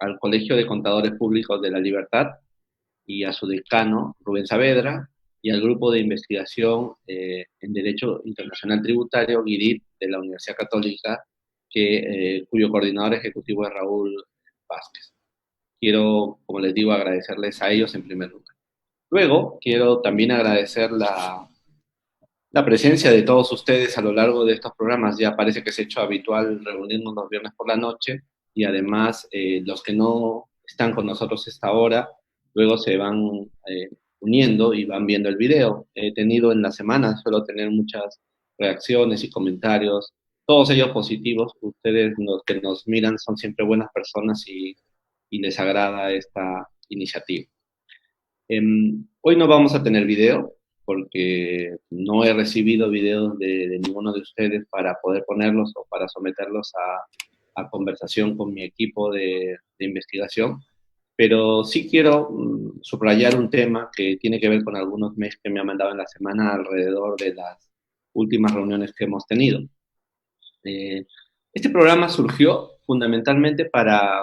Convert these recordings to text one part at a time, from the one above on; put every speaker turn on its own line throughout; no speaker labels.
al Colegio de Contadores Públicos de La Libertad y a su decano, Rubén Saavedra, y al grupo de investigación en Derecho Internacional Tributario, GIDIT, de la Universidad Católica, cuyo coordinador ejecutivo es Raúl Vázquez. Quiero, como les digo, agradecerles a ellos en primer lugar. Luego, quiero también agradecer la presencia de todos ustedes a lo largo de estos programas. Ya parece que se ha hecho habitual reunirnos los viernes por la noche y además los que no están con nosotros a esta hora, luego se van uniendo y van viendo el video. He tenido en la semana, suelo tener muchas reacciones y comentarios, todos ellos positivos. Ustedes, los que nos miran, son siempre buenas personas y les agrada esta iniciativa. Hoy no vamos a tener video porque no he recibido videos de ninguno de ustedes para poder ponerlos o para someterlos a conversación con mi equipo de investigación, pero sí quiero subrayar un tema que tiene que ver con algunos mails que me han mandado en la semana alrededor de las últimas reuniones que hemos tenido. Este programa surgió fundamentalmente para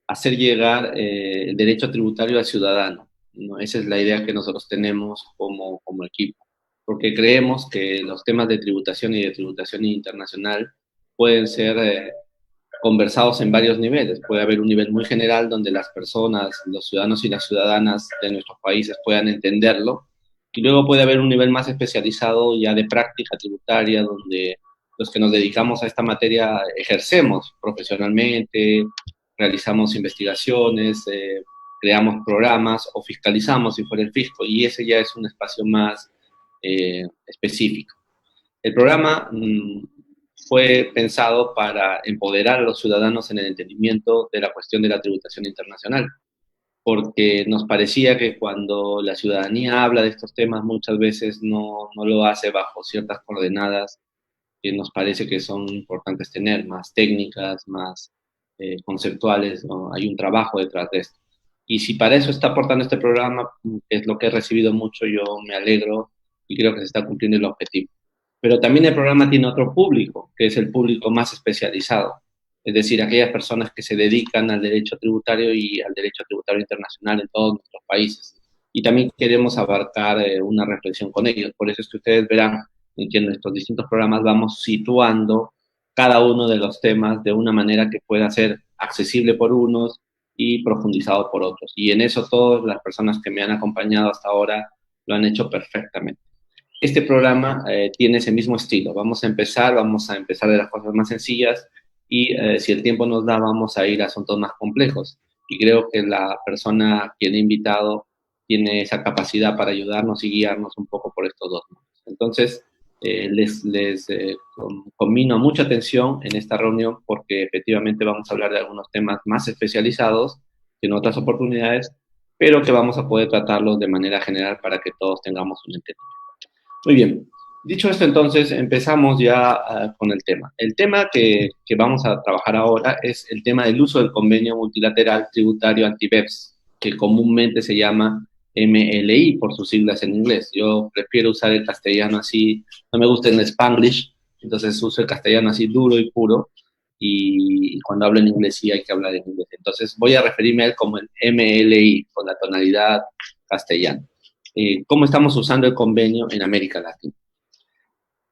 hacer llegar el derecho tributario al ciudadano, ¿no? Esa es la idea que nosotros tenemos como equipo, porque creemos que los temas de tributación y de tributación internacional pueden ser conversados en varios niveles. Puede haber un nivel muy general donde las personas, los ciudadanos y las ciudadanas de nuestros países puedan entenderlo, y luego puede haber un nivel más especializado ya de práctica tributaria, donde los que nos dedicamos a esta materia ejercemos profesionalmente, realizamos investigaciones, creamos programas o fiscalizamos si fuera el fisco, y ese ya es un espacio más específico. El programa fue pensado para empoderar a los ciudadanos en el entendimiento de la cuestión de la tributación internacional, porque nos parecía que cuando la ciudadanía habla de estos temas muchas veces no lo hace bajo ciertas coordenadas que nos parece que son importantes tener, más técnicas, más conceptuales, ¿no? Hay un trabajo detrás de esto. Y si para eso está aportando este programa, que es lo que he recibido mucho, yo me alegro y creo que se está cumpliendo el objetivo. Pero también el programa tiene otro público, que es el público más especializado, es decir, aquellas personas que se dedican al derecho tributario y al derecho tributario internacional en todos nuestros países. Y también queremos abarcar una reflexión con ellos. Por eso es que ustedes verán en que en nuestros distintos programas vamos situando cada uno de los temas de una manera que pueda ser accesible por unos y profundizado por otros. Y en eso todas las personas que me han acompañado hasta ahora lo han hecho perfectamente. Este programa tiene ese mismo estilo. Vamos a empezar de las cosas más sencillas y si el tiempo nos da, vamos a ir a asuntos más complejos. Y creo que la persona quien he invitado tiene esa capacidad para ayudarnos y guiarnos un poco por estos dos mundos. Entonces, les conmino mucha atención en esta reunión porque efectivamente vamos a hablar de algunos temas más especializados que en otras oportunidades, pero que vamos a poder tratarlos de manera general para que todos tengamos un entendimiento. Muy bien, dicho esto entonces empezamos ya con el tema. El tema que vamos a trabajar ahora es el tema del uso del convenio multilateral tributario anti-BEPS, que comúnmente se llama MLI por sus siglas en inglés. Yo prefiero usar el castellano así, no me gusta el Spanglish, entonces uso el castellano así duro y puro, y cuando hablo en inglés sí hay que hablar en inglés. Entonces voy a referirme a él como el MLI, con la tonalidad castellana. ¿Cómo estamos usando el convenio en América Latina?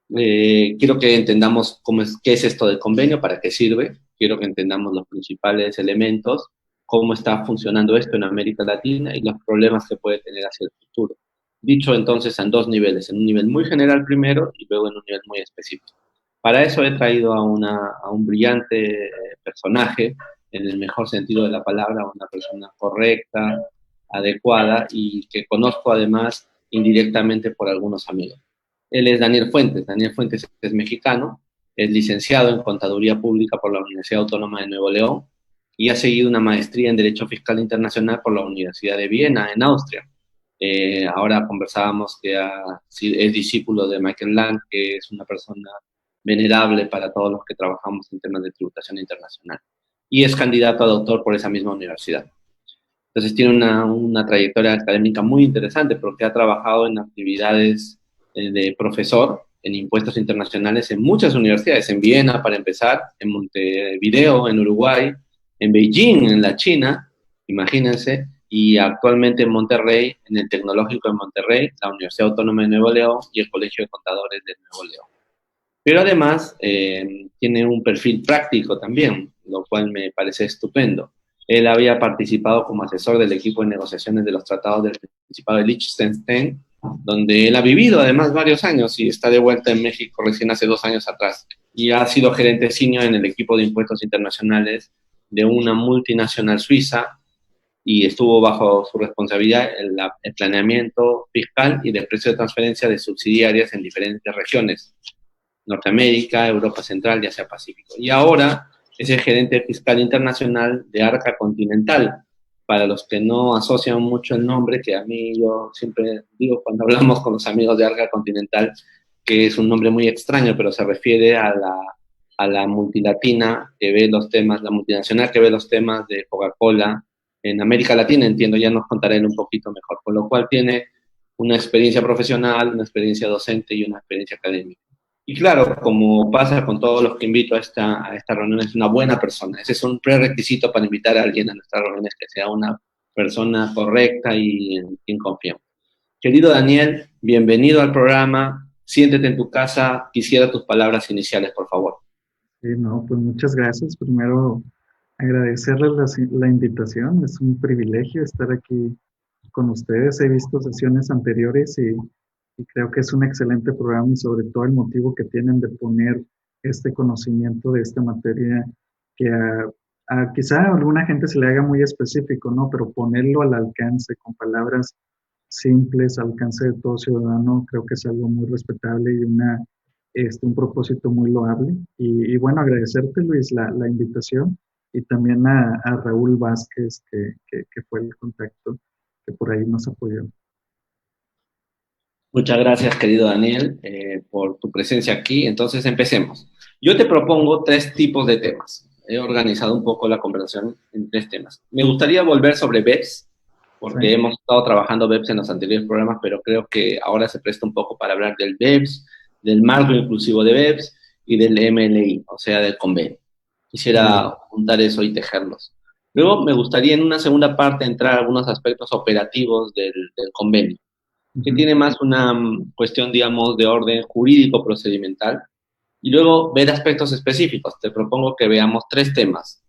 Quiero que entendamos qué es esto del convenio, para qué sirve, quiero que entendamos los principales elementos, cómo está funcionando esto en América Latina y los problemas que puede tener hacia el futuro. Dicho entonces en dos niveles, en un nivel muy general primero y luego en un nivel muy específico. Para eso he traído a un brillante personaje, en el mejor sentido de la palabra, una persona correcta, adecuada y que conozco además indirectamente por algunos amigos. Él es Daniel Fuentes. Daniel Fuentes es mexicano, es licenciado en Contaduría Pública por la Universidad Autónoma de Nuevo León y ha seguido una maestría en Derecho Fiscal Internacional por la Universidad de Viena, en Austria. Ahora conversábamos que es discípulo de Michael Lang, que es una persona venerable para todos los que trabajamos en temas de tributación internacional. Y es candidato a doctor por esa misma universidad. Entonces tiene una trayectoria académica muy interesante porque ha trabajado en actividades de profesor en impuestos internacionales en muchas universidades, en Viena para empezar, en Montevideo, en Uruguay, en Beijing, en la China, imagínense, y actualmente en Monterrey, en el Tecnológico de Monterrey, la Universidad Autónoma de Nuevo León y el Colegio de Contadores de Nuevo León. Pero además tiene un perfil práctico también, lo cual me parece estupendo. Él había participado como asesor del equipo de negociaciones de los tratados del Principado de Liechtenstein, donde él ha vivido además varios años y está de vuelta en México recién hace 2 años atrás. Y ha sido gerente senior en el equipo de impuestos internacionales de una multinacional suiza y estuvo bajo su responsabilidad el planeamiento fiscal y de precio de transferencia de subsidiarias en diferentes regiones, Norteamérica, Europa Central y Asia Pacífico. Y ahora es el gerente fiscal internacional de Arca Continental. Para los que no asocian mucho el nombre, que a mí yo siempre digo cuando hablamos con los amigos de Arca Continental, que es un nombre muy extraño, pero se refiere a la multilatina que ve los temas, la multinacional que ve los temas de Coca-Cola en América Latina, entiendo, ya nos contará él un poquito mejor, con lo cual tiene una experiencia profesional, una experiencia docente y una experiencia académica. Y claro, como pasa con todos los que invito a esta reunión, es una buena persona. Ese es un prerequisito para invitar a alguien a nuestras reuniones, que sea una persona correcta y en quien confiamos. Querido Daniel, bienvenido al programa. Siéntete en tu casa. Quisiera tus palabras iniciales, por favor.
Sí, no, pues muchas gracias. Primero, agradecerles la invitación. Es un privilegio estar aquí con ustedes. He visto sesiones anteriores y creo que es un excelente programa y sobre todo el motivo que tienen de poner este conocimiento de esta materia que quizá a alguna gente se le haga muy específico, ¿no? Pero ponerlo al alcance con palabras simples, al alcance de todo ciudadano, creo que es algo muy respetable y un propósito muy loable. Y bueno, agradecerte, Luis, la invitación y también a Raúl Vázquez, que fue el contacto que por ahí nos apoyó.
Muchas gracias, querido Daniel, por tu presencia aquí. Entonces, empecemos. Yo te propongo 3 tipos de temas. He organizado un poco la conversación en 3 temas. Me gustaría volver sobre BEPS,
Sí,
porque hemos estado trabajando BEPS en los anteriores programas, pero creo que ahora se presta un poco para hablar del BEPS, del marco inclusivo de BEPS y del MLI, o sea, del convenio.
muy bien.
Quisiera juntar eso y tejerlos. Luego me gustaría en una segunda parte entrar a algunos aspectos operativos del convenio, que
Ujú.
tiene más una cuestión, digamos, de orden jurídico procedimental, y luego ver aspectos específicos. Te propongo que veamos 3 temas.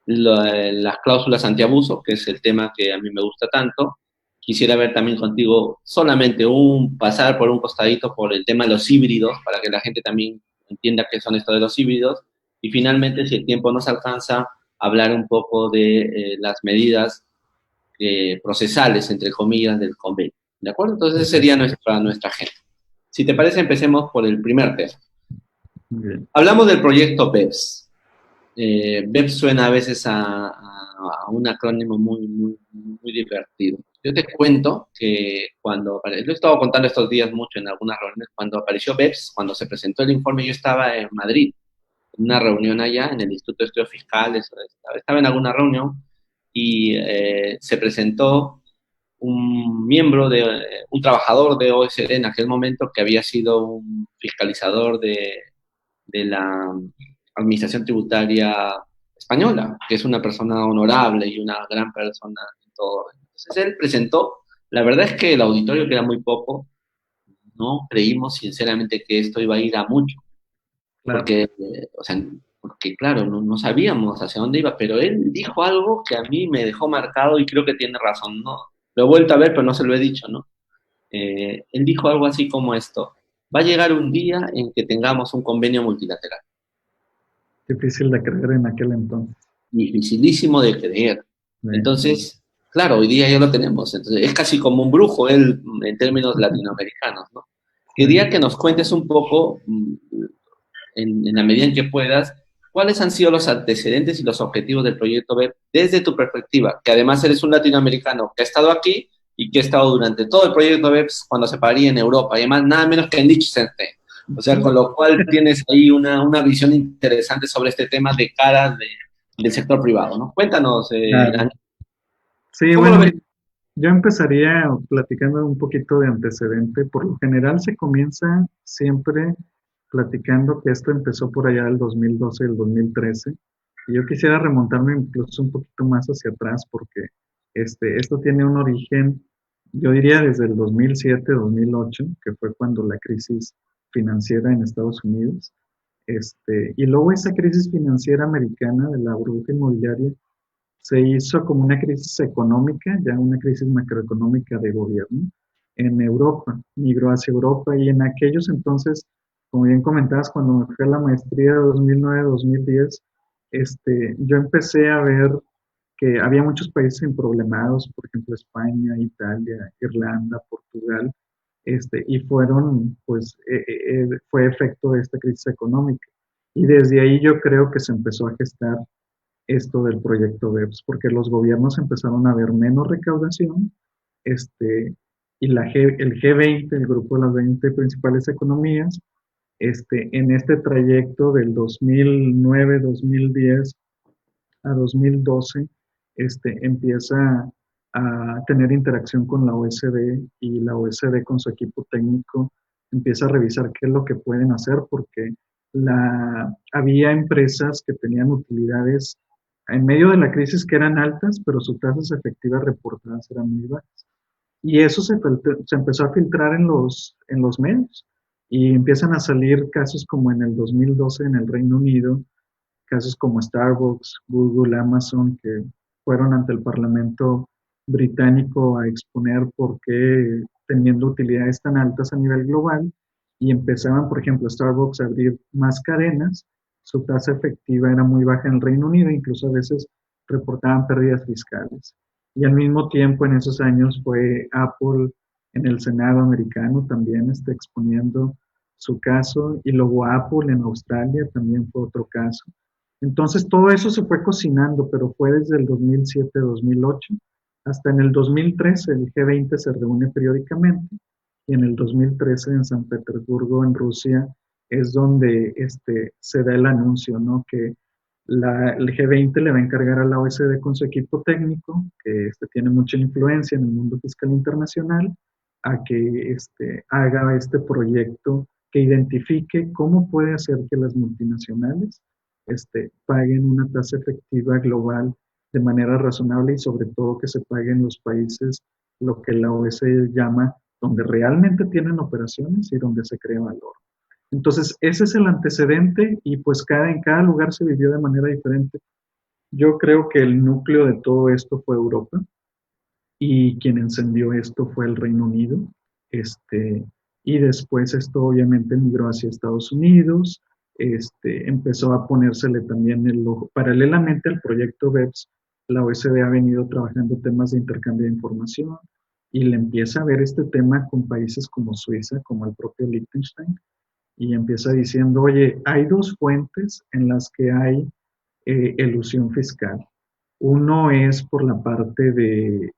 Las cláusulas antiabuso, que es el tema que a mí me gusta tanto. Quisiera ver también contigo solamente pasar por un costadito por el tema de los híbridos, para que la gente también entienda qué son esto de los híbridos. Y finalmente, si el tiempo nos alcanza, hablar un poco de las medidas procesales, entre comillas, del convenio. ¿De acuerdo? Entonces, esa sería
Perfecto,
nuestra agenda. Si te parece, empecemos por el primer tema.
muy bien.
Hablamos del proyecto BEPS. BEPS suena a veces a un acrónimo muy divertido. Yo te cuento que lo he estado contando estos días mucho en algunas reuniones, cuando apareció BEPS, cuando se presentó el informe, yo estaba en Madrid, en una reunión allá en el Instituto de Estudios Fiscales, estaba en alguna reunión y se presentó un trabajador de OSD en aquel momento que había sido un fiscalizador de la Administración Tributaria Española, que es una persona honorable y una gran persona en todo. Entonces él presentó, la verdad es que el auditorio, que era muy poco, no creímos sinceramente que esto iba a ir a mucho,
Claro,
porque, o sea, porque claro, no sabíamos hacia dónde iba, pero él dijo algo que a mí me dejó marcado y creo que tiene razón, ¿no? Lo he vuelto a ver, pero no se lo he dicho, ¿no? Él dijo algo así como esto: va a llegar un día en que tengamos un convenio multilateral.
difícil de creer en aquel entonces.
Dificilísimo de creer.
Sí,
Entonces, claro, hoy día ya lo tenemos. Entonces, es casi como un brujo él en términos latinoamericanos, ¿no?
sí.
Quería que nos cuentes un poco, en la medida en que puedas, cuáles han sido los antecedentes y los objetivos del proyecto BEP desde tu perspectiva, que además eres un latinoamericano que ha estado aquí y que ha estado durante todo el proyecto BEPS cuando se pararía en Europa, y además nada menos que en Liechtenstein. O sea, con lo cual tienes ahí una visión interesante sobre este tema de cara del sector privado, ¿no? Cuéntanos,
Claro.
Dani,
Sí,
¿cómo lo
bueno,
ves?
yo empezaría platicando un poquito de antecedente. Por lo general se comienza siempre platicando que esto empezó por allá del 2012, el 2013, Y yo quisiera remontarme incluso un poquito más hacia atrás porque esto tiene un origen, yo diría desde el 2007-2008, que fue cuando la crisis financiera en Estados Unidos, y luego esa crisis financiera americana de la burbuja inmobiliaria se hizo como una crisis económica, ya una crisis macroeconómica de gobierno en Europa, migró hacia Europa y en aquellos entonces, como bien comentabas, cuando me fui a la maestría 2009-2010, yo empecé a ver que había muchos países emproblemados, por ejemplo España, Italia, Irlanda, Portugal, y fueron, pues, fue efecto de esta crisis económica. Y desde ahí yo creo que se empezó a gestar esto del proyecto BEPS, porque los gobiernos empezaron a ver menos recaudación, este, y el G20, el grupo de las 20 principales economías, en este trayecto del 2009-2010 a 2012, empieza a tener interacción con la OSD y la OSD con su equipo técnico empieza a revisar qué es lo que pueden hacer porque había empresas que tenían utilidades en medio de la crisis que eran altas, pero sus tasas efectivas reportadas eran muy bajas. Y eso se empezó a filtrar en los medios y empiezan a salir casos como en el 2012 en el Reino Unido, casos como Starbucks, Google, Amazon, que fueron ante el Parlamento británico a exponer por qué teniendo utilidades tan altas a nivel global y empezaban, por ejemplo, Starbucks a abrir más cadenas, su tasa efectiva era muy baja en el Reino Unido, incluso a veces reportaban pérdidas fiscales. Y al mismo tiempo en esos años fue Apple en el Senado americano también exponiendo su caso y luego Apple en Australia también fue otro caso. Entonces todo eso se fue cocinando, pero fue desde el 2007-2008 hasta en el 2013 el G20 se reúne periódicamente y en el 2013 en San Petersburgo, en Rusia, es donde se da el anuncio, ¿no? Que el G20 le va a encargar a la OECD con su equipo técnico, que tiene mucha influencia en el mundo fiscal internacional, a que haga este proyecto que identifique cómo puede hacer que las multinacionales paguen una tasa efectiva global de manera razonable y sobre todo que se pague en los países lo que la OSCE llama donde realmente tienen operaciones y donde se crea valor. Entonces, ese es el antecedente y pues en cada lugar se vivió de manera diferente. Yo creo que el núcleo de todo esto fue Europa y quien encendió esto fue el Reino Unido. Y después esto obviamente migró hacia Estados Unidos, empezó a ponérsele también el ojo. Paralelamente al proyecto BEPS, la OSD ha venido trabajando temas de intercambio de información y le empieza a ver este tema con países como Suiza, como el propio Liechtenstein, y empieza diciendo, oye, hay dos fuentes en las que hay elusión fiscal. Uno es por la parte de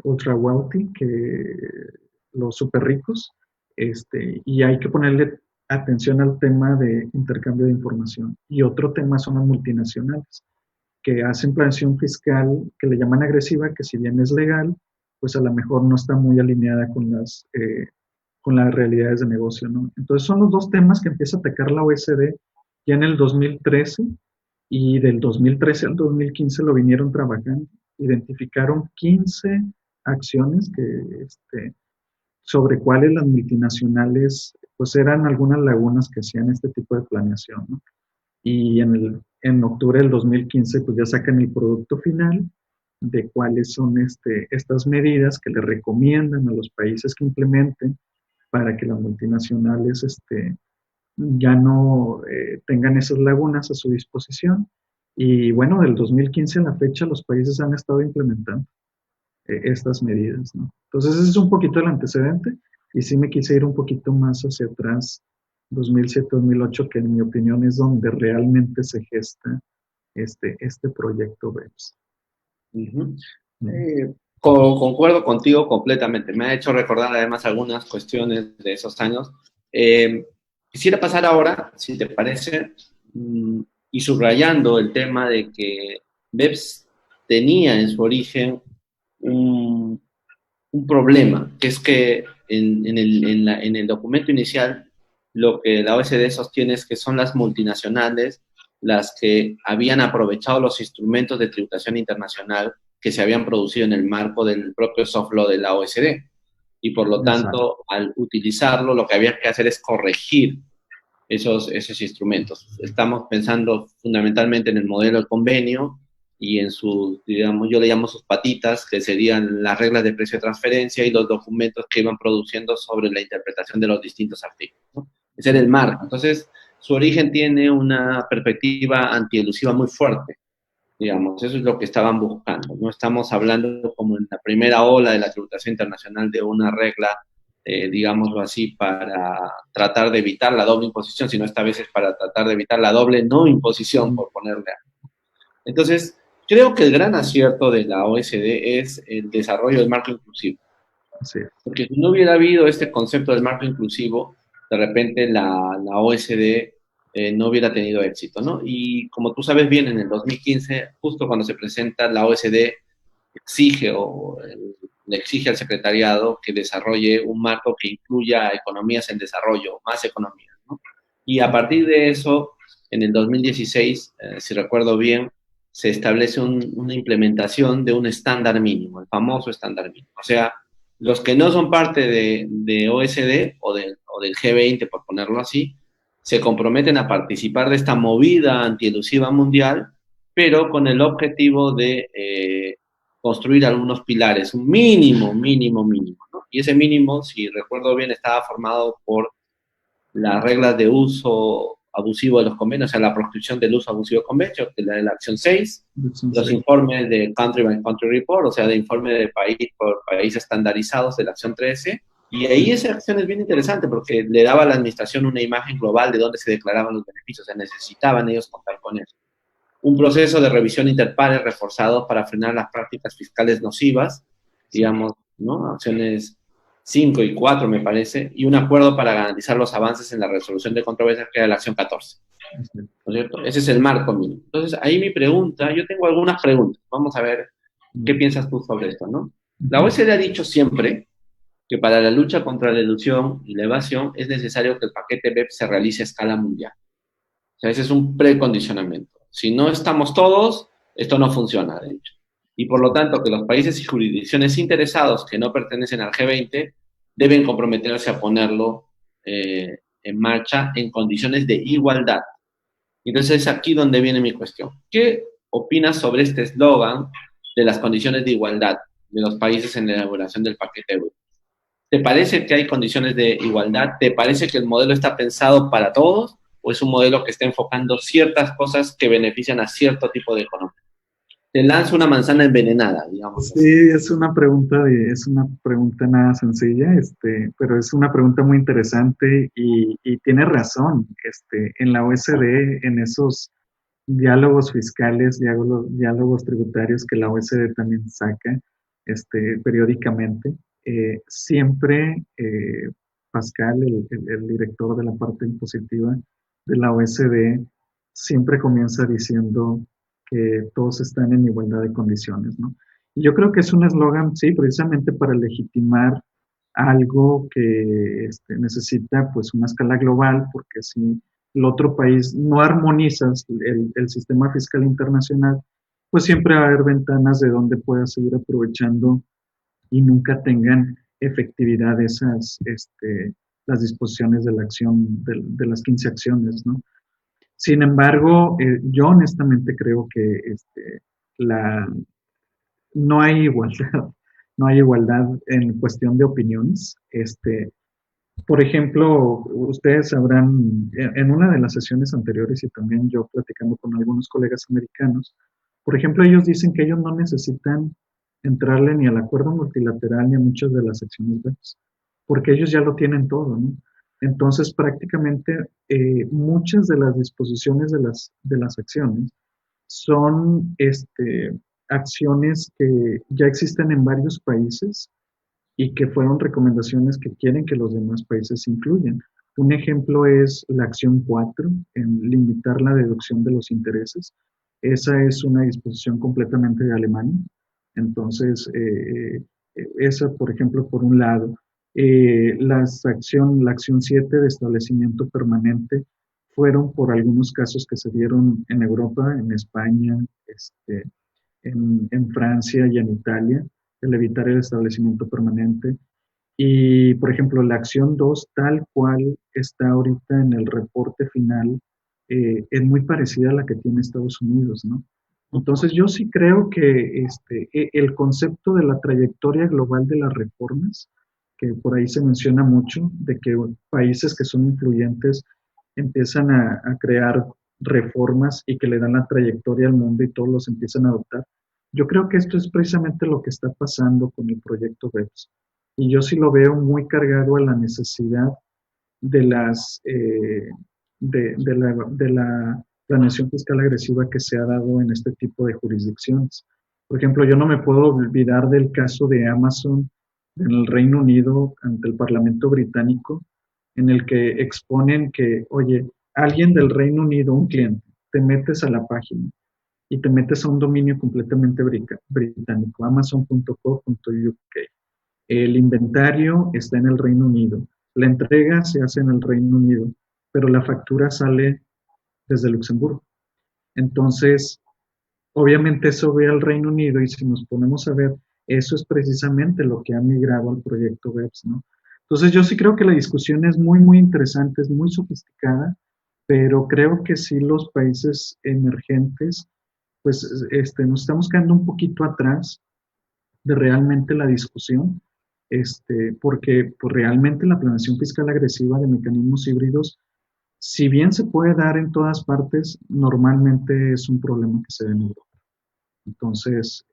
ultra wealthy, que los super ricos, y hay que ponerle atención al tema de intercambio de información. Y otro tema son las multinacionales, que hacen planeación fiscal que le llaman agresiva, que si bien es legal, pues a lo mejor no está muy alineada con las realidades de negocio, ¿no? Entonces son los dos temas que empieza a atacar la OECD ya en el 2013 y del 2013 al 2015 lo vinieron trabajando. Identificaron 15 acciones sobre cuáles las multinacionales, pues eran algunas lagunas que hacían este tipo de planeación, ¿no? Y en octubre del 2015 pues ya sacan el producto final de cuáles son estas medidas que le recomiendan a los países que implementen para que las multinacionales ya no tengan esas lagunas a su disposición. Y bueno, del 2015 a la fecha los países han estado implementando estas medidas, ¿no? Entonces ese es un poquito el antecedente y sí me quise ir un poquito más hacia atrás, 2007-2008, que en mi opinión es donde realmente se gesta este proyecto BEPS.
Uh-huh. Concuerdo contigo completamente. Me ha hecho recordar además algunas cuestiones de esos años. Quisiera pasar ahora, si te parece, y subrayando el tema de que BEPS tenía en su origen un problema, que es que en el documento inicial lo que la OECD sostiene es que son las multinacionales las que habían aprovechado los instrumentos de tributación internacional que se habían producido en el marco del propio soft law de la OECD. Y por lo
Exacto.
tanto, al utilizarlo, lo que había que hacer es corregir esos instrumentos. Estamos pensando fundamentalmente en el modelo del convenio y en sus, digamos, yo le llamo sus patitas, que serían las reglas de precio de transferencia y los documentos que iban produciendo sobre la interpretación de los distintos artículos, ¿no? Ese era el marco. Entonces, su origen tiene una perspectiva antielusiva muy fuerte, digamos, eso es lo que estaban buscando. No estamos hablando como en la primera ola de la tributación internacional de una regla, digámoslo así, para tratar de evitar la doble imposición, sino esta vez es para tratar de evitar la doble no imposición, por ponerle. Entonces, creo que el gran acierto de la OECD es el desarrollo del marco inclusivo.
Así es.
Porque si no hubiera habido este concepto del marco inclusivo, de repente la OECD no hubiera tenido éxito, ¿no? Y como tú sabes bien, en el 2015, justo cuando se presenta, la OECD exige le exige al secretariado que desarrolle un marco que incluya economías en desarrollo, más economías, ¿no? Y a partir de eso, en el 2016, si recuerdo bien, se establece una implementación de un estándar mínimo, el famoso estándar mínimo. O sea, los que no son parte de OECD o del G20, por ponerlo así, se comprometen a participar de esta movida antielusiva mundial, pero con el objetivo de construir algunos pilares, un mínimo, mínimo, mínimo, ¿no? Y ese mínimo, si recuerdo bien, estaba formado por las reglas de uso abusivo de los convenios, o sea, la proscripción del uso abusivo de convenios, que es la de la acción 6, los informes de country by country report, o sea, de informe de país por país estandarizados de la acción 13, y ahí esa acción es bien interesante porque le daba a la administración una imagen global de dónde se declaraban los beneficios, o sea, necesitaban ellos contar con eso. Un proceso de revisión interpares reforzado para frenar las prácticas fiscales nocivas, digamos, ¿no? Acciones 5 y 4 me parece, y un acuerdo para garantizar los avances en la resolución de controversias, que era la acción 14. ¿No es cierto? Ese es el marco mínimo. Entonces, ahí mi pregunta, yo tengo algunas preguntas, vamos a ver qué piensas tú sobre esto, ¿no? La OECD ha dicho siempre que para la lucha contra la ilusión y la evasión es necesario que el paquete BEPS se realice a escala mundial. O sea, ese es un precondicionamiento. Si no estamos todos, esto no funciona, de hecho. Y por lo tanto, que los países y jurisdicciones interesados que no pertenecen al G20 deben comprometerse a ponerlo en marcha en condiciones de igualdad. Entonces es aquí donde viene mi cuestión. ¿Qué opinas sobre este eslogan de las condiciones de igualdad de los países en la elaboración del paquete euro? ¿Te parece que hay condiciones de igualdad? ¿Te parece que el modelo está pensado para todos o es un modelo que está enfocando ciertas cosas que benefician a cierto tipo de economía? Te lanzo una manzana envenenada, digamos
Sí,
así.
es una pregunta nada sencilla, pero es una pregunta muy interesante y tiene razón. En la OECD, en esos diálogos fiscales, diálogos tributarios que la OECD también saca, periódicamente, siempre Pascal, el director de la parte impositiva de la OECD, siempre comienza diciendo que todos están en igualdad de condiciones, ¿no? Y yo creo que es un eslogan, sí, precisamente para legitimar algo que necesita pues una escala global, porque si el otro país no armoniza el sistema fiscal internacional, pues siempre va a haber ventanas de donde pueda seguir aprovechando y nunca tengan efectividad las disposiciones de la acción, de las 15 acciones, ¿no? Sin embargo, yo honestamente creo que la, no hay igualdad, no hay igualdad en cuestión de opiniones. Por ejemplo, ustedes sabrán, en una de las sesiones anteriores y también yo platicando con algunos colegas americanos, por ejemplo, ellos dicen que ellos no necesitan entrarle ni al acuerdo multilateral ni a muchas de las acciones BEPS, porque ellos ya lo tienen todo, ¿no? Entonces, prácticamente muchas de las disposiciones de las acciones son acciones que ya existen en varios países y que fueron recomendaciones que quieren que los demás países incluyan. Un ejemplo es la acción 4 en limitar la deducción de los intereses. Esa es una disposición completamente de Alemania. Entonces, esa, por ejemplo, por un lado. La acción 7 de establecimiento permanente fueron por algunos casos que se dieron en Europa, en España, en Francia y en Italia, el evitar el establecimiento permanente. Y, por ejemplo, la acción 2 tal cual está ahorita en el reporte final, es muy parecida a la que tiene Estados Unidos, ¿no? Entonces, yo sí creo que el concepto de la trayectoria global de las reformas, que por ahí se menciona mucho, de que países que son influyentes empiezan a crear reformas y que le dan la trayectoria al mundo y todos los empiezan a adoptar. Yo creo que esto es precisamente lo que está pasando con el proyecto BEPS. Y yo sí lo veo muy cargado a la necesidad de las de la planeación fiscal agresiva que se ha dado en este tipo de jurisdicciones. Por ejemplo, yo no me puedo olvidar del caso de Amazon en el Reino Unido ante el Parlamento británico, en el que exponen que, oye, alguien del Reino Unido, un cliente, te metes a la página y te metes a un dominio completamente británico, amazon.co.uk. El inventario está en el Reino Unido. La entrega se hace en el Reino Unido, pero la factura sale desde Luxemburgo. Entonces, obviamente eso ve al Reino Unido y si nos ponemos a ver, eso es precisamente lo que ha migrado al proyecto BEPS, ¿no? Entonces, yo sí creo que la discusión es muy, muy interesante, es muy sofisticada, pero creo que sí los países emergentes, pues nos estamos quedando un poquito atrás de realmente la discusión, porque pues, realmente la planeación fiscal agresiva de mecanismos híbridos, si bien se puede dar en todas partes, normalmente es un problema que se da en Europa. Entonces,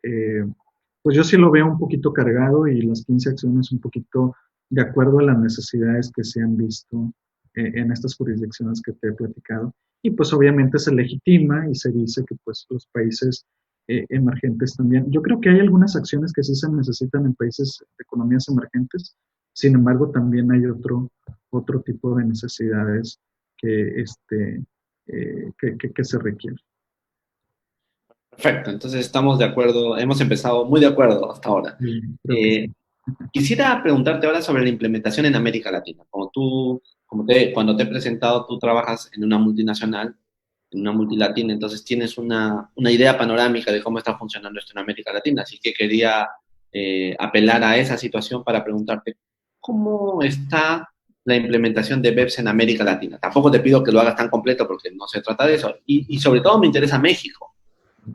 pues yo sí lo veo un poquito cargado y las 15 acciones un poquito de acuerdo a las necesidades que se han visto en estas jurisdicciones que te he platicado. Y pues obviamente se legitima y se dice que pues los países emergentes también. Yo creo que hay algunas acciones que sí se necesitan en países de economías emergentes, sin embargo también hay otro tipo de necesidades que, que se requieren.
Perfecto, entonces estamos de acuerdo, hemos empezado muy de acuerdo hasta ahora.
Sí, creo que
Eh,
sí.
Quisiera preguntarte ahora sobre la implementación en América Latina. Cuando te he presentado, tú trabajas en una multinacional, en una multilatina, entonces tienes una idea panorámica de cómo está funcionando esto en América Latina. Así que quería apelar a esa situación para preguntarte cómo está la implementación de BEPS en América Latina. Tampoco te pido que lo hagas tan completo porque no se trata de eso. Y sobre todo me interesa México.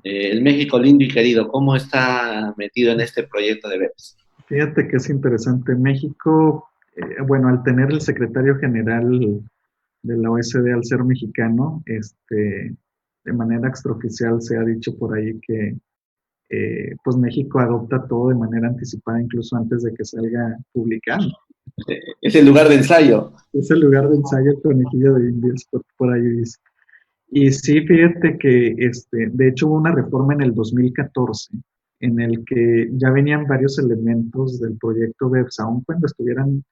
El México lindo y querido, ¿cómo está metido en este proyecto de BEPS?
Fíjate que es interesante. México, bueno, al tener el secretario general de la OSD al ser mexicano, de manera extraoficial se ha dicho por ahí que pues México adopta todo de manera anticipada, incluso antes de que salga publicado.
Es el lugar de ensayo.
Es el lugar de ensayo el conejillo de Indias, por ahí dice. Y sí, fíjate que de hecho hubo una reforma en el 2014 en el que ya venían varios elementos del proyecto BEPS, aun cuando estuvieran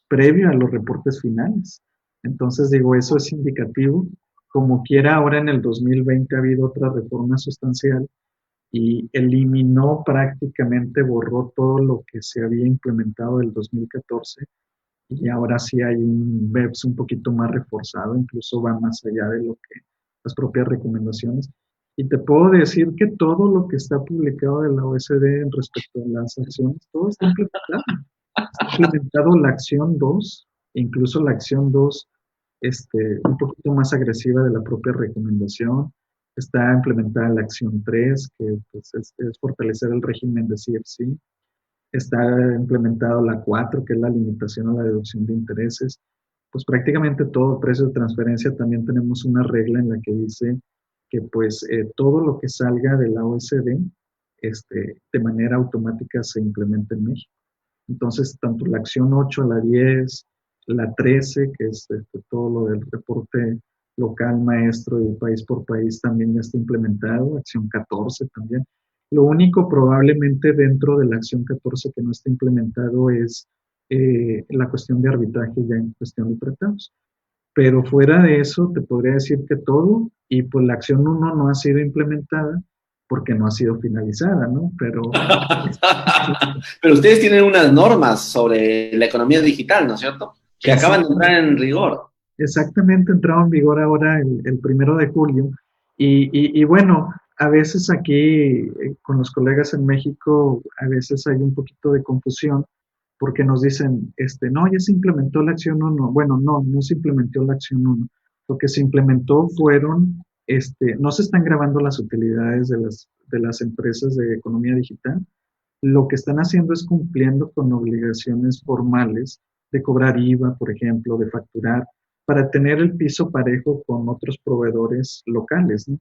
previo a los reportes finales. Entonces digo, eso es indicativo. Como quiera, ahora en el 2020 ha habido otra reforma sustancial y eliminó prácticamente, borró todo lo que se había implementado del 2014 y ahora sí hay un BEPS un poquito más reforzado, incluso va más allá de lo que las propias recomendaciones. Y te puedo decir que todo lo que está publicado de la OSD en respecto a las acciones, todo está implementado. Está implementado la acción 2, incluso la acción 2 un poquito más agresiva de la propia recomendación. Está implementada la acción 3, que pues, es fortalecer el régimen de CFC. Está implementado la 4, que es la limitación a la deducción de intereses. Pues prácticamente todo precio de transferencia también tenemos una regla en la que dice que pues todo lo que salga de la OSD de manera automática se implementa en México. Entonces, tanto la acción 8, la 10, la 13, que es todo lo del reporte local, maestro y país por país también ya está implementado, acción 14 también. Lo único probablemente dentro de la acción 14 que no está implementado es la cuestión de arbitraje ya en cuestión de tratados. Pero fuera de eso, te podría decir que todo, y pues la acción 1 no ha sido implementada porque no ha sido finalizada, ¿no? Pero
Pero ustedes tienen unas normas sobre la economía digital, ¿no es cierto? Que acaban de
exacto.
entrar en rigor.
exactamente, entraba en vigor ahora el 1 de julio. Y bueno, a veces aquí con los colegas en México, a veces hay un poquito de confusión porque nos dicen, no, ya se implementó la acción uno. Bueno, no, no se implementó la acción uno. Lo que se implementó fueron, no se están grabando las utilidades de las empresas de economía digital. Lo que están haciendo es cumpliendo con obligaciones formales de cobrar IVA, por ejemplo, de facturar, para tener el piso parejo con otros proveedores locales, ¿no?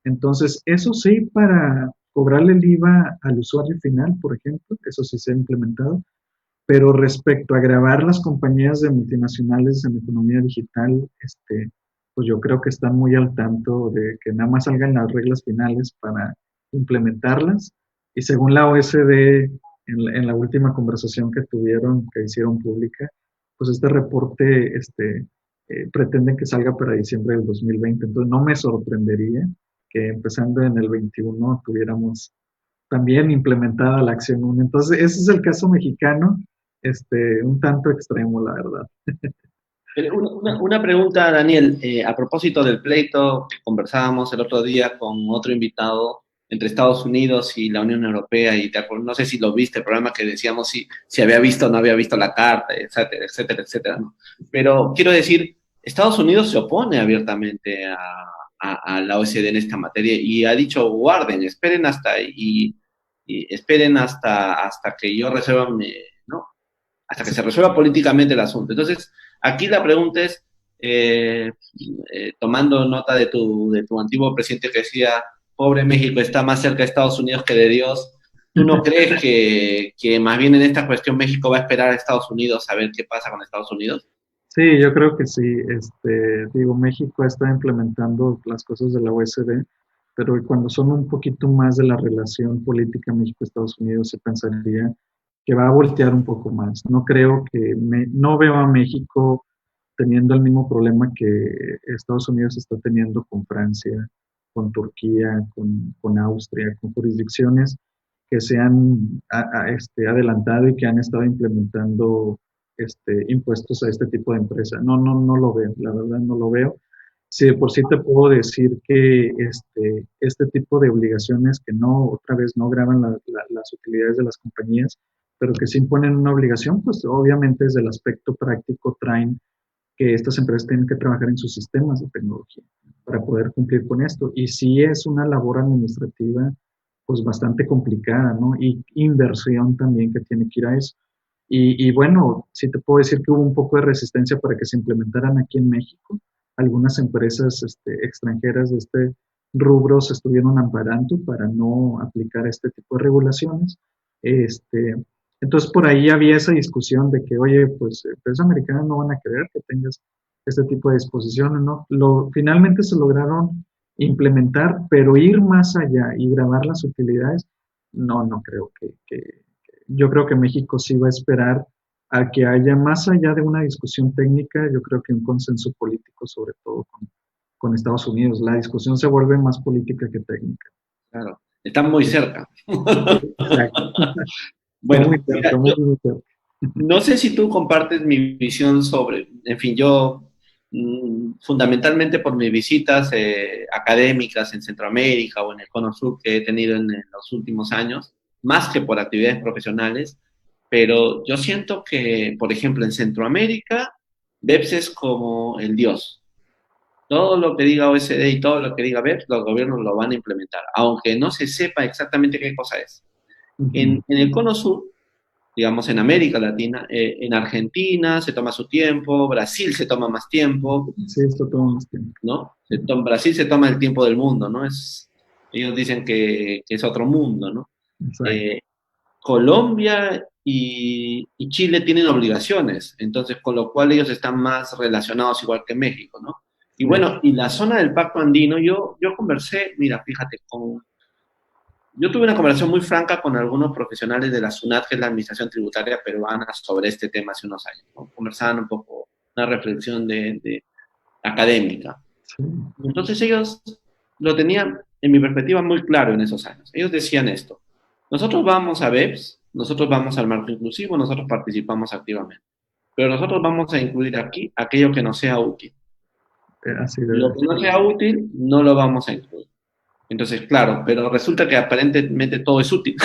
Entonces, eso sí, para cobrarle el IVA al usuario final, por ejemplo, eso sí se ha implementado, pero respecto a grabar las compañías de multinacionales en economía digital, pues yo creo que están muy al tanto de que nada más salgan las reglas finales para implementarlas. Y según la OSD, en la última conversación que tuvieron, que hicieron pública, pues este reporte pretende que salga para diciembre del 2020. Entonces no me sorprendería que empezando en el 21 tuviéramos también implementada la acción 1. Entonces, ese es el caso mexicano, un tanto extremo, la verdad.
Pero una pregunta, Daniel, a propósito del pleito que conversábamos el otro día con otro invitado entre Estados Unidos y la Unión Europea, y no sé si lo viste, el programa que decíamos si había visto o no había visto la carta, etcétera, etcétera, etcétera, ¿no? Pero quiero decir, Estados Unidos se opone abiertamente a la OSD en esta materia y ha dicho, guarden, esperen y esperen hasta que yo resuelva, ¿no? Hasta que se resuelva políticamente el asunto. Entonces, aquí la pregunta es, tomando nota de tu antiguo presidente que decía, pobre México está más cerca de Estados Unidos que de Dios, ¿tú no crees que más bien en esta cuestión México va a esperar a Estados Unidos a ver qué pasa con Estados Unidos?
Sí, yo creo que sí. Digo, México está implementando las cosas de la OSD, pero cuando son un poquito más de la relación política México-Estados Unidos, se pensaría que va a voltear un poco más. No creo no veo a México teniendo el mismo problema que Estados Unidos está teniendo con Francia, con Turquía, con Austria, con jurisdicciones que se han adelantado y que han estado implementando impuestos a este tipo de empresa. No, no, no lo veo, la verdad no lo veo. Si de por sí te puedo decir que este tipo de obligaciones que no, otra vez no graban las utilidades de las compañías, pero que sí imponen una obligación, pues obviamente desde el aspecto práctico traen que estas empresas tienen que trabajar en sus sistemas de tecnología para poder cumplir con esto. Y sí es una labor administrativa pues bastante complicada, ¿no? Y inversión también que tiene que ir a eso. Y bueno, sí te puedo decir que hubo un poco de resistencia para que se implementaran aquí en México. Algunas empresas extranjeras de este rubro se estuvieron amparando para no aplicar este tipo de regulaciones. Este, entonces por ahí había esa discusión de que, oye, pues empresas americanas no van a querer que tengas este tipo de disposiciones, ¿no? Finalmente se lograron implementar, pero ir más allá y grabar las utilidades, no, no creo yo creo que México sí va a esperar a que haya más allá de una discusión técnica, yo creo que un consenso político, sobre todo con Estados Unidos. La discusión se vuelve más política que técnica.
Claro, están muy cerca.
Exacto. Está muy
Bueno,
cerca,
mira,
muy, muy cerca.
no sé si tú compartes mi visión sobre, en fin, yo fundamentalmente por mis visitas académicas en Centroamérica o en el Cono Sur que he tenido en los últimos años, más que por actividades profesionales, pero yo siento que, por ejemplo, en Centroamérica, BEPS es como el Dios. Todo lo que diga OSD y todo lo que diga BEPS, los gobiernos lo van a implementar, aunque no se sepa exactamente qué cosa es.
Ujú.
En el Cono Sur, digamos, en América Latina. En Argentina se toma su tiempo, Brasil se toma más tiempo,
Sí, esto toma más tiempo.
¿no? Brasil se toma el tiempo del mundo, ¿no? Ellos dicen que es otro mundo, ¿no?
Exacto.
Eh, Colombia y Chile tienen obligaciones, entonces con lo cual ellos están más relacionados igual que México, ¿no? Y
Sí.
bueno, y la zona del Pacto Andino, yo conversé, mira, fíjate, yo tuve una conversación muy franca con algunos profesionales de la SUNAT, que es la Administración Tributaria Peruana, sobre este tema hace unos años, ¿no? Conversaban un poco, una reflexión académica.
Sí.
Entonces ellos lo tenían, en mi perspectiva, muy claro en esos años. Ellos decían esto: nosotros vamos a BEPS, nosotros vamos al marco inclusivo, nosotros participamos activamente, pero nosotros vamos a incluir aquí aquello que nos sea útil.
así debe
Lo
de
que no
ser.
sea útil, no lo vamos a incluir. Entonces, claro, pero resulta que aparentemente todo es útil.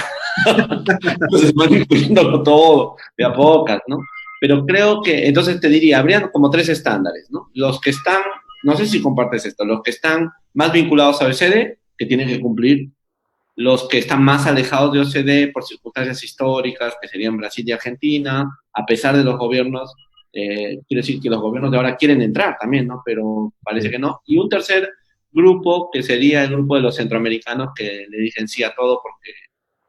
Entonces van incluyéndolo todo, de a pocas, ¿no? Pero creo que, entonces te diría, habrían como tres estándares, ¿no? Los que están, no sé si compartes esto, los que están más vinculados a OECD, que tienen que cumplir, los que están más alejados de OECD por circunstancias históricas, que serían Brasil y Argentina, a pesar de los gobiernos, quiero decir que los gobiernos de ahora quieren entrar también, ¿no? Pero parece
Sí.
que no. Y un tercer grupo, que sería el grupo de los centroamericanos, que le dicen sí a todo, porque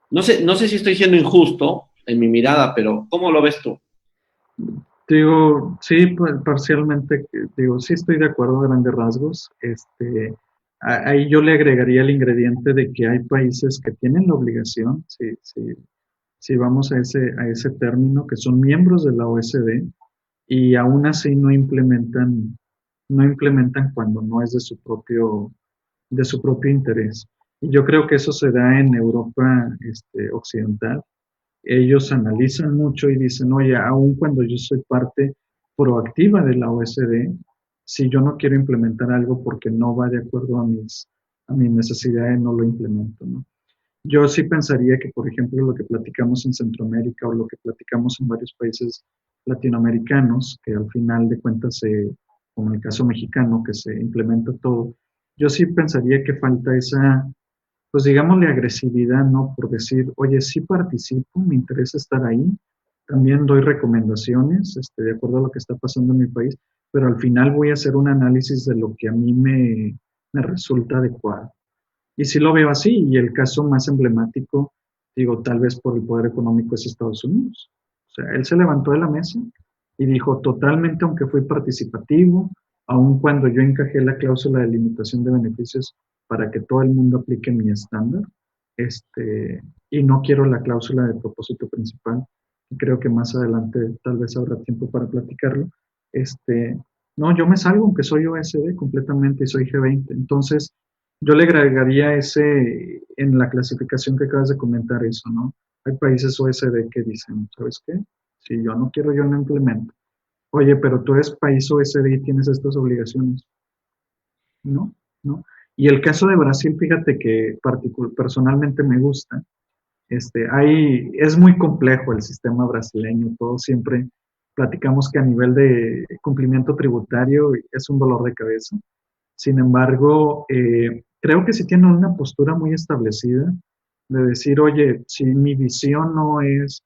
no sé si estoy siendo injusto en mi mirada, pero ¿cómo lo ves tú?
Digo, sí, pues, parcialmente, digo, sí estoy de acuerdo a grandes rasgos. Ahí yo le agregaría el ingrediente de que hay países que tienen la obligación, si vamos a ese término, que son miembros de la OSD y aún así no implementan cuando no es de su propio interés. Y yo creo que eso se da en Europa, occidental. Ellos analizan mucho y dicen, oye, aun cuando yo soy parte proactiva de la OSD, si yo no quiero implementar algo porque no va de acuerdo a mis necesidades, no lo implemento, ¿no? Yo sí pensaría que, por ejemplo, lo que platicamos en Centroamérica o lo que platicamos en varios países latinoamericanos, que al final de cuentas, como en el caso mexicano, que se implementa todo, yo sí pensaría que falta esa, pues digámosle agresividad, ¿no? Por decir, oye, sí participo, me interesa estar ahí, también doy recomendaciones, de acuerdo a lo que está pasando en mi país, pero al final voy a hacer un análisis de lo que a mí me resulta adecuado. Y sí lo veo así, y el caso más emblemático, digo, tal vez por el poder económico es Estados Unidos. O sea, él se levantó de la mesa y dijo totalmente, aunque fui participativo, aun cuando yo encajé la cláusula de limitación de beneficios para que todo el mundo aplique mi estándar, y no quiero la cláusula de propósito principal, y creo que más adelante tal vez habrá tiempo para platicarlo. No, yo me salgo, aunque soy OSD completamente y soy G20. Entonces, yo le agregaría en la clasificación que acabas de comentar eso, ¿no? Hay países OSD que dicen, ¿sabes qué? Si yo no quiero, yo no implemento. Oye, pero tú eres país OSD y tienes estas obligaciones. No, no. Y el caso de Brasil, fíjate que personalmente me gusta. Es muy complejo el sistema brasileño, todo siempre platicamos que a nivel de cumplimiento tributario es un dolor de cabeza. Sin embargo, creo que sí tienen una postura muy establecida de decir, oye, si mi visión no es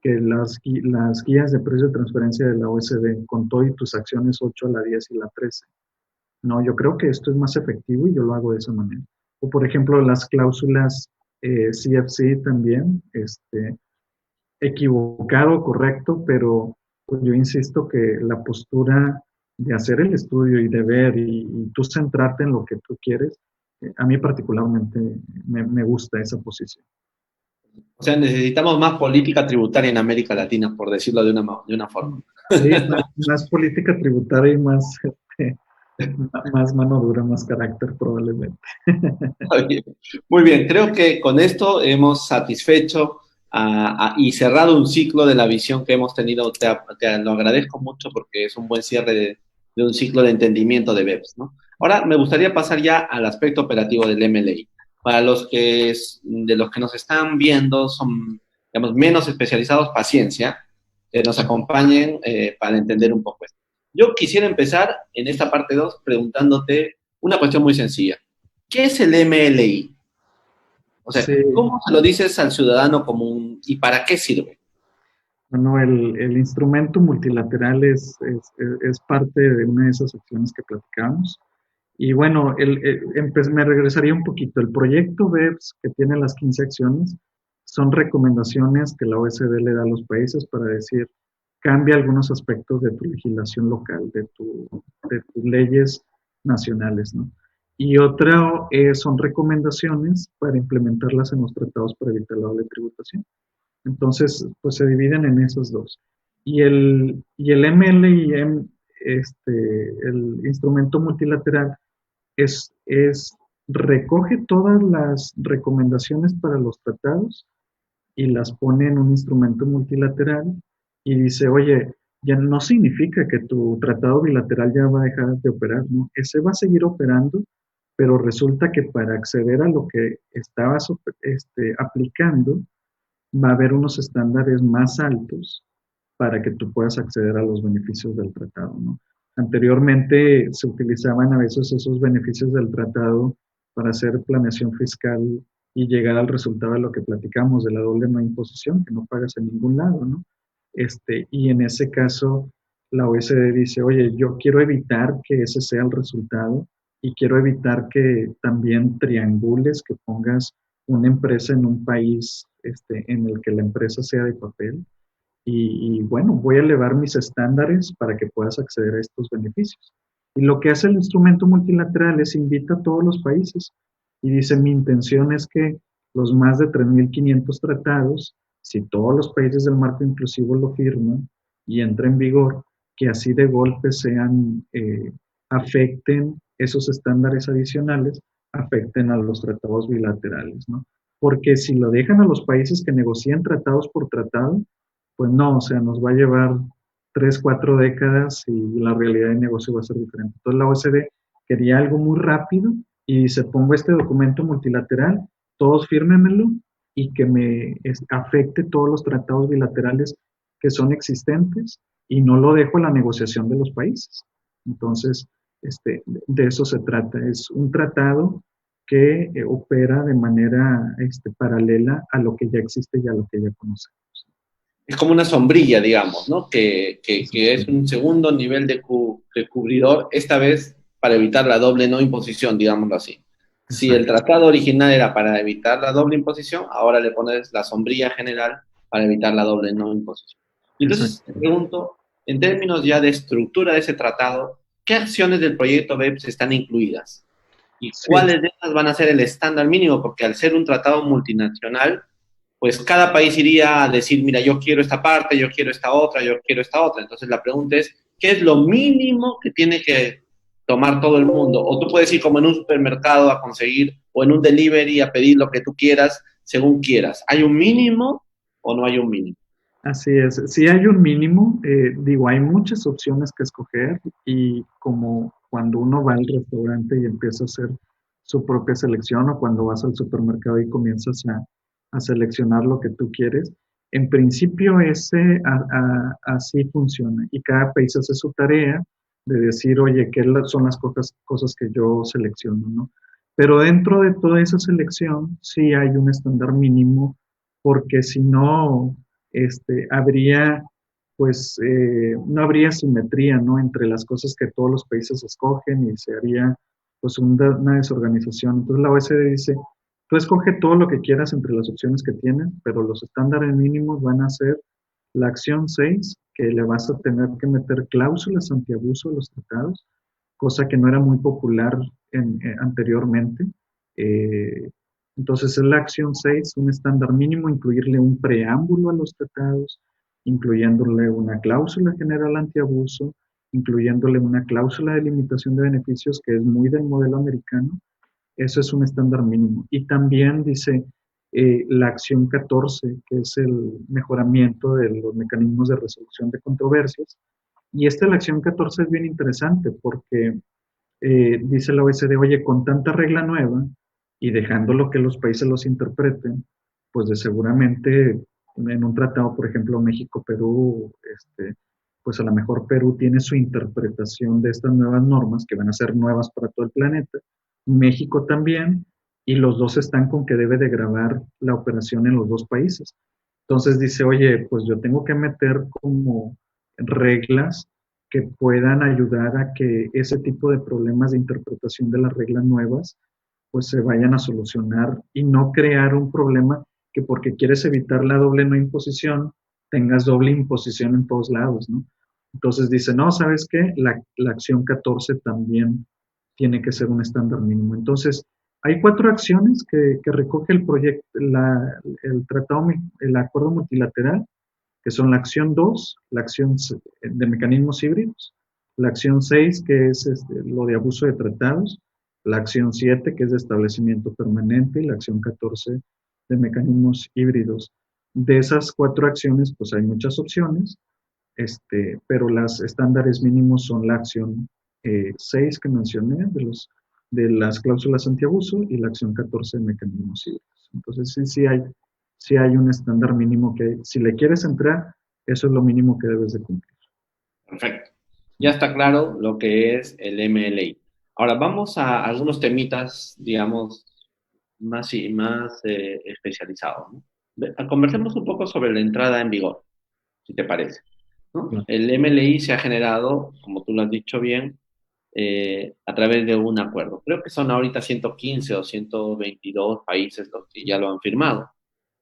que las guías de precio de transferencia de la OSD con todo y tus acciones 8 la 10 y la 13, no, yo creo que esto es más efectivo y yo lo hago de esa manera. O por ejemplo, las cláusulas CFC también, equivocado, correcto, pero pues, yo insisto que la postura de hacer el estudio y de ver y tú centrarte en lo que tú quieres, a mí particularmente me gusta esa posición.
O sea, necesitamos más política tributaria en América Latina, por decirlo de una forma.
Sí, más política tributaria y más mano dura, más carácter probablemente.
Muy bien, creo que con esto hemos satisfecho y cerrado un ciclo de la visión que hemos tenido. Te lo agradezco mucho porque es un buen cierre de un ciclo de entendimiento de BEPS, ¿no? Ahora me gustaría pasar ya al aspecto operativo del MLA. Para de los que nos están viendo son, digamos, menos especializados, paciencia, que nos acompañen para entender un poco esto. Yo quisiera empezar en esta parte 2 preguntándote una cuestión muy sencilla. ¿Qué es el MLI? O sea,
Sí,
¿cómo se lo dices al ciudadano común y para qué sirve?
bueno, el instrumento multilateral es parte de una de esas acciones que platicamos. Y bueno, me regresaría un poquito. El proyecto BEPS, que tiene las 15 acciones, son recomendaciones que la OSD le da a los países para decir, cambia algunos aspectos de tu legislación local, de tus leyes nacionales, ¿no? Y otra son recomendaciones para implementarlas en los tratados para evitar la doble tributación. Entonces, pues se dividen en esos dos. Y el MLIM, el instrumento multilateral, recoge todas las recomendaciones para los tratados y las pone en un instrumento multilateral y dice, oye, ya no significa que tu tratado bilateral ya va a dejar de operar, ¿no? Ese va a seguir operando, pero resulta que para acceder a lo que estabas aplicando, va a haber unos estándares más altos para que tú puedas acceder a los beneficios del tratado, ¿no? Anteriormente se utilizaban a veces esos beneficios del tratado para hacer planeación fiscal y llegar al resultado de lo que platicamos, de la doble no imposición, que no pagas en ningún lado, ¿no? Y en ese caso, la OECD dice, oye, yo quiero evitar que ese sea el resultado y quiero evitar que también triangules, que pongas una empresa en un país en el que la empresa sea de papel y bueno, voy a elevar mis estándares para que puedas acceder a estos beneficios. Y lo que hace el instrumento multilateral es invita a todos los países y dice, mi intención es que los más de 3.500 tratados, si todos los países del marco inclusivo lo firman y entra en vigor, que así de golpe afecten esos estándares adicionales, afecten a los tratados bilaterales, ¿no? Porque si lo dejan a los países que negocian tratados por tratado, pues no, o sea, nos va a llevar 3, 4 décadas y la realidad de negocio va a ser diferente. Entonces la OECD quería algo muy rápido y se pongo este documento multilateral, todos fírmenmelo y que afecte todos los tratados bilaterales que son existentes y no lo dejo a la negociación de los países. Entonces, de eso se trata. Es un tratado que opera de manera paralela a lo que ya existe y a lo que ya conocemos.
Es como una sombrilla, digamos, ¿no? Que es
Sí,
un segundo nivel de cubridor, esta vez para evitar la doble no imposición, digámoslo así. Si el
exacto.
tratado original era para evitar la doble imposición, ahora le pones la sombrilla general para evitar la doble no imposición. Y entonces te
Exacto.
pregunto, en términos ya de estructura de ese tratado, ¿qué acciones del proyecto BEPS están incluidas? ¿Y
Sí,
cuáles de estas van a ser el estándar mínimo? Porque al ser un tratado multinacional, pues cada país iría a decir, mira, yo quiero esta parte, yo quiero esta otra, yo quiero esta otra. Entonces la pregunta es, ¿qué es lo mínimo que tiene que tomar todo el mundo? O tú puedes ir como en un supermercado a conseguir, o en un delivery a pedir lo que tú quieras, según quieras. ¿Hay un mínimo o no hay un mínimo?
así es. Sí hay un mínimo, digo, hay muchas opciones que escoger y como cuando uno va al restaurante y empieza a hacer su propia selección o cuando vas al supermercado y comienzas a seleccionar lo que tú quieres, en principio así funciona y cada país hace su tarea de decir, oye, ¿qué son las cosas que yo selecciono, ¿no? Pero dentro de toda esa selección sí hay un estándar mínimo porque si no habría, pues, no habría simetría, ¿no? Entre las cosas que todos los países escogen y se haría, pues, una desorganización. Entonces la OECD dice, tú escoge todo lo que quieras entre las opciones que tienes, pero los estándares mínimos van a ser la acción 6 que le vas a tener que meter cláusulas antiabuso a los tratados, cosa que no era muy popular anteriormente. Eh, entonces es la acción 6 un estándar mínimo, incluirle un preámbulo a los tratados, incluyéndole una cláusula general antiabuso, incluyéndole una cláusula de limitación de beneficios que es muy del modelo americano. Eso es un estándar mínimo. Y también dice la acción 14, que es el mejoramiento de los mecanismos de resolución de controversias. Y la acción 14 es bien interesante porque dice la OECD, oye, con tanta regla nueva y dejando lo que los países los interpreten, pues de seguramente en un tratado, por ejemplo, México-Perú, pues a lo mejor Perú tiene su interpretación de estas nuevas normas que van a ser nuevas para todo el planeta, México también, y los dos están con que debe de grabar la operación en los dos países. Entonces dice, oye, pues yo tengo que meter como reglas que puedan ayudar a que ese tipo de problemas de interpretación de las reglas nuevas pues se vayan a solucionar y no crear un problema que porque quieres evitar la doble no imposición, tengas doble imposición en todos lados, ¿no? Entonces dice, no, ¿sabes qué? La acción 14 también tiene que ser un estándar mínimo. Entonces, hay 4 acciones que recoge el proyecto, el tratado, el acuerdo multilateral, que son la acción 2, la acción de mecanismos híbridos, la acción 6, que es lo de abuso de tratados, la acción 7, que es de establecimiento permanente, y la acción 14 de mecanismos híbridos. De esas 4 acciones, pues hay muchas opciones. pero los estándares mínimos son la acción 6 que mencioné de las cláusulas antiabuso y la acción 14 de mecanismos híbridos. Entonces sí hay un estándar mínimo que si le quieres entrar, eso es lo mínimo que debes de cumplir.
Perfecto. Ya está claro lo que es el MLI. Ahora vamos a algunos temitas, digamos, más y más especializados, ¿no? Conversemos un poco sobre la entrada en vigor, si te parece, ¿no?
Claro.
El MLI se ha generado, como tú lo has dicho bien, a través de un acuerdo. Creo que son ahorita 115 o 122 países los que ya lo han firmado,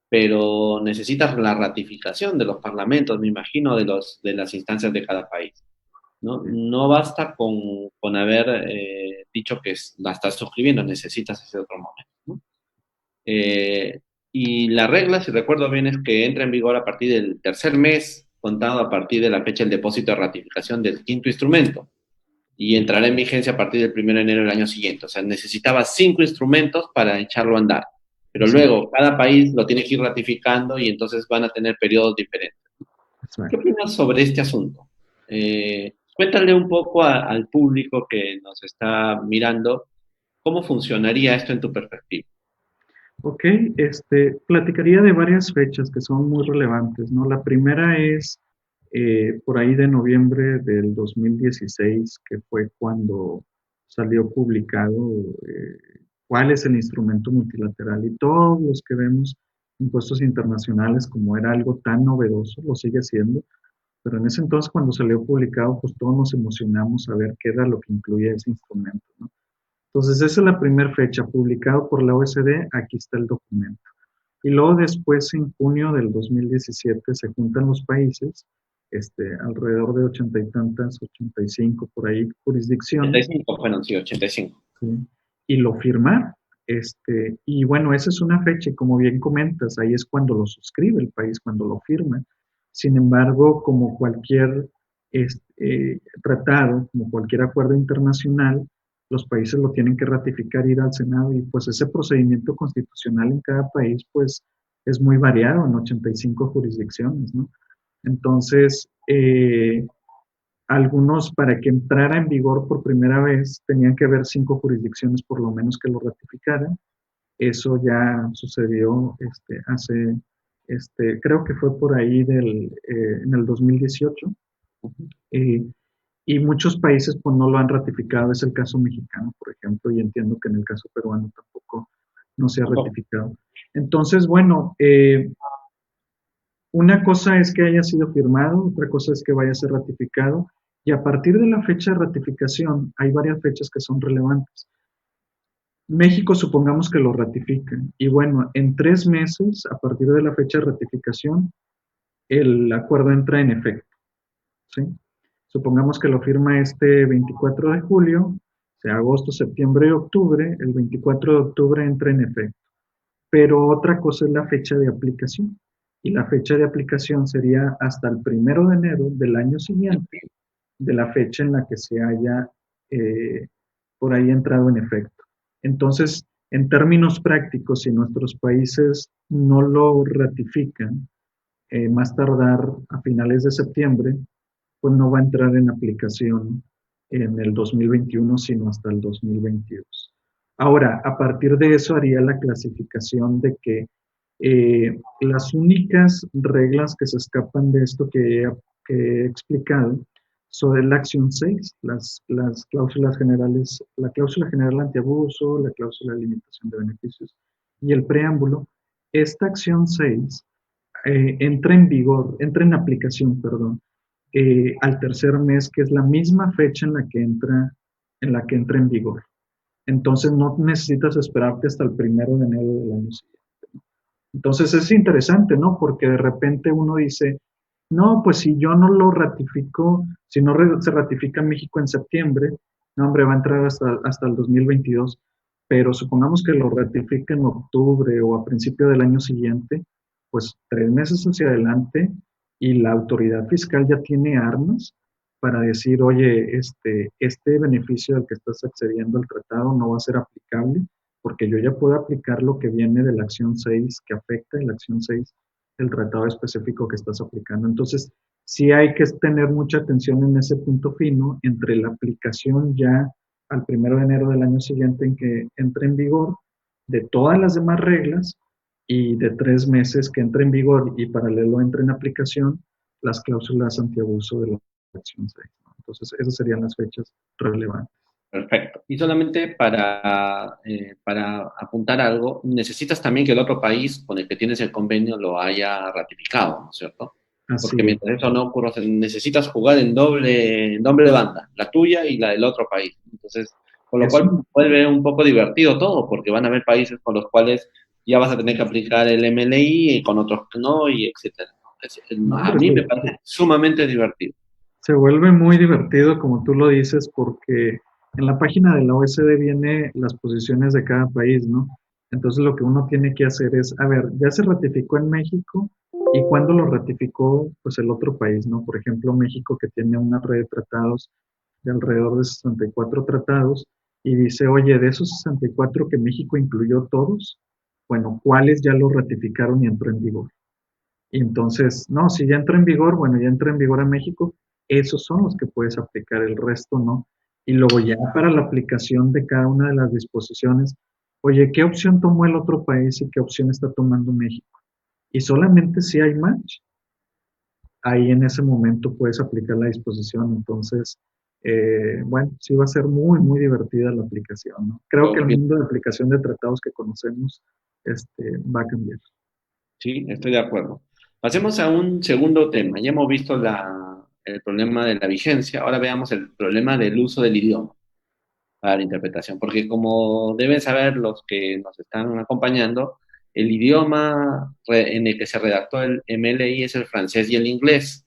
pero necesitas la ratificación de los parlamentos, me imagino, de las instancias de cada país. ¿No? No basta con haber dicho que la estás suscribiendo, necesitas ese otro momento. ¿No? Eh, y la regla, si recuerdo bien, es que entra en vigor a partir del tercer mes, contado a partir de la fecha del depósito de ratificación del quinto instrumento, y entrará en vigencia a partir del 1 de enero del año siguiente. O sea, necesitaba 5 instrumentos para echarlo a andar. Pero
Sí,
luego, cada país lo tiene que ir ratificando y entonces van a tener periodos diferentes. ¿Qué
exacto.
opinas sobre este asunto? Cuéntale un poco al público que nos está mirando cómo funcionaría esto en tu perspectiva.
Ok, platicaría de varias fechas que son muy relevantes, ¿no? La primera es por ahí de noviembre del 2016, que fue cuando salió publicado cuál es el instrumento multilateral y todos los que vemos impuestos internacionales como era algo tan novedoso, lo sigue siendo, pero en ese entonces cuando salió publicado, pues todos nos emocionamos a ver qué era lo que incluía ese instrumento, ¿no? Entonces, esa es la primera fecha, publicado por la OECD, aquí está el documento. Y luego después, en junio del 2017, se juntan los países, alrededor de 80 y tantas, 85 por ahí,
ochenta y
jurisdicciones,
cinco fueron, sí, 85.
¿sí? Y lo firmar. Y bueno, esa es una fecha, y como bien comentas, ahí es cuando lo suscribe el país, cuando lo firma. Sin embargo, como cualquier tratado, como cualquier acuerdo internacional, los países lo tienen que ratificar, ir al Senado, y pues ese procedimiento constitucional en cada país, pues es muy variado en 85 jurisdicciones, ¿no? Entonces, algunos, para que entrara en vigor por primera vez, tenían que haber 5 jurisdicciones por lo menos que lo ratificaran. Eso ya sucedió creo que fue por ahí en el 2018. eh, y muchos países pues no lo han ratificado. Es el caso mexicano, por ejemplo, y entiendo que en el caso peruano tampoco no se ha ratificado. Entonces, bueno, una cosa es que haya sido firmado, otra cosa es que vaya a ser ratificado, y a partir de la fecha de ratificación hay varias fechas que son relevantes. México supongamos que lo ratifica, y bueno, en 3 meses, a partir de la fecha de ratificación, el acuerdo entra en efecto, ¿sí? Supongamos que lo firma este 24 de julio, o sea, agosto, septiembre y octubre, el 24 de octubre entra en efecto. Pero otra cosa es la fecha de aplicación. Y la fecha de aplicación sería hasta el 1 de enero del año siguiente, de la fecha en la que se haya eh, por ahí entrado en efecto. Entonces, en términos prácticos, si nuestros países no lo ratifican, más tardar a finales de septiembre, pues no va a entrar en aplicación en el 2021, sino hasta el 2022. Ahora, a partir de eso haría la clasificación de que las únicas reglas que se escapan de esto que he explicado son la acción 6, las cláusulas generales, la cláusula general antiabuso, la cláusula de limitación de beneficios y el preámbulo. Esta acción 6 entra en vigor, entra en aplicación, perdón, al tercer mes, que es la misma fecha en la que entra en vigor. Entonces no necesitas esperarte hasta el 1 de enero del año siguiente. Entonces es interesante, ¿no? Porque de repente uno dice, no, pues si yo no lo ratifico, si no se ratifica en México en septiembre, no, hombre, va a entrar hasta el 2022. Pero supongamos que lo ratifique en octubre o a principio del año siguiente, pues 3 meses hacia adelante y la autoridad fiscal ya tiene armas para decir, oye, este beneficio al que estás accediendo al tratado no va a ser aplicable, porque yo ya puedo aplicar lo que viene de la acción 6 que afecta en la acción 6 el tratado específico que estás aplicando. Entonces, sí hay que tener mucha atención en ese punto fino entre la aplicación ya al 1 de enero del año siguiente en que entre en vigor de todas las demás reglas y de 3 meses que entre en vigor y paralelo entre en aplicación las cláusulas antiabuso de la acción 6, ¿no? Entonces, esas serían las fechas relevantes.
Perfecto. Y solamente para apuntar algo, necesitas también que el otro país con el que tienes el convenio lo haya ratificado, ¿no es cierto?
Así
Porque
es.
mientras eso no ocurra, necesitas jugar en doble banda, la tuya y la del otro país. Entonces, con lo cual
Eso,
vuelve un poco divertido todo, porque van a haber países con los cuales ya vas a tener que aplicar el MLI y con otros que no, y etcétera.
no,
A
hombre,
mí me parece sumamente divertido.
se vuelve muy divertido, como tú lo dices, porque en la página de la OSD viene las posiciones de cada país, ¿no? Entonces lo que uno tiene que hacer es, a ver, ya se ratificó en México y cuándo lo ratificó, pues el otro país, ¿no? Por ejemplo, México que tiene una red de tratados de alrededor de 64 tratados y dice, oye, de esos 64 que México incluyó todos, bueno, ¿cuáles ya lo ratificaron y entró en vigor? Y entonces, no, si ya entra en vigor, bueno, ya entra en vigor a México, esos son los que puedes aplicar, el resto no. Y luego ya para la aplicación de cada una de las disposiciones, oye, ¿qué opción tomó el otro país y qué opción está tomando México? Y solamente si hay match, ahí en ese momento puedes aplicar la disposición. Entonces, bueno, sí va a ser muy, muy divertida la aplicación, ¿no? Creo que
Yo
el
pienso,
mundo de aplicación de tratados que conocemos, va a cambiar.
sí, estoy de acuerdo. Pasemos a un segundo tema. Ya hemos visto el problema de la vigencia, ahora veamos el problema del uso del idioma para la interpretación, porque como deben saber los que nos están acompañando, el idioma en el que se redactó el MLI es el francés y el inglés,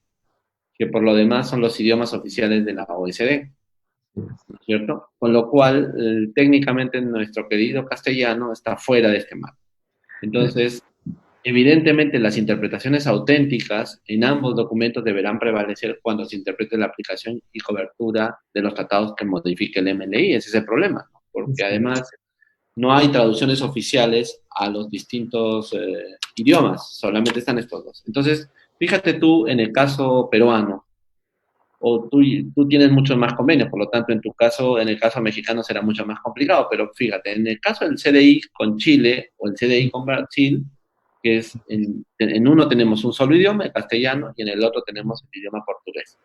que por lo demás son los idiomas oficiales de la OECD, ¿no es cierto? Con lo cual, técnicamente nuestro querido castellano está fuera de este marco. Entonces, evidentemente, las interpretaciones auténticas en ambos documentos deberán prevalecer cuando se interprete la aplicación y cobertura de los tratados que modifique el MLI. Ese es el problema, ¿no? Porque además no hay traducciones oficiales a los distintos idiomas, solamente están estos dos. Entonces, fíjate tú en el caso peruano, o tú tienes muchos más convenios, por lo tanto, en tu caso, en el caso mexicano será mucho más complicado, pero fíjate, en el caso del CDI con Chile o el CDI con Brasil, que es en uno tenemos un solo idioma, el castellano, y en el otro tenemos el idioma portugués.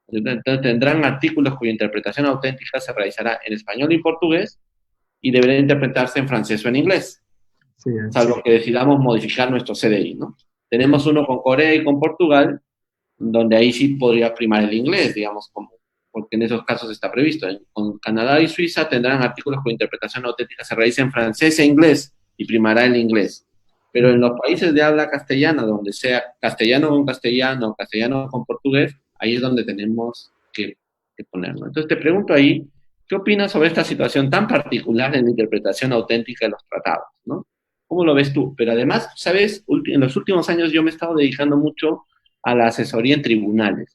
Entonces tendrán artículos cuya interpretación auténtica se realizará en español y portugués y deberá interpretarse en francés o en inglés,
Sí, es.
salvo que decidamos modificar nuestro CDI, ¿no? Tenemos uno con Corea y con Portugal, donde ahí sí podría primar el inglés, digamos, porque en esos casos está previsto. Con Canadá y Suiza tendrán artículos cuya interpretación auténtica se realiza en francés e inglés y primará el inglés. Pero en los países de habla castellana, donde sea castellano con portugués, ahí es donde tenemos que ponerlo. Entonces te pregunto ahí, ¿qué opinas sobre esta situación tan particular en la interpretación auténtica de los tratados? ¿No? ¿Cómo lo ves tú? Pero además, sabes, en los últimos años yo me he estado dedicando mucho a la asesoría en tribunales.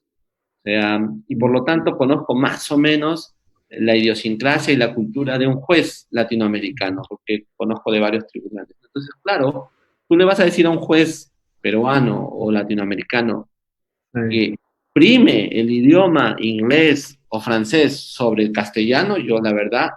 O sea, y por lo tanto conozco más o menos la idiosincrasia y la cultura de un juez latinoamericano, porque conozco de varios tribunales. Entonces, claro, tú le vas a decir a un juez peruano o latinoamericano
Sí,
que prime el idioma inglés o francés sobre el castellano, yo la verdad,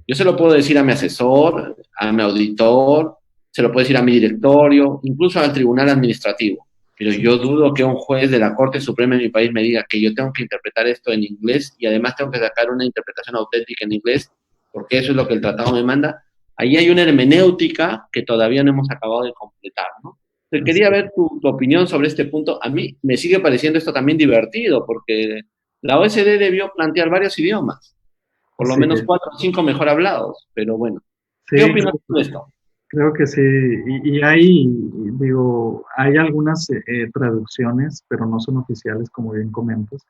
yo se lo puedo decir a mi asesor, a mi auditor, se lo puedo decir a mi directorio, incluso al tribunal administrativo. Pero
sí,
yo dudo que un juez de la Corte Suprema de mi país me diga que yo tengo que interpretar esto en inglés y además tengo que sacar una interpretación auténtica en inglés, porque eso es lo que el tratado me manda. Ahí hay una hermenéutica que todavía no hemos acabado de completar, ¿no?
así
Quería
es.
ver tu opinión sobre este punto. A mí me sigue pareciendo esto también divertido, porque la OSD debió plantear varios idiomas, por lo
Sí,
menos 4 o 5 mejor hablados, pero bueno.
sí,
¿Qué opinas de esto?
creo que sí. Y hay, digo, hay algunas traducciones, pero no son oficiales, como bien comentas.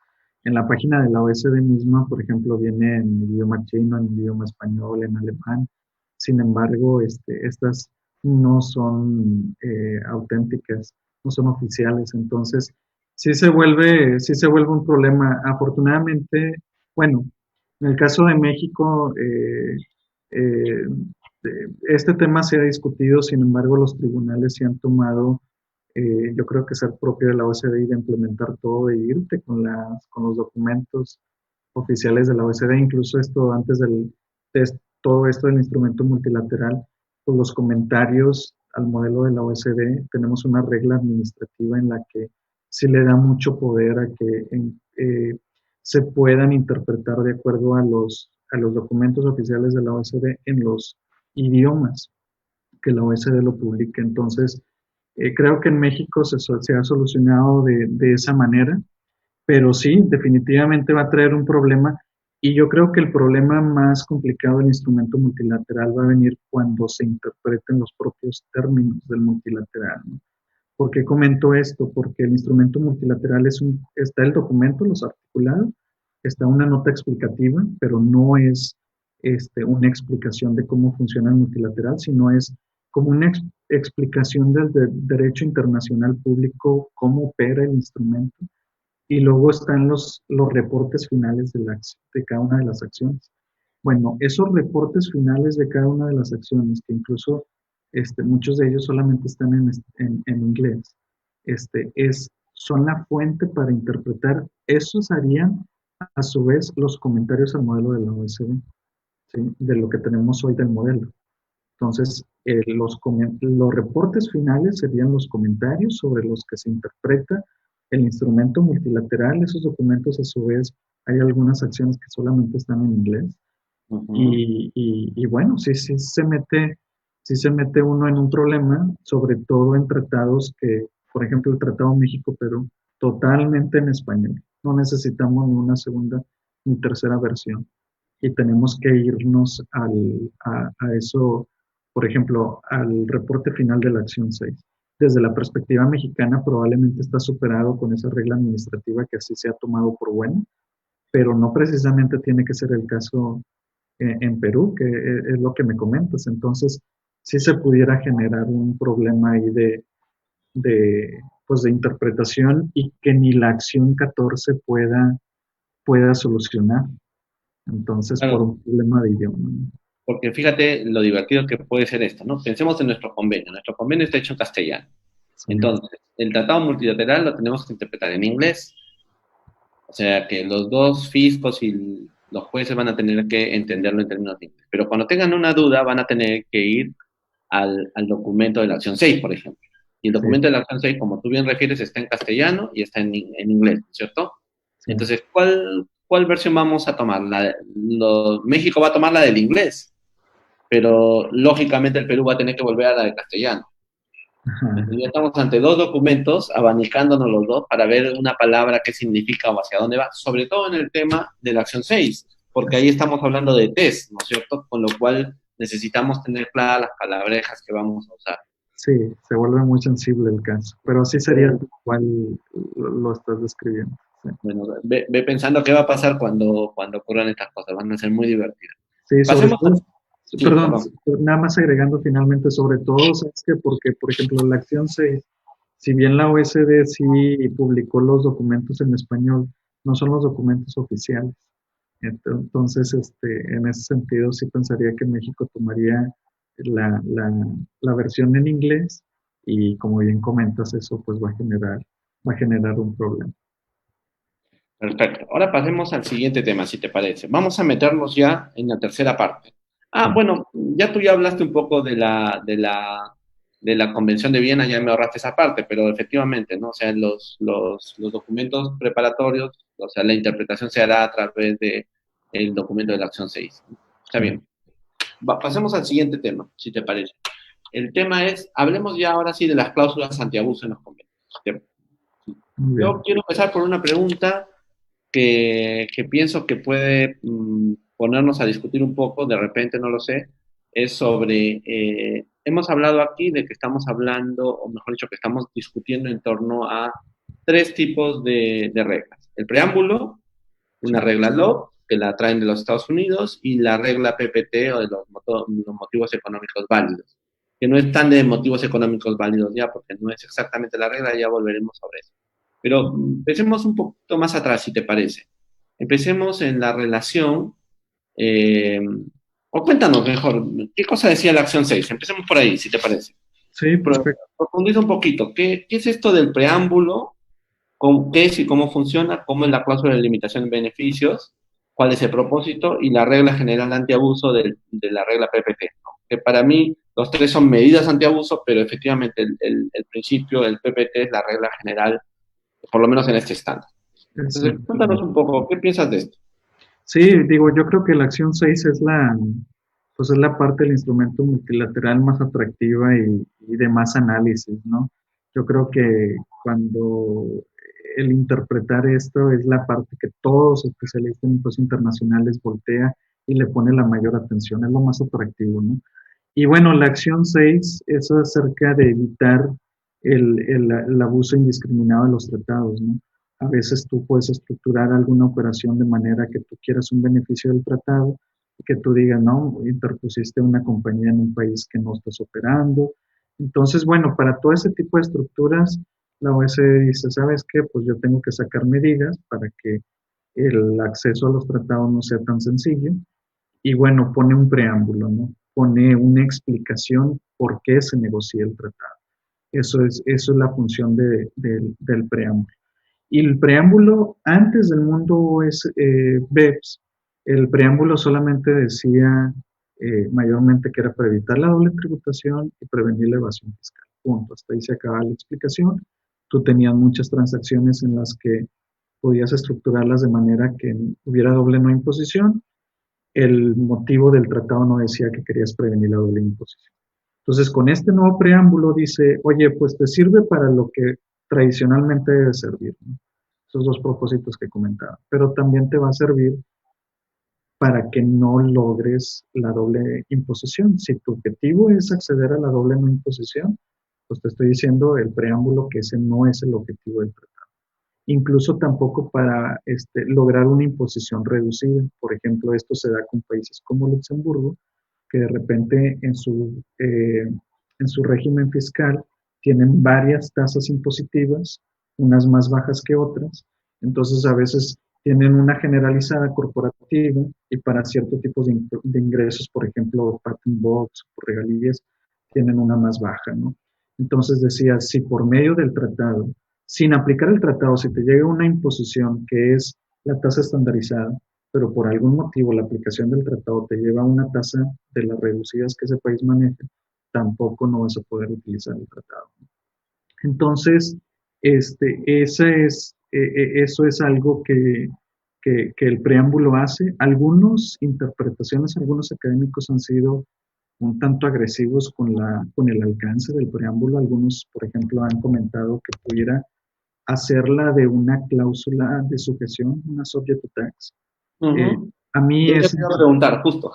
En la página de la OSD misma, por ejemplo, viene en idioma chino, en idioma español, en alemán. Sin embargo, estas no son auténticas, no son oficiales. Entonces, sí se vuelve un problema. Afortunadamente, bueno, en el caso de México, este tema se ha discutido, sin embargo, los tribunales sí han tomado Yo creo que ser propio de la OCDE y de implementar todo, de irte con los documentos oficiales de la OECD, incluso esto antes de todo esto del instrumento multilateral, pues los comentarios al modelo de la OECD, tenemos una regla administrativa en la que sí le da mucho poder a que se puedan interpretar de acuerdo a los documentos oficiales de la OECD en los idiomas que la OECD lo publique. Entonces, creo que en México se ha solucionado de esa manera, pero sí, definitivamente va a traer un problema y yo creo que el problema más complicado del instrumento multilateral va a venir cuando se interpreten los propios términos del multilateral, ¿no? ¿Por qué comento esto? Porque el instrumento multilateral está el documento, los articulados, está una nota explicativa, pero no es una explicación de cómo funciona el multilateral, sino es como una explicación del derecho internacional público, cómo opera el instrumento, y luego están los reportes finales de cada una de las acciones. Bueno, esos reportes finales de cada una de las acciones, que incluso muchos de ellos solamente están en inglés, son la fuente para interpretar. Esos harían, a su vez, los comentarios al modelo de la OECD, ¿sí? De lo que tenemos hoy del modelo. Entonces, los reportes finales serían los comentarios sobre los que se interpreta el instrumento multilateral. Esos documentos, a su vez, hay algunas acciones que solamente están en inglés.
Ujú.
Y bueno, sí se mete uno en un problema, sobre todo en tratados que, por ejemplo, el Tratado México-Perú, totalmente en español. No necesitamos ni una segunda ni tercera versión y tenemos que irnos a eso, por ejemplo, al reporte final de la acción 6. Desde la perspectiva mexicana, probablemente está superado con esa regla administrativa que así se ha tomado por buena, pero no precisamente tiene que ser el caso en Perú, que es lo que me comentas. Entonces, sí se pudiera generar un problema ahí pues de interpretación y que ni la acción 14 pueda solucionar. Entonces, por
Claro,
un problema de idioma, ¿no?
porque fíjate lo divertido que puede ser esto, ¿no? Pensemos en nuestro convenio. Nuestro convenio está hecho en castellano.
Sí,
Entonces, el tratado multilateral lo tenemos que interpretar en inglés. O sea que los dos fiscos y los jueces van a tener que entenderlo en términos de inglés. Pero cuando tengan una duda, van a tener que ir al documento de la acción 6, por ejemplo. Y el
sí,
documento de la acción 6, como tú bien refieres, está en castellano y está en inglés, ¿cierto?
sí.
Entonces, ¿cuál versión vamos a tomar? México va a tomar la del inglés, pero lógicamente el Perú va a tener que volver a la de castellano.
Ajá.
Entonces ya estamos ante dos documentos, abanicándonos los dos para ver una palabra qué significa o hacia dónde va, sobre todo en el tema de la acción 6, porque ahí estamos hablando de test, ¿no es cierto? Con lo cual necesitamos tener claras las palabrejas que vamos a usar.
Sí, se vuelve muy sensible el caso, pero así sería tal cual lo estás describiendo. Sí,
Bueno, ve pensando qué va a pasar cuando ocurran estas cosas, van a ser muy divertidas.
sí, sobre
Pasemos a...
todo,
Sí,
perdón,
perdón.
nada más agregando finalmente, sobre todo, ¿sabes qué? Porque, por ejemplo, la acción 6, si bien la OSD sí publicó los documentos en español, no son los documentos oficiales. Entonces, en ese sentido, sí pensaría que México tomaría la, la, la versión en inglés y como bien comentas, eso pues va a generar un problema.
Perfecto. Ahora pasemos al siguiente tema, si te parece. Vamos a meternos ya en la tercera parte.
Sí,
Bueno, ya tú ya hablaste un poco de la Convención de Viena, ya me ahorraste esa parte, pero efectivamente, ¿no? O sea, los documentos preparatorios, o sea, la interpretación se hará a través del documento de la acción 6. Está
sí,
bien. Pasemos al siguiente tema, si te parece. El tema es, hablemos ya ahora sí de las cláusulas antiabuso en los convenios.
muy
Yo
bien.
quiero empezar por una pregunta que pienso que puede ponernos a discutir un poco, de repente no lo sé, es sobre, hemos hablado aquí de que estamos hablando, o mejor dicho, que estamos discutiendo en torno a tres tipos de reglas. El preámbulo,
Sí,
una regla LOB, que la traen de los Estados Unidos, y la regla PPT o de los motivos económicos válidos, que no es tan de motivos económicos válidos ya, porque no es exactamente la regla, ya volveremos sobre eso. Pero empecemos un poquito más atrás, si te parece. Empecemos en la relación, eh, o cuéntanos mejor, ¿qué cosa decía la acción 6? Empecemos por ahí, si te parece.
Sí,
Pero
perfecto.
profundiza un poquito. ¿Qué es esto del preámbulo? ¿Qué es y cómo funciona? ¿Cómo es la cláusula de limitación de beneficios? ¿Cuál es el propósito? Y la regla general antiabuso de la regla PPT, ¿no? Que para mí los tres son medidas antiabuso, pero efectivamente el principio del PPT es la regla general, por lo menos en este estándar. Entonces, cuéntanos
Exactamente.
un poco, ¿qué piensas de esto?
Sí, digo, yo creo que la acción 6 es pues es la parte del instrumento multilateral más atractiva y de más análisis, ¿no? Yo creo que cuando el interpretar esto es la parte que todos especialistas en impuestos internacionales voltea y le pone la mayor atención, es lo más atractivo, ¿no? Y bueno, la acción 6 es acerca de evitar el abuso indiscriminado de los tratados, ¿no? A veces tú puedes estructurar alguna operación de manera que tú quieras un beneficio del tratado y que tú digas, no, interpusiste una compañía en un país que no estás operando. Entonces, bueno, para todo ese tipo de estructuras, la OSD dice, ¿sabes qué? Pues yo tengo que sacar medidas para que el acceso a los tratados no sea tan sencillo y bueno, pone un preámbulo, ¿no? Pone una explicación por qué se negocia el tratado. Eso es la función del preámbulo. Y el preámbulo, antes del mundo BEPS, el preámbulo solamente decía mayormente que era para evitar la doble tributación y prevenir la evasión fiscal. Punto. Hasta ahí se acaba la explicación. Tú tenías muchas transacciones en las que podías estructurarlas de manera que hubiera doble no imposición. El motivo del tratado no decía que querías prevenir la doble imposición. Entonces, con este nuevo preámbulo dice, oye, pues te sirve para lo que tradicionalmente debe servir, ¿no? Esos dos propósitos que comentaba, pero también te va a servir para que no logres la doble imposición. Si tu objetivo es acceder a la doble no imposición, pues te estoy diciendo el preámbulo que ese no es el objetivo del tratado. Incluso tampoco para lograr una imposición reducida. Por ejemplo, esto se da con países como Luxemburgo, que de repente en su régimen fiscal tienen varias tasas impositivas, unas más bajas que otras. Entonces, a veces tienen una generalizada corporativa y para ciertos tipos de ingresos, por ejemplo, patent box, regalías, tienen una más baja, ¿no? Entonces decía, si por medio del tratado, sin aplicar el tratado, si te llega una imposición que es la tasa estandarizada, pero por algún motivo la aplicación del tratado te lleva a una tasa de las reducidas que ese país maneja, tampoco no vas a poder utilizar el tratado. Entonces, eso es algo que el preámbulo hace. Algunas interpretaciones, algunos académicos han sido un tanto agresivos con el alcance del preámbulo. Algunos, por ejemplo, han comentado que pudiera hacerla de una cláusula de sujeción, una subject to tax. Eh,
Ujú.
a mí
Yo
esa,
te iba a preguntar, justo.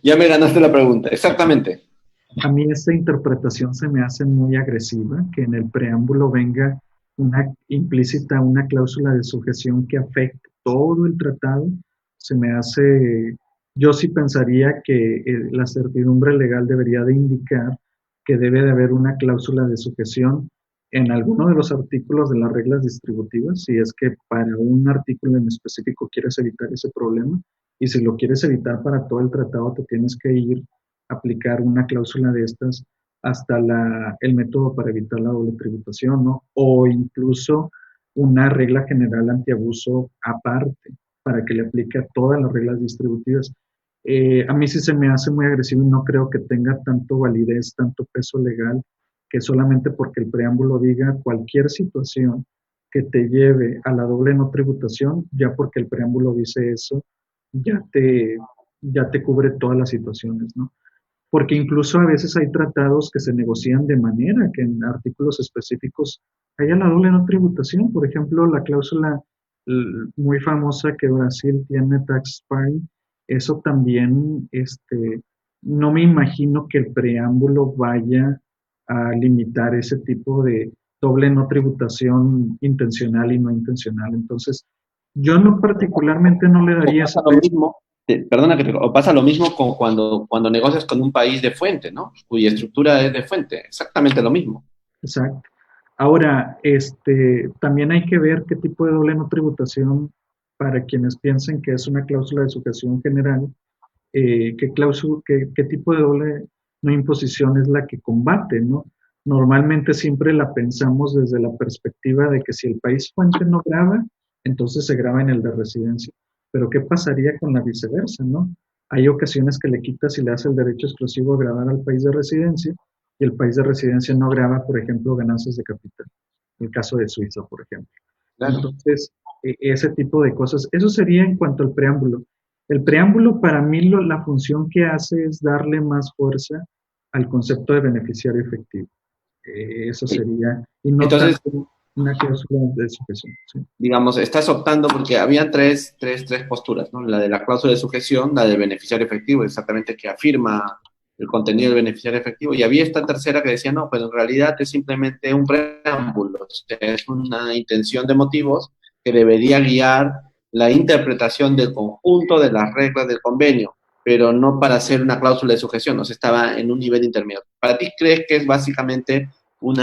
Ya me ganaste la pregunta, exactamente.
a mí esta interpretación se me hace muy agresiva, que en el preámbulo venga una implícita, una cláusula de sujeción que afecte todo el tratado. Se me hace, yo sí pensaría que la certidumbre legal debería de indicar que debe de haber una cláusula de sujeción en alguno de los artículos de las reglas distributivas, si es que para un artículo en específico quieres evitar ese problema, y si lo quieres evitar para todo el tratado, te tienes que ir aplicar una cláusula de estas hasta el método para evitar la doble tributación, ¿no? O incluso una regla general antiabuso aparte para que le aplique a todas las reglas distributivas. A mí sí se me hace muy agresivo y no creo que tenga tanto validez, tanto peso legal, que solamente porque el preámbulo diga cualquier situación que te lleve a la doble no tributación, ya porque el preámbulo dice eso, ya te, ya te cubre todas las situaciones, ¿no? Porque incluso a veces hay tratados que se negocian de manera que en artículos específicos haya la doble no tributación. Por ejemplo, la cláusula muy famosa que Brasil tiene, tax spy, eso también, no me imagino que el preámbulo vaya a limitar ese tipo de doble no tributación intencional y no intencional. Entonces, yo no particularmente no le
O
daría ese
pasa lo
peso.
mismo, perdona que te, o pasa lo mismo con cuando negocias con un país de fuente, ¿no? Cuya estructura es de fuente, exactamente lo mismo.
Exacto. Ahora, también hay que ver qué tipo de doble no tributación, para quienes piensen que es una cláusula de sujeción general, qué tipo de doble no imposición es la que combate, ¿no? Normalmente siempre la pensamos desde la perspectiva de que si el país fuente no graba, entonces se graba en el de residencia. Pero ¿qué pasaría con la viceversa, no? Hay ocasiones que le quitas y le das el derecho exclusivo a grabar al país de residencia y el país de residencia no graba, por ejemplo, ganancias de capital. El caso de Suiza, por ejemplo.
Claro.
Entonces, ese tipo de cosas. Eso sería en cuanto al preámbulo. El preámbulo para mí la función que hace es darle más fuerza al concepto de beneficiario efectivo. Eso
Sí.
sería, y no
Entonces,
tanto una cláusula de sujeción. ¿Sí?
digamos, estás optando porque habían tres posturas, ¿no? La de la cláusula de sujeción, la del beneficiario efectivo, exactamente que afirma el contenido del beneficiario efectivo, y había esta tercera que decía, no, pues en realidad es simplemente un preámbulo, o sea, es una intención de motivos que debería guiar la interpretación del conjunto de las reglas del convenio, pero no para hacer una cláusula de sujeción, o sea, estaba en un nivel intermedio. ¿Para ti crees que es básicamente un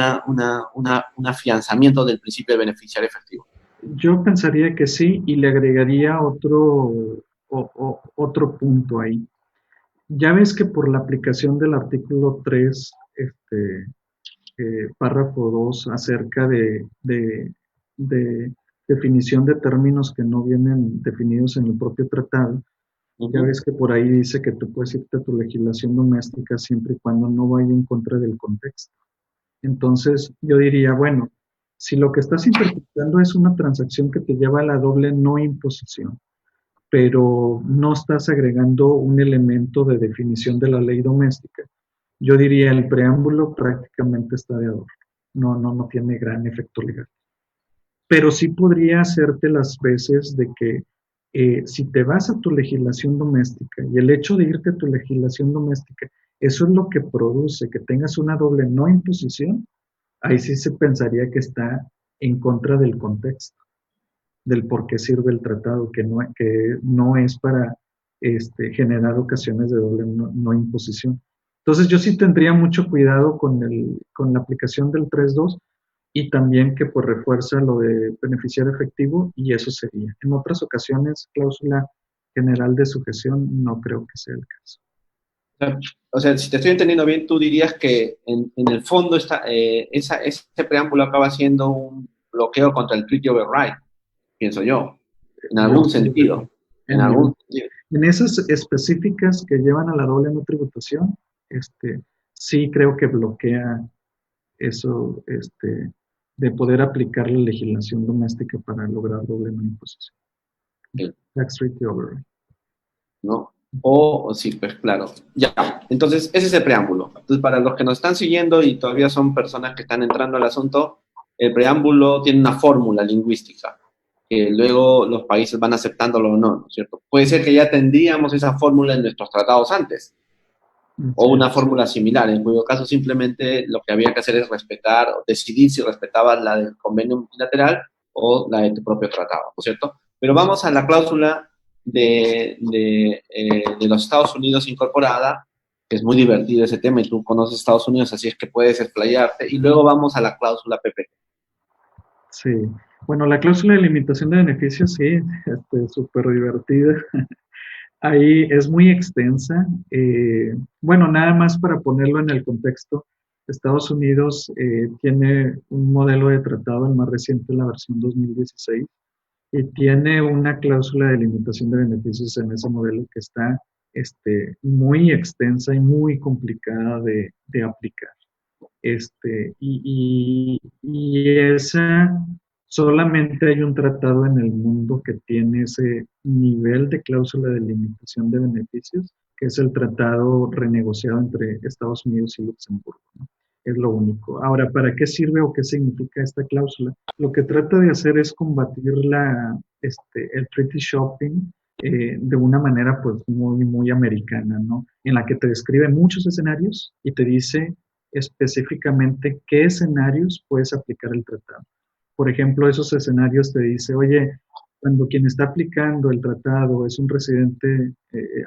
afianzamiento del principio de beneficiario efectivo?
Yo pensaría que sí y le agregaría otro punto ahí. Ya ves que por la aplicación del artículo 3, párrafo 2, acerca de definición de términos que no vienen definidos en el propio tratado,
Uh
ya
-huh.
ves que por ahí dice que tú puedes irte a tu legislación doméstica siempre y cuando no vaya en contra del contexto. Entonces, yo diría, bueno, si lo que estás interpretando es una transacción que te lleva a la doble no imposición, pero no estás agregando un elemento de definición de la ley doméstica, yo diría el preámbulo prácticamente está de adorno. No tiene gran efecto legal. Pero sí podría hacerte las veces de que si te vas a tu legislación doméstica y el hecho de irte a tu legislación doméstica, eso es lo que produce que tengas una doble no imposición, ahí sí se pensaría que está en contra del contexto, del por qué sirve el tratado, que no es para generar ocasiones de doble no imposición. Entonces yo sí tendría mucho cuidado con la aplicación del 3.2 y también que pues refuerza lo de beneficiario efectivo y eso sería. En otras ocasiones, cláusula general de sujeción no creo que sea el caso.
O sea, si te estoy entendiendo bien, tú dirías que en el fondo ese preámbulo acaba siendo un bloqueo contra el Treaty Override, pienso yo, en
Yo
algún
sí,
sentido. En
en,
algún sentido.
en esas específicas que llevan a la doble no tributación, sí creo que bloquea eso, de poder aplicar la legislación doméstica para lograr doble no imposición. Tax treaty override.
¿No? O sí, pues claro. Ya, entonces ese es el preámbulo. Entonces, para los que nos están siguiendo y todavía son personas que están entrando al asunto, el preámbulo tiene una fórmula lingüística que luego los países van aceptándolo o no, ¿no es cierto? Puede ser que ya tendríamos esa fórmula en nuestros tratados antes, o
Sí,
una fórmula similar, en cuyo caso simplemente lo que había que hacer es respetar o decidir si respetabas la del convenio multilateral o la de tu propio tratado, ¿no es cierto? Pero vamos a la cláusula de los Estados Unidos incorporada, que es muy divertido ese tema y tú conoces Estados Unidos, así es que puedes explayarte, y luego vamos a la cláusula PPT.
sí. Bueno, la cláusula de limitación de beneficios, sí, súper divertida. Ahí es muy extensa. Bueno, nada más para ponerlo en el contexto, Estados Unidos tiene un modelo de tratado, el más reciente, la versión 2016, y tiene una cláusula de limitación de beneficios en ese modelo que está muy extensa y muy complicada de aplicar. Y esa, solamente hay un tratado en el mundo que tiene ese nivel de cláusula de limitación de beneficios, que es el tratado renegociado entre Estados Unidos y Luxemburgo, ¿no? Es lo único. Ahora, ¿para qué sirve o qué significa esta cláusula? Lo que trata de hacer es combatir el treaty shopping de una manera pues muy americana, ¿no? En la que te describe muchos escenarios y te dice específicamente qué escenarios puedes aplicar el tratado. Por ejemplo, esos escenarios te dice, oye, cuando quien está aplicando el tratado es un residente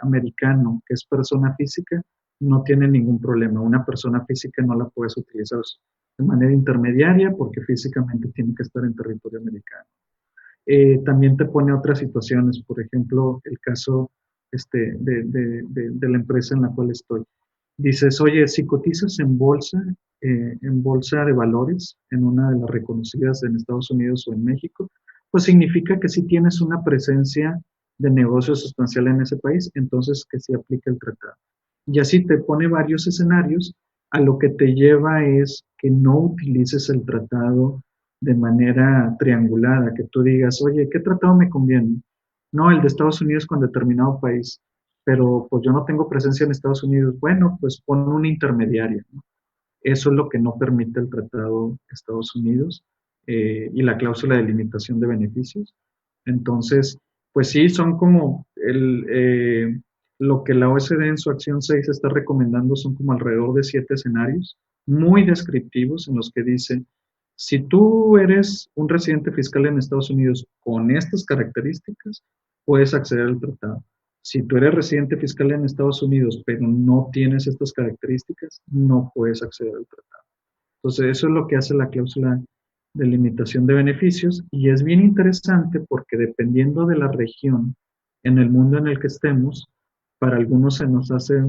americano que es persona física, no tiene ningún problema. Una persona física no la puedes utilizar de manera intermediaria porque físicamente tiene que estar en territorio americano. También te pone otras situaciones, por ejemplo, el caso de la empresa en la cual estoy. dices, oye, si cotizas en bolsa de valores, en una de las reconocidas en Estados Unidos o en México, pues significa que sí tienes una presencia de negocio sustancial en ese país, entonces que sí aplica el tratado. Y así te pone varios escenarios, a lo que te lleva es que no utilices el tratado de manera triangulada, que tú digas, oye, ¿qué tratado me conviene? No, el de Estados Unidos con determinado país, pero pues yo no tengo presencia en Estados Unidos. Bueno, pues pon un intermediario, ¿no? Eso es lo que no permite el Tratado de Estados Unidos y la cláusula de limitación de beneficios. Entonces, pues sí, son como lo que la OSD en su acción 6 está recomendando, son como alrededor de 7 escenarios muy descriptivos en los que dice, si tú eres un residente fiscal en Estados Unidos con estas características, puedes acceder al tratado. Si tú eres residente fiscal en Estados Unidos, pero no tienes estas características, no puedes acceder al tratado. Entonces, eso es lo que hace la cláusula de limitación de beneficios y es bien interesante porque dependiendo de la región en el mundo en el que estemos, para algunos se nos hace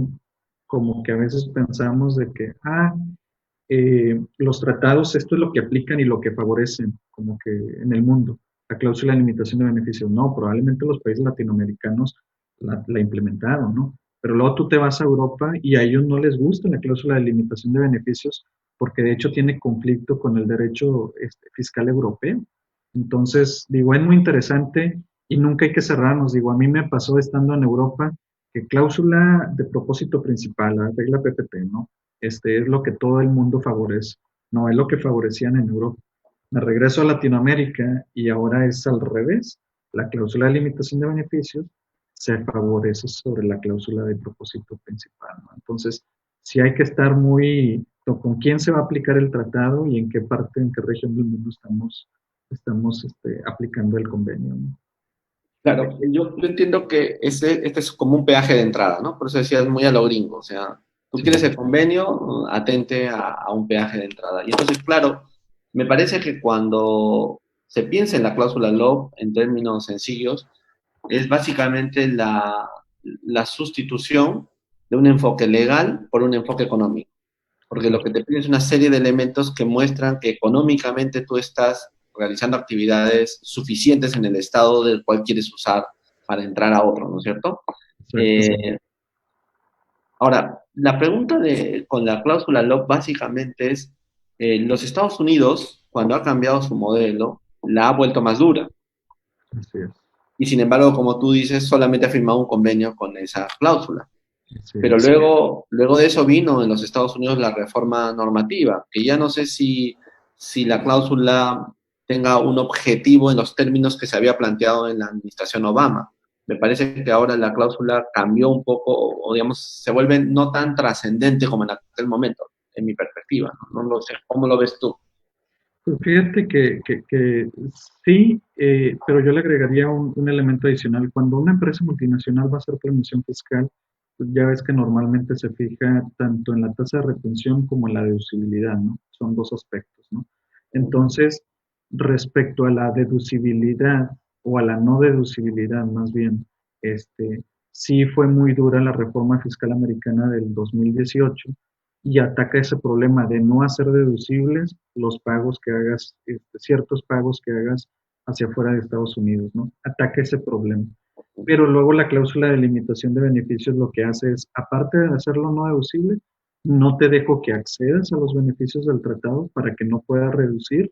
como que a veces pensamos de que, los tratados, esto es lo que aplican y lo que favorecen, como que en el mundo, la cláusula de limitación de beneficios. No, probablemente los países latinoamericanos la implementaron, ¿no? Pero luego tú te vas a Europa y a ellos no les gusta la cláusula de limitación de beneficios porque de hecho tiene conflicto con el derecho fiscal europeo. Entonces, digo, es muy interesante y nunca hay que cerrarnos. Digo, a mí me pasó estando en Europa que cláusula de propósito principal, la regla PPT, ¿no? Es lo que todo el mundo favorece, no es lo que favorecían en Europa. Me regreso a Latinoamérica y ahora es al revés. La cláusula de limitación de beneficios se favorece sobre la cláusula de propósito principal, ¿no? Entonces, sí hay que estar muy con quién se va a aplicar el tratado y en qué parte, en qué región del mundo estamos aplicando el convenio, ¿no?
Claro, yo entiendo que este es como un peaje de entrada, ¿no? Por eso decía, es muy a lo gringo, o sea, tú
Sí,
quieres el convenio, atente a un peaje de entrada. Y entonces, claro, me parece que cuando se piensa en la cláusula LOB en términos sencillos, es básicamente la sustitución de un enfoque legal por un enfoque económico, porque lo
exacto,
que te pide es una serie de elementos que muestran que económicamente tú estás realizando actividades suficientes en el estado del cual quieres usar para entrar a otro, ¿no es cierto?
exacto, sí.
Eh, Ahora, la pregunta con la cláusula LOC básicamente es, los Estados Unidos, cuando ha cambiado su modelo, la ha vuelto más dura.
Así es,
Y sin embargo, como tú dices, solamente ha firmado un convenio con esa cláusula.
así
Pero
es.
luego de eso vino en los Estados Unidos la reforma normativa, que ya no sé si la cláusula tenga un objetivo en los términos que se había planteado en la administración Obama. Me parece que ahora la cláusula cambió un poco, o digamos, se vuelve no tan trascendente como en aquel momento, en mi perspectiva. No, no lo sé. ¿Cómo lo ves tú?
Pues fíjate que sí, pero yo le agregaría un elemento adicional. Cuando una empresa multinacional va a hacer promoción fiscal, pues ya ves que normalmente se fija tanto en la tasa de retención como en la deducibilidad, ¿no? Son dos aspectos, ¿no? Entonces, respecto a la deducibilidad o a la no deducibilidad, más bien, sí fue muy dura la reforma fiscal americana del 2018 y ataca ese problema de no hacer deducibles los pagos que hagas, ciertos pagos que hagas hacia afuera de Estados Unidos, ¿no? Ataca ese problema. Pero luego la cláusula de limitación de beneficios lo que hace es, aparte de hacerlo no deducible, no te dejo que accedas a los beneficios del tratado para que no puedas reducir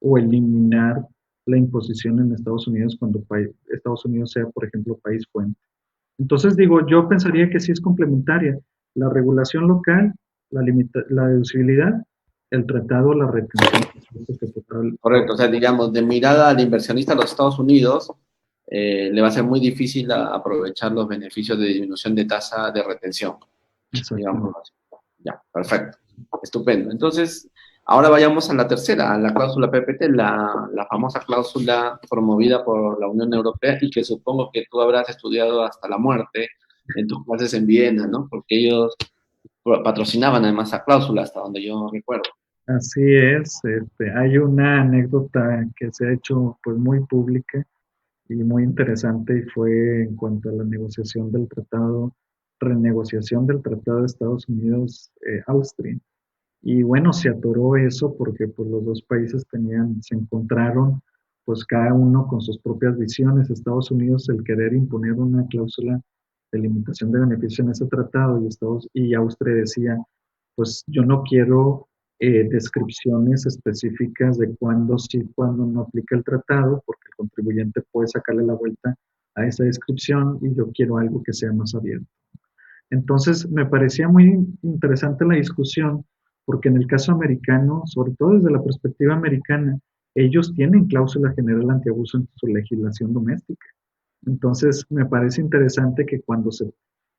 o eliminar la imposición en Estados Unidos cuando Estados Unidos sea, por ejemplo, país fuente. Entonces, digo, yo pensaría que sí es complementaria. La regulación local, la deducibilidad, el tratado, la retención.
Correcto, o sea, digamos, de mirada al inversionista de los Estados Unidos, le va a ser muy difícil aprovechar los beneficios de disminución de tasa de retención, digamos
Exactamente.
así. Ya, perfecto, estupendo. Entonces, ahora vayamos a la tercera, a la cláusula PPT, la famosa cláusula promovida por la Unión Europea y que supongo que tú habrás estudiado hasta la muerte en tus clases en Viena, ¿no? Porque ellos patrocinaban además esa cláusula, hasta donde yo recuerdo.
Así es. Hay una anécdota que se ha hecho pues muy pública y muy interesante y fue en cuanto a la negociación del tratado. renegociación del Tratado de Estados Unidos-Austria. Y bueno, se atoró eso porque pues, los dos países se encontraron pues cada uno con sus propias visiones. Estados Unidos el querer imponer una cláusula de limitación de beneficio en ese tratado y Austria decía, pues yo no quiero descripciones específicas de cuándo sí, cuándo no aplica el tratado, porque el contribuyente puede sacarle la vuelta a esa descripción y yo quiero algo que sea más abierto. Entonces, me parecía muy interesante la discusión, porque en el caso americano, sobre todo desde la perspectiva americana, ellos tienen cláusula general antiabuso en su legislación doméstica. Entonces, me parece interesante que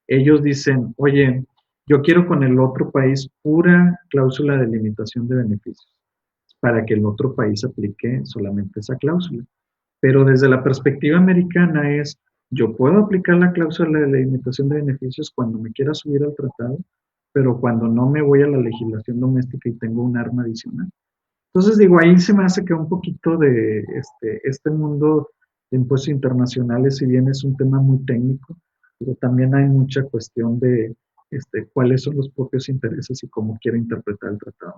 ellos dicen, oye, yo quiero con el otro país pura cláusula de limitación de beneficios, para que el otro país aplique solamente esa cláusula. Pero desde la perspectiva americana es, yo puedo aplicar la cláusula de limitación de beneficios cuando me quiera subir al tratado, pero cuando no me voy a la legislación doméstica y tengo un arma adicional. Entonces digo, ahí se me hace que un poquito de este mundo de impuestos internacionales, si bien es un tema muy técnico, pero también hay mucha cuestión de cuáles son los propios intereses y cómo quiere interpretar el tratado.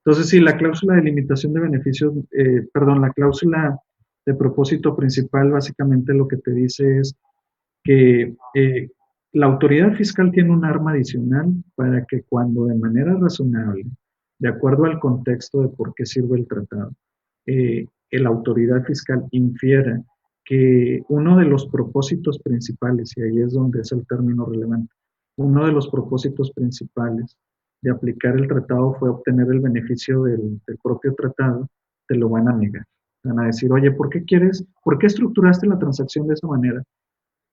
Entonces, sí, la cláusula de limitación de beneficios, perdón, la cláusula de propósito principal básicamente lo que te dice es que la autoridad fiscal tiene un arma adicional para que cuando de manera razonable, de acuerdo al contexto de por qué sirve el tratado, la autoridad fiscal infiera que uno de los propósitos principales, y ahí es donde es el término relevante, uno de los propósitos principales de aplicar el tratado fue obtener el beneficio del propio tratado, te lo van a negar. Van a decir, oye, por qué estructuraste la transacción de esa manera?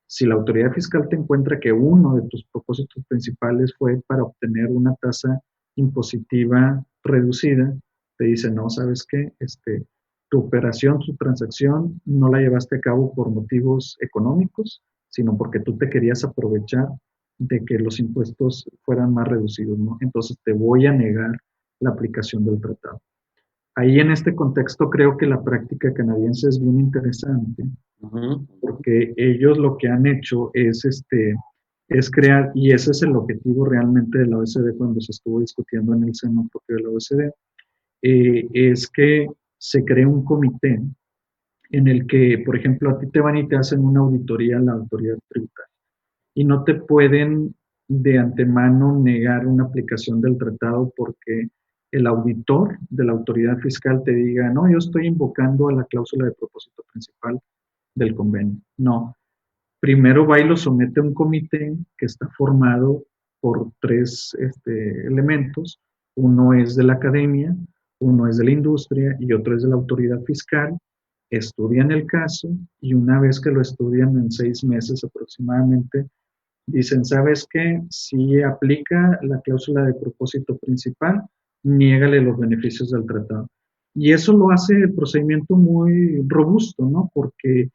Si la autoridad fiscal te encuentra que uno de tus propósitos principales fue para obtener una tasa impositiva reducida, te dice, no, ¿sabes qué? Tu operación, tu transacción, no la llevaste a cabo por motivos económicos, sino porque tú te querías aprovechar de que los impuestos fueran más reducidos, ¿no? Entonces te voy a negar la aplicación del tratado. Ahí en este contexto creo que la práctica canadiense es bien interesante, porque ellos lo que han hecho es crear, y ese es el objetivo realmente de la OECD cuando se estuvo discutiendo en el seno propio de la OECD, es que se cree un comité en el que, por ejemplo, a ti te van y te hacen una auditoría a la autoridad tributaria y no te pueden de antemano negar una aplicación del tratado porque el auditor de la autoridad fiscal te diga, no, yo estoy invocando a la cláusula de propósito principal del convenio. No, primero va y lo somete a un comité que está formado por tres elementos. Uno es de la academia, uno es de la industria y otro es de la autoridad fiscal. Estudian el caso y una vez que lo estudian en 6 meses aproximadamente, dicen, ¿sabes qué? Si aplica la cláusula de propósito principal, niégale los beneficios del tratado. Y eso lo hace el procedimiento muy robusto, ¿no? Porque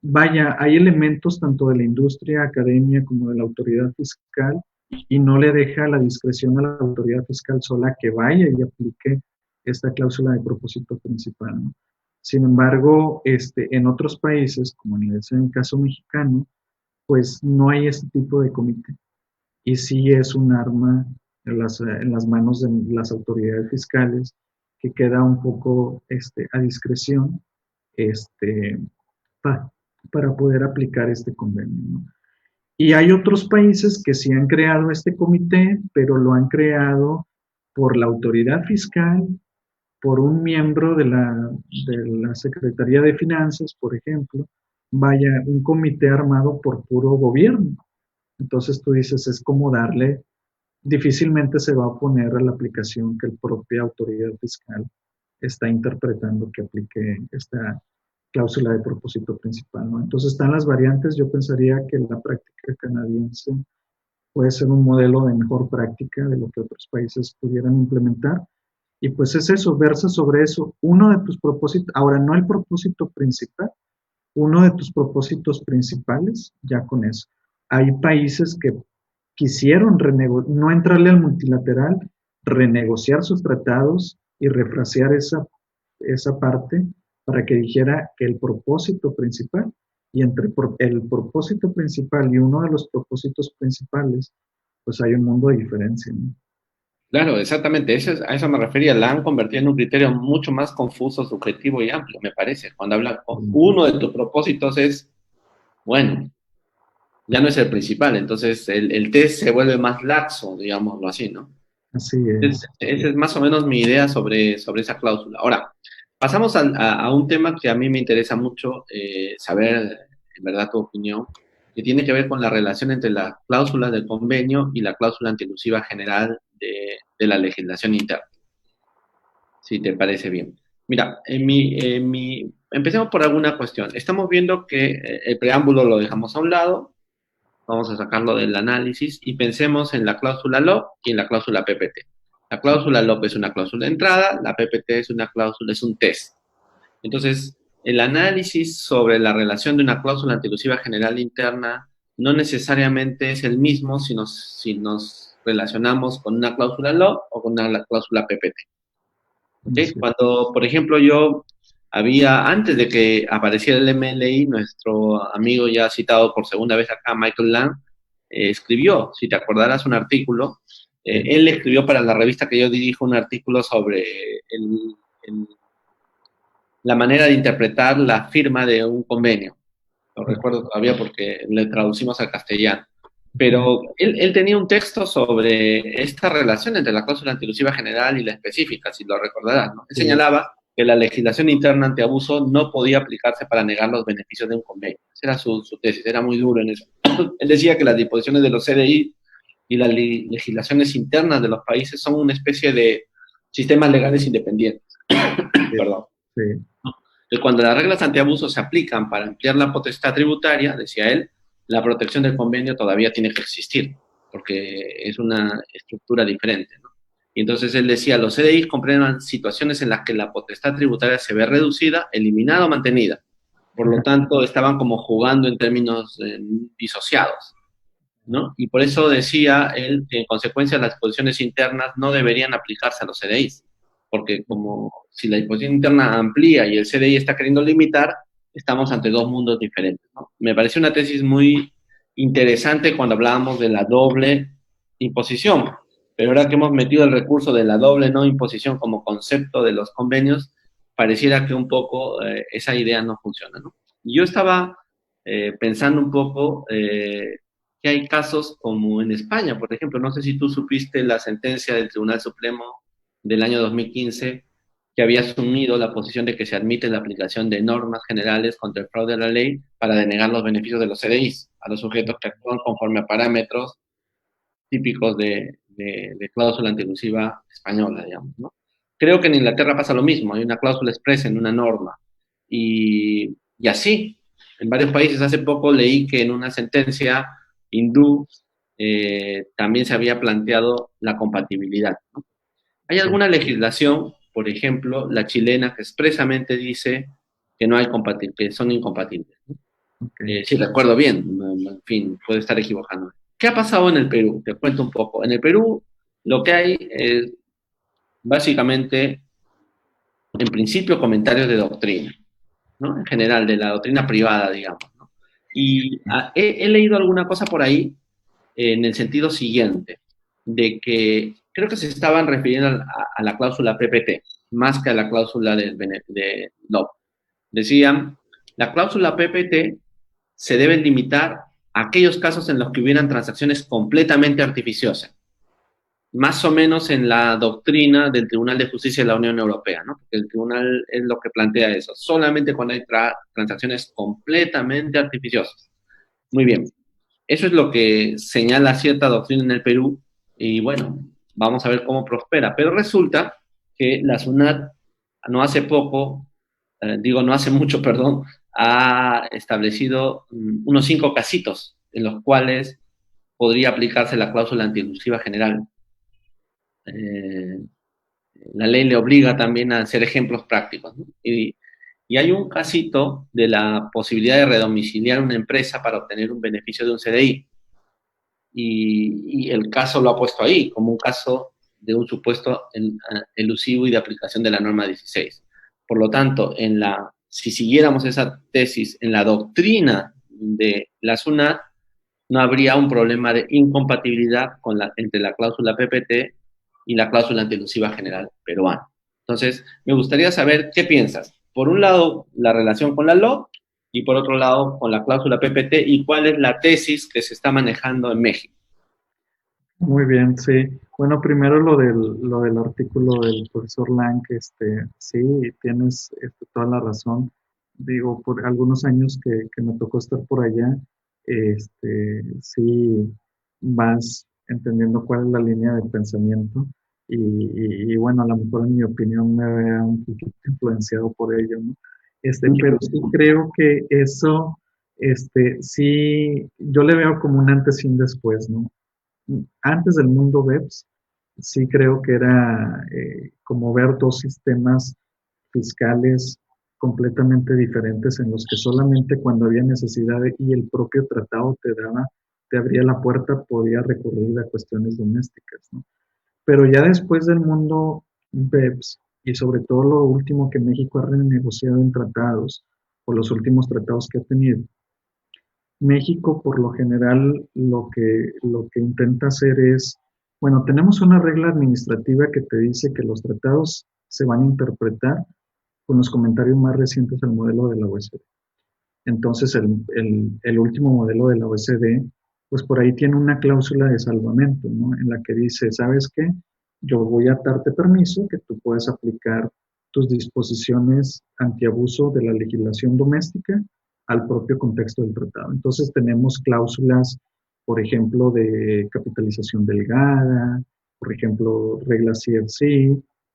vaya, hay elementos tanto de la industria, academia, como de la autoridad fiscal, y no le deja la discreción a la autoridad fiscal sola que vaya y aplique esta cláusula de propósito principal, ¿no? Sin embargo, en otros países, como en el caso mexicano, pues no hay este tipo de comité. Y sí es un arma en las manos de las autoridades fiscales que queda un poco a discreción este, pa- para poder aplicar este convenio, ¿no? Y hay otros países que sí han creado este comité, pero lo han creado por la autoridad fiscal, por un miembro de la Secretaría de Finanzas, por ejemplo, vaya, un comité armado por puro gobierno. Entonces tú dices, es como darle, difícilmente se va a oponer a la aplicación que la propia autoridad fiscal está interpretando que aplique esta cláusula de propósito principal, ¿no? Entonces están las variantes, yo pensaría que la práctica canadiense puede ser un modelo de mejor práctica de lo que otros países pudieran implementar. Y pues es eso, versa sobre eso. Uno de tus propósitos, ahora no el propósito principal, uno de tus propósitos principales, ya con eso. Hay países que quisieron no entrarle al multilateral, renegociar sus tratados y refrasear esa parte para que dijera que el propósito principal y entre el propósito principal y uno de los propósitos principales, pues hay un mundo de diferencia, ¿no?
Claro, exactamente, a eso me refería. La han convertido en un criterio mucho más confuso, subjetivo y amplio, me parece. Cuando habla, uno de tus propósitos es, bueno, ya no es el principal, entonces el test se vuelve más laxo, digámoslo así, ¿no?
Así es.
Esa es más o menos mi idea sobre esa cláusula. Ahora, pasamos a un tema que a mí me interesa mucho saber, en verdad, tu opinión, que tiene que ver con la relación entre la cláusula del convenio y la cláusula antielusiva general de la legislación interna, si te parece bien. Mira, empecemos por alguna cuestión. Estamos viendo que el preámbulo lo dejamos a un lado, vamos a sacarlo del análisis y pensemos en la cláusula LOP y en la cláusula PPT. La cláusula LOP es una cláusula de entrada, la PPT es una cláusula, es un test. Entonces, el análisis sobre la relación de una cláusula antielusiva general interna no necesariamente es el mismo si nos relacionamos con una cláusula LOP o con una cláusula PPT. ¿Okay?
Así
Cuando, por ejemplo, yo antes de que apareciera el MLI, nuestro amigo ya citado por segunda vez acá, Michael Lang, escribió, si te acordarás, un artículo. Él escribió para la revista que yo dirijo un artículo sobre el, la manera de interpretar la firma de un convenio. Lo recuerdo todavía porque le traducimos al castellano. Pero él tenía un texto sobre esta relación entre la cláusula antielusiva general y la específica, si lo recordarás, ¿no? Él señalaba que la legislación interna antiabuso no podía aplicarse para negar los beneficios de un convenio. Esa era su tesis, era muy duro en eso. Él decía que las disposiciones de los CDI y las legislaciones internas de los países son una especie de sistemas legales independientes. Perdón.
Sí.
Que cuando las reglas antiabuso se aplican para ampliar la potestad tributaria, decía él, la protección del convenio todavía tiene que existir, porque es una estructura diferente, ¿no? Y entonces él decía, los CDI comprenden situaciones en las que la potestad tributaria se ve reducida, eliminada o mantenida. Por lo tanto, estaban como jugando en términos disociados, ¿no? Y por eso decía él que en consecuencia las disposiciones internas no deberían aplicarse a los CDIs, porque como si la disposición interna amplía y el CDI está queriendo limitar, estamos ante dos mundos diferentes, ¿no? Me pareció una tesis muy interesante cuando hablábamos de la doble imposición, pero ahora que hemos metido el recurso de la doble no imposición como concepto de los convenios, pareciera que un poco esa idea no funciona, ¿no? Yo estaba pensando un poco que hay casos como en España, por ejemplo, no sé si tú supiste la sentencia del Tribunal Supremo del año 2015 que había asumido la posición de que se admite la aplicación de normas generales contra el fraude a la ley para denegar los beneficios de los CDIs a los sujetos que actúan conforme a parámetros típicos de cláusula antielusiva española, digamos, ¿no? Creo que en Inglaterra pasa lo mismo, hay una cláusula expresa en una norma y así, en varios países. Hace poco leí que en una sentencia hindú también se había planteado la compatibilidad, ¿no? Hay alguna legislación, por ejemplo, la chilena, que expresamente dice que no hay que son incompatibles, ¿no? Si recuerdo bien, en fin, puede estar equivocando. ¿Qué ha pasado en el Perú? Te cuento un poco. En el Perú lo que hay es básicamente, en principio, comentarios de doctrina, ¿no? En general, de la doctrina privada, digamos, ¿no? Y he leído alguna cosa por ahí en el sentido siguiente, de que creo que se estaban refiriendo a la cláusula PPT, más que a la cláusula de LOB. Decían, la cláusula PPT se debe limitar a aquellos casos en los que hubieran transacciones completamente artificiosas, más o menos en la doctrina del Tribunal de Justicia de la Unión Europea, ¿no? Porque el tribunal es lo que plantea eso, solamente cuando hay transacciones completamente artificiosas. Muy bien, eso es lo que señala cierta doctrina en el Perú y bueno, vamos a ver cómo prospera. Pero resulta que la SUNAT no hace poco, no hace mucho, perdón, ha establecido unos 5 casitos en los cuales podría aplicarse la cláusula antielusiva general. Eh, la ley le obliga también a hacer ejemplos prácticos, ¿no? Y hay un casito de la posibilidad de redomiciliar una empresa para obtener un beneficio de un CDI. Y el caso lo ha puesto ahí como un caso de un supuesto elusivo y de aplicación de la norma 16. Por lo tanto, en la si siguiéramos esa tesis en la doctrina de la SUNAT, no habría un problema de incompatibilidad entre la cláusula PPT y la cláusula antielusiva general peruana. Entonces, me gustaría saber qué piensas. Por un lado, la relación con la LOC y por otro lado, con la cláusula PPT y cuál es la tesis que se está manejando en México.
Muy bien, sí. Bueno, primero lo del artículo del profesor Lang, sí, tienes toda la razón. Digo, por algunos años que me tocó estar por allá, sí vas entendiendo cuál es la línea de pensamiento y bueno, a lo mejor en mi opinión me vea un poquito influenciado por ello, ¿no? Pero sí creo que eso, sí, yo le veo como un antes y un después, ¿no? Antes del mundo BEPS, sí creo que era como ver dos sistemas fiscales completamente diferentes en los que solamente cuando había necesidad y el propio tratado te abría la puerta, podía recurrir a cuestiones domésticas, ¿no? Pero ya después del mundo BEPS y sobre todo lo último que México ha renegociado en tratados, o los últimos tratados que ha tenido, México, por lo general, lo que intenta hacer es, bueno, tenemos una regla administrativa que te dice que los tratados se van a interpretar con los comentarios más recientes al modelo de la OECD. Entonces, el último modelo de la OECD, pues por ahí tiene una cláusula de salvamento, ¿no? En la que dice, ¿sabes qué? Yo voy a darte permiso que tú puedas aplicar tus disposiciones antiabuso de la legislación doméstica al propio contexto del tratado. Entonces tenemos cláusulas, por ejemplo, de capitalización delgada, por ejemplo, reglas CFC,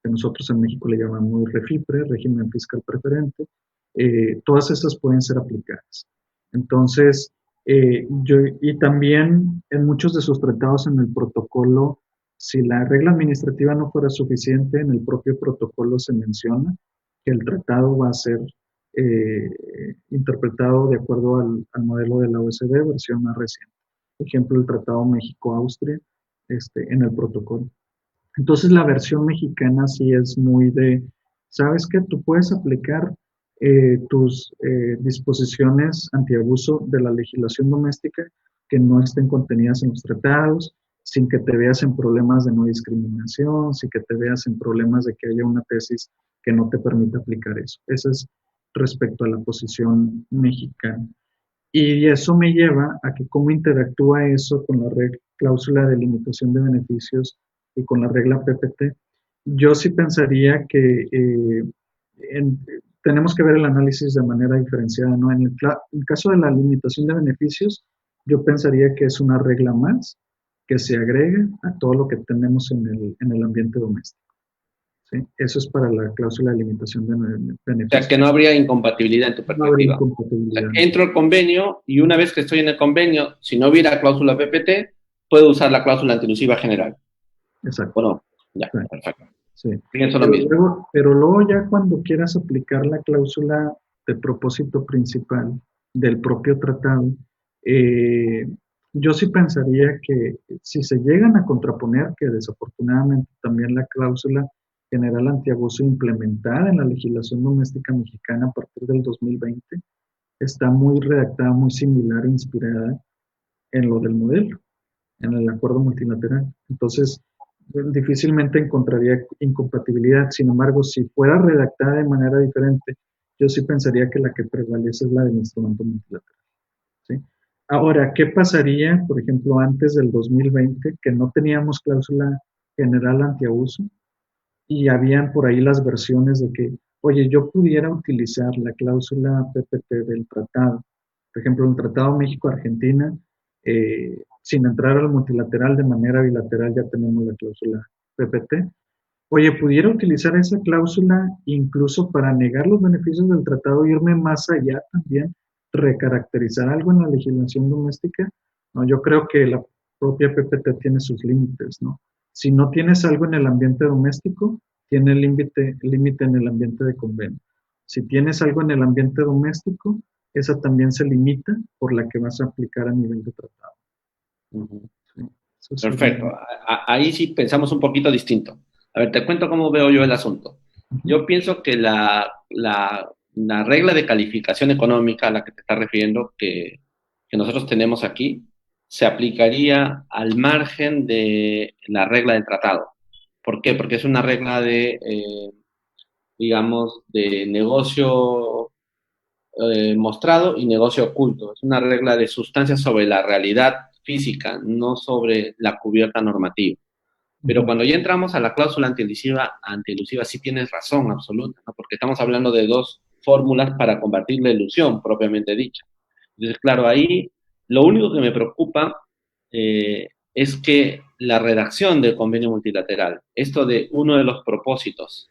que nosotros en México le llamamos REFIPRE, régimen fiscal preferente, todas estas pueden ser aplicadas. Entonces, y también en muchos de sus tratados en el protocolo, si la regla administrativa no fuera suficiente, en el propio protocolo se menciona que el tratado va a ser interpretado de acuerdo al modelo de la OECD, versión más reciente. Por ejemplo, el Tratado México-Austria en el protocolo. Entonces la versión mexicana sí es muy de, ¿sabes qué? Tú puedes aplicar tus disposiciones antiabuso de la legislación doméstica que no estén contenidas en los tratados, sin que te veas en problemas de no discriminación, sin que te veas en problemas de que haya una tesis que no te permita aplicar eso. Eso es respecto a la posición mexicana. Y eso me lleva a que cómo interactúa eso con la cláusula de limitación de beneficios y con la regla PPT. Yo sí pensaría que en, tenemos que ver el análisis de manera diferenciada, ¿no? En el caso de la limitación de beneficios, yo pensaría que es una regla más que se agrega a todo lo que tenemos en el ambiente doméstico. ¿Sí? Eso es para la cláusula de limitación de beneficios.
O sea, que no habría incompatibilidad en tu perspectiva. No habría
incompatibilidad.
O sea, entro al convenio y una vez que estoy en el convenio, si no hubiera cláusula PPT, puedo usar la cláusula antielusiva general.
Exacto.
¿O no? Ya,
sí.
Perfecto.
Sí.
Pienso lo mismo.
Pero luego ya cuando quieras aplicar la cláusula de propósito principal del propio tratado, yo sí pensaría que si se llegan a contraponer, que desafortunadamente también la cláusula general antiabuso implementada en la legislación doméstica mexicana a partir del 2020 está muy redactada, muy similar e inspirada en lo del modelo, en el acuerdo multilateral. Entonces, difícilmente encontraría incompatibilidad. Sin embargo, si fuera redactada de manera diferente, yo sí pensaría que la que prevalece es la del instrumento multilateral. ¿Sí? Ahora, ¿qué pasaría, por ejemplo, antes del 2020, que no teníamos cláusula general antiabuso y habían por ahí las versiones de que, oye, yo pudiera utilizar la cláusula PPT del tratado? Por ejemplo, el Tratado México-Argentina, sin entrar al multilateral de manera bilateral, ya tenemos la cláusula PPT. Oye, pudiera utilizar esa cláusula incluso para negar los beneficios del tratado, irme más allá también, recaracterizar algo en la legislación doméstica. No, yo creo que la propia PPT tiene sus límites, ¿no? Si no tienes algo en el ambiente doméstico, tiene límite en el ambiente de convenio. Si tienes algo en el ambiente doméstico, esa también se limita por la que vas a aplicar a nivel de tratado.
¿Sí? Perfecto. Ahí sí pensamos un poquito distinto. A ver, te cuento cómo veo yo el asunto. Yo pienso que la la regla de calificación económica a la que te estás refiriendo, que nosotros tenemos aquí, se aplicaría al margen de la regla del tratado. ¿Por qué? Porque es una regla de, digamos, de negocio mostrado y negocio oculto. Es una regla de sustancia sobre la realidad física, no sobre la cubierta normativa. Pero
Ujú.
cuando ya entramos a la cláusula antielusiva sí tienes razón absoluta, ¿no? Porque estamos hablando de dos fórmulas para combatir la ilusión propiamente dicha. Entonces, claro, ahí lo único que me preocupa es que la redacción del convenio multilateral, esto de uno de los propósitos,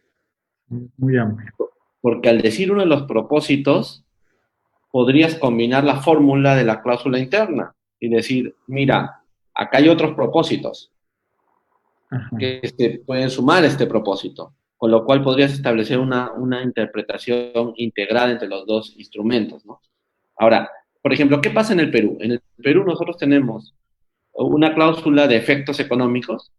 Muy amplio.
porque al decir uno de los propósitos, podrías combinar la fórmula de la cláusula interna y decir, mira, acá hay otros propósitos
Ajá.
que se pueden sumar a este propósito, con lo cual podrías establecer una interpretación integrada entre los dos instrumentos, ¿no? Ahora, por ejemplo, ¿qué pasa en el Perú? En el Perú nosotros tenemos una cláusula de efectos económicos,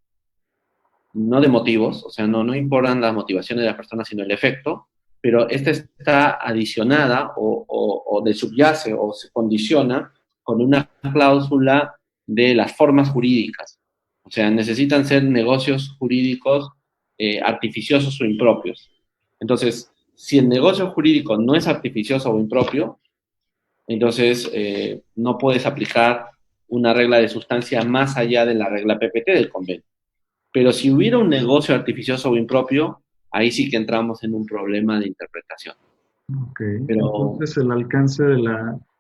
no de motivos, o sea, no importan las motivaciones de la persona, sino el efecto, pero esta está adicionada o de subyace o se condiciona con una cláusula de las formas jurídicas. O sea, necesitan ser negocios jurídicos artificiosos o impropios. Entonces, si el negocio jurídico no es artificioso o impropio, entonces no puedes aplicar una regla de sustancia más allá de la regla PPT del convenio. Pero si hubiera un negocio artificioso o impropio, ahí sí que entramos en un problema de interpretación.
Ok.
Pero
Entonces,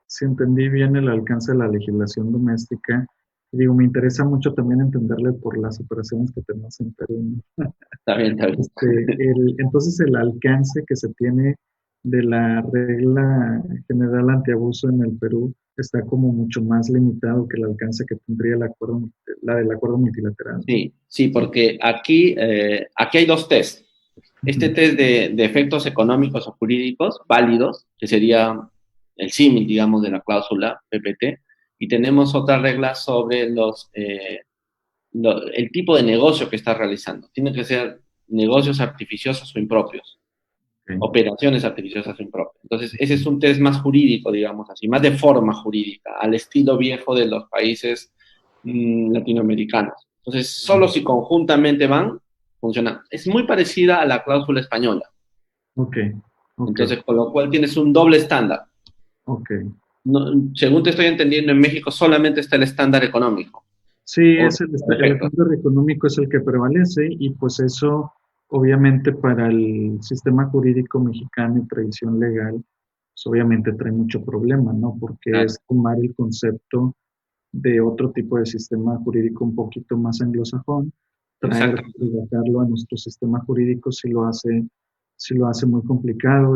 si entendí bien el alcance de la legislación doméstica, digo, me interesa mucho también entenderle por las operaciones que tenemos en Perú, ¿no?
está bien, está bien.
Entonces, el alcance que se tiene de la regla general antiabuso en el Perú está como mucho más limitado que el alcance que tendría la del acuerdo multilateral.
Sí, sí, porque aquí hay dos test. Este
Ujú.
test de efectos económicos o jurídicos válidos, que sería el símil, digamos, de la cláusula PPT, y tenemos otra regla sobre el tipo de negocio que estás realizando. Tienen que ser negocios artificiosos o impropios.
Ok.
Operaciones artificiosas impropias. Entonces, ese es un test más jurídico, digamos así, más de forma jurídica, al estilo viejo de los países latinoamericanos. Entonces, solo si conjuntamente van, funciona. Es muy parecida a la cláusula española.
Ok, ok,
Entonces, con lo cual tienes un doble estándar.
ok.
No, según te estoy entendiendo, en México solamente está el estándar económico
Sí,
o
es el
efectos.
estándar económico es el que prevalece y pues eso obviamente para el sistema jurídico mexicano y tradición legal, pues obviamente trae mucho problema, ¿no? Porque
Claro,
es tomar el concepto de otro tipo de sistema jurídico un poquito más anglosajón, traer
exacto.
y adaptarlo a nuestro sistema jurídico si lo hace muy complicado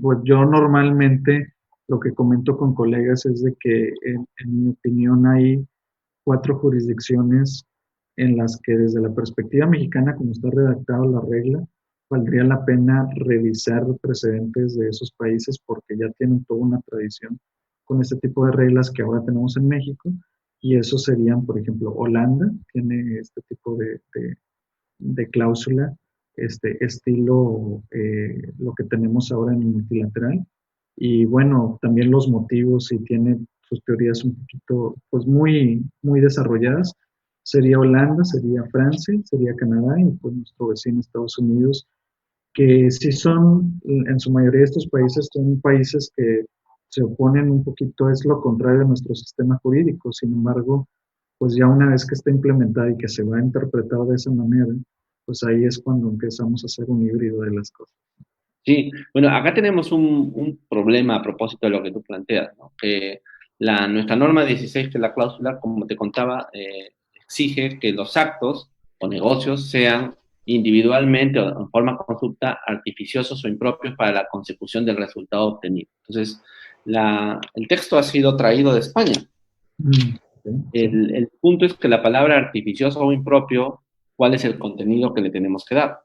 pues yo normalmente lo que comento con colegas es de que en mi opinión hay cuatro jurisdicciones en las que desde la perspectiva mexicana, como está redactada la regla, valdría la pena revisar precedentes de esos países porque ya tienen toda una tradición con este tipo de reglas que ahora tenemos en México. Y esos serían, por ejemplo, Holanda tiene este tipo de cláusula, este estilo lo que tenemos ahora en el multilateral. Y bueno, también los motivos, y tiene sus teorías un poquito, pues muy desarrolladas. Sería Holanda, sería Francia, sería Canadá y pues nuestro vecino Estados Unidos, que sí son, en su mayoría de estos países, son países que se oponen un poquito, es lo contrario de nuestro sistema jurídico. Sin embargo, pues ya una vez que está implementada y que se va a interpretar de esa manera, pues ahí es cuando empezamos a hacer un híbrido de las cosas.
Sí, bueno, acá tenemos un problema a propósito de lo que tú planteas, ¿no? Que nuestra norma 16, que es la cláusula, como te contaba, exige que los actos o negocios sean individualmente o en forma consulta artificiosos o impropios para la consecución del resultado obtenido. Entonces, el texto ha sido traído de España.
Ok, sí,
El punto es que la palabra artificioso o impropio, ¿cuál es el contenido que le tenemos que dar?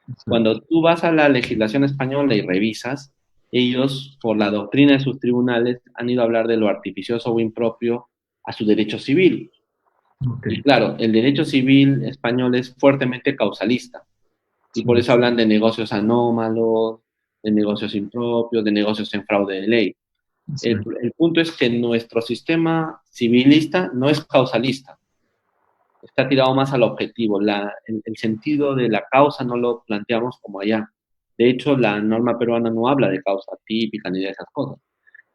exacto.
Cuando tú vas a la legislación española y revisas, ellos, por la doctrina de sus tribunales, han ido a hablar de lo artificioso o impropio a su derecho civil.
Ok,
Y claro, el derecho civil español es fuertemente causalista, y por
sí,
eso hablan de negocios anómalos, de negocios impropios, de negocios en fraude de ley.
exacto,
El punto es que nuestro sistema civilista no es causalista, está tirado más al objetivo. El sentido de la causa no lo planteamos como allá. De hecho, la norma peruana no habla de causa típica ni de esas cosas.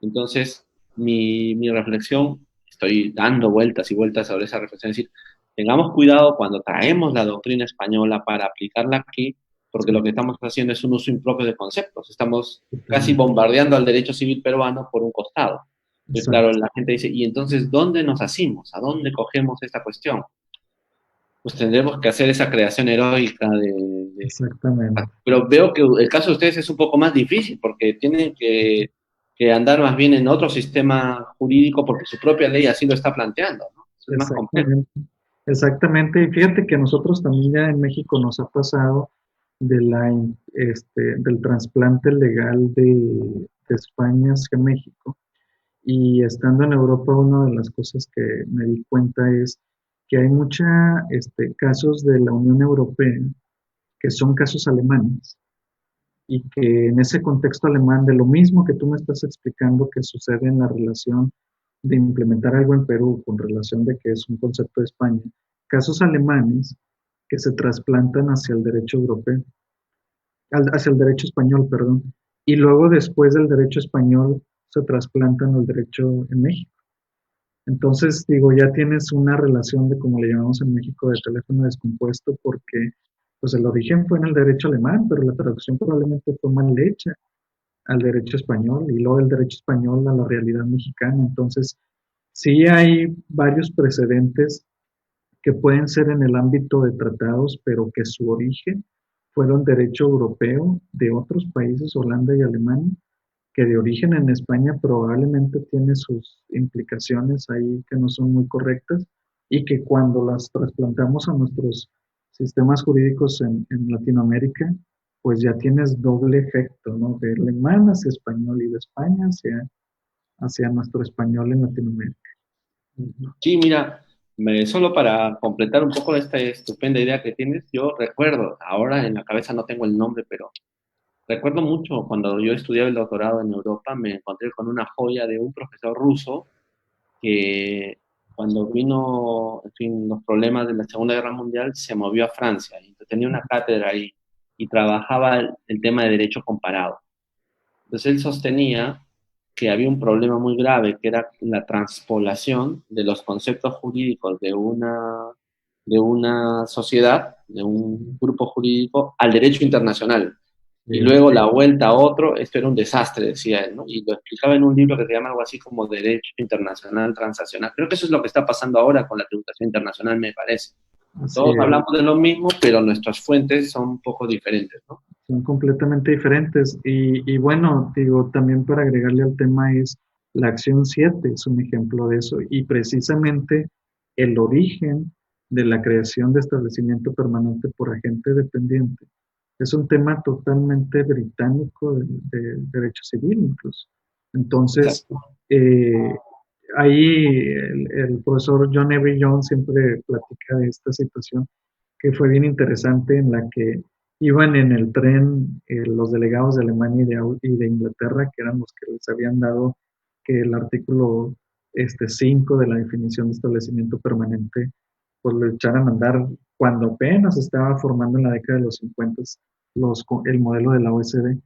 Entonces, mi reflexión, estoy dando vueltas y vueltas sobre esa reflexión, es decir, tengamos cuidado cuando traemos la doctrina española para aplicarla aquí, porque
sí,
lo que estamos haciendo es un uso impropio de conceptos. Estamos casi
totalmente,
bombardeando al derecho civil peruano por un costado. Entonces, claro,
exacto,
la gente dice, ¿y entonces dónde nos asimos? ¿A dónde cogemos esta cuestión? Pues tendremos que hacer esa creación heroica
exactamente.
pero veo que el caso de ustedes es un poco más difícil porque tienen que andar más bien en otro sistema jurídico porque su propia ley así lo está planteando, ¿no? Eso es más complejo.
Exactamente, exactamente. Y fíjate que a nosotros también ya en México nos ha pasado del trasplante legal de España hacia México. Y estando en Europa, una de las cosas que me di cuenta es que hay muchos casos de la Unión Europea que son casos alemanes y que en ese contexto alemán, de lo mismo que tú me estás explicando que sucede en la relación de implementar algo en Perú con relación de que es un concepto de España, casos alemanes que se trasplantan hacia el derecho europeo, hacia el derecho español, perdón, y luego después del derecho español se trasplantan al derecho en México. Entonces, digo, ya tienes una relación de, como le llamamos en México, de teléfono descompuesto, porque pues el origen fue en el derecho alemán, pero la traducción probablemente fue mal hecha al derecho español y luego del derecho español a la realidad mexicana. Entonces, sí hay varios precedentes que pueden ser en el ámbito de tratados, pero que su origen fueron derecho europeo de otros países, Holanda y Alemania, que de origen en España probablemente tiene sus implicaciones ahí que no son muy correctas y que cuando las trasplantamos a nuestros sistemas jurídicos en Latinoamérica, pues ya tienes doble efecto, ¿no? De alemán hacia español y de España hacia nuestro español en Latinoamérica.
Sí, mira, solo para completar un poco esta estupenda idea que tienes, yo recuerdo, ahora en la cabeza no tengo el nombre, pero recuerdo mucho cuando yo estudiaba el doctorado en Europa, me encontré con una joya de un profesor ruso que cuando vino, en fin, los problemas de la Segunda Guerra Mundial, se movió a Francia y tenía una cátedra ahí y trabajaba el tema de derecho comparado. Entonces él sostenía que había un problema muy grave, que era la transpolación de los conceptos jurídicos de una sociedad, de un grupo jurídico, al derecho internacional. Y
Sí,
luego la vuelta a otro, esto era un desastre, decía él, ¿no? Y lo explicaba en un libro que se llama algo así como Derecho Internacional Transaccional. Creo que eso es lo que está pasando ahora con la tributación internacional, me parece.
así
Todos
es.
hablamos de lo mismo, pero nuestras fuentes son un poco diferentes, ¿no?
Son completamente diferentes. Y bueno, digo, también para agregarle al tema es la acción 7 es un ejemplo de eso. Y precisamente el origen de la creación de establecimiento permanente por agente dependiente es un tema totalmente británico de derecho civil incluso. Entonces,
Exacto.
eh, ahí el profesor John Avery Jones siempre platica de esta situación que fue bien interesante en la que iban en el tren los delegados de Alemania y de Inglaterra, que eran los que les habían dado que el artículo 5 de la definición de establecimiento permanente, pues lo echaran a andar cuando apenas estaba formando en la década de los 50 el modelo de la OECD.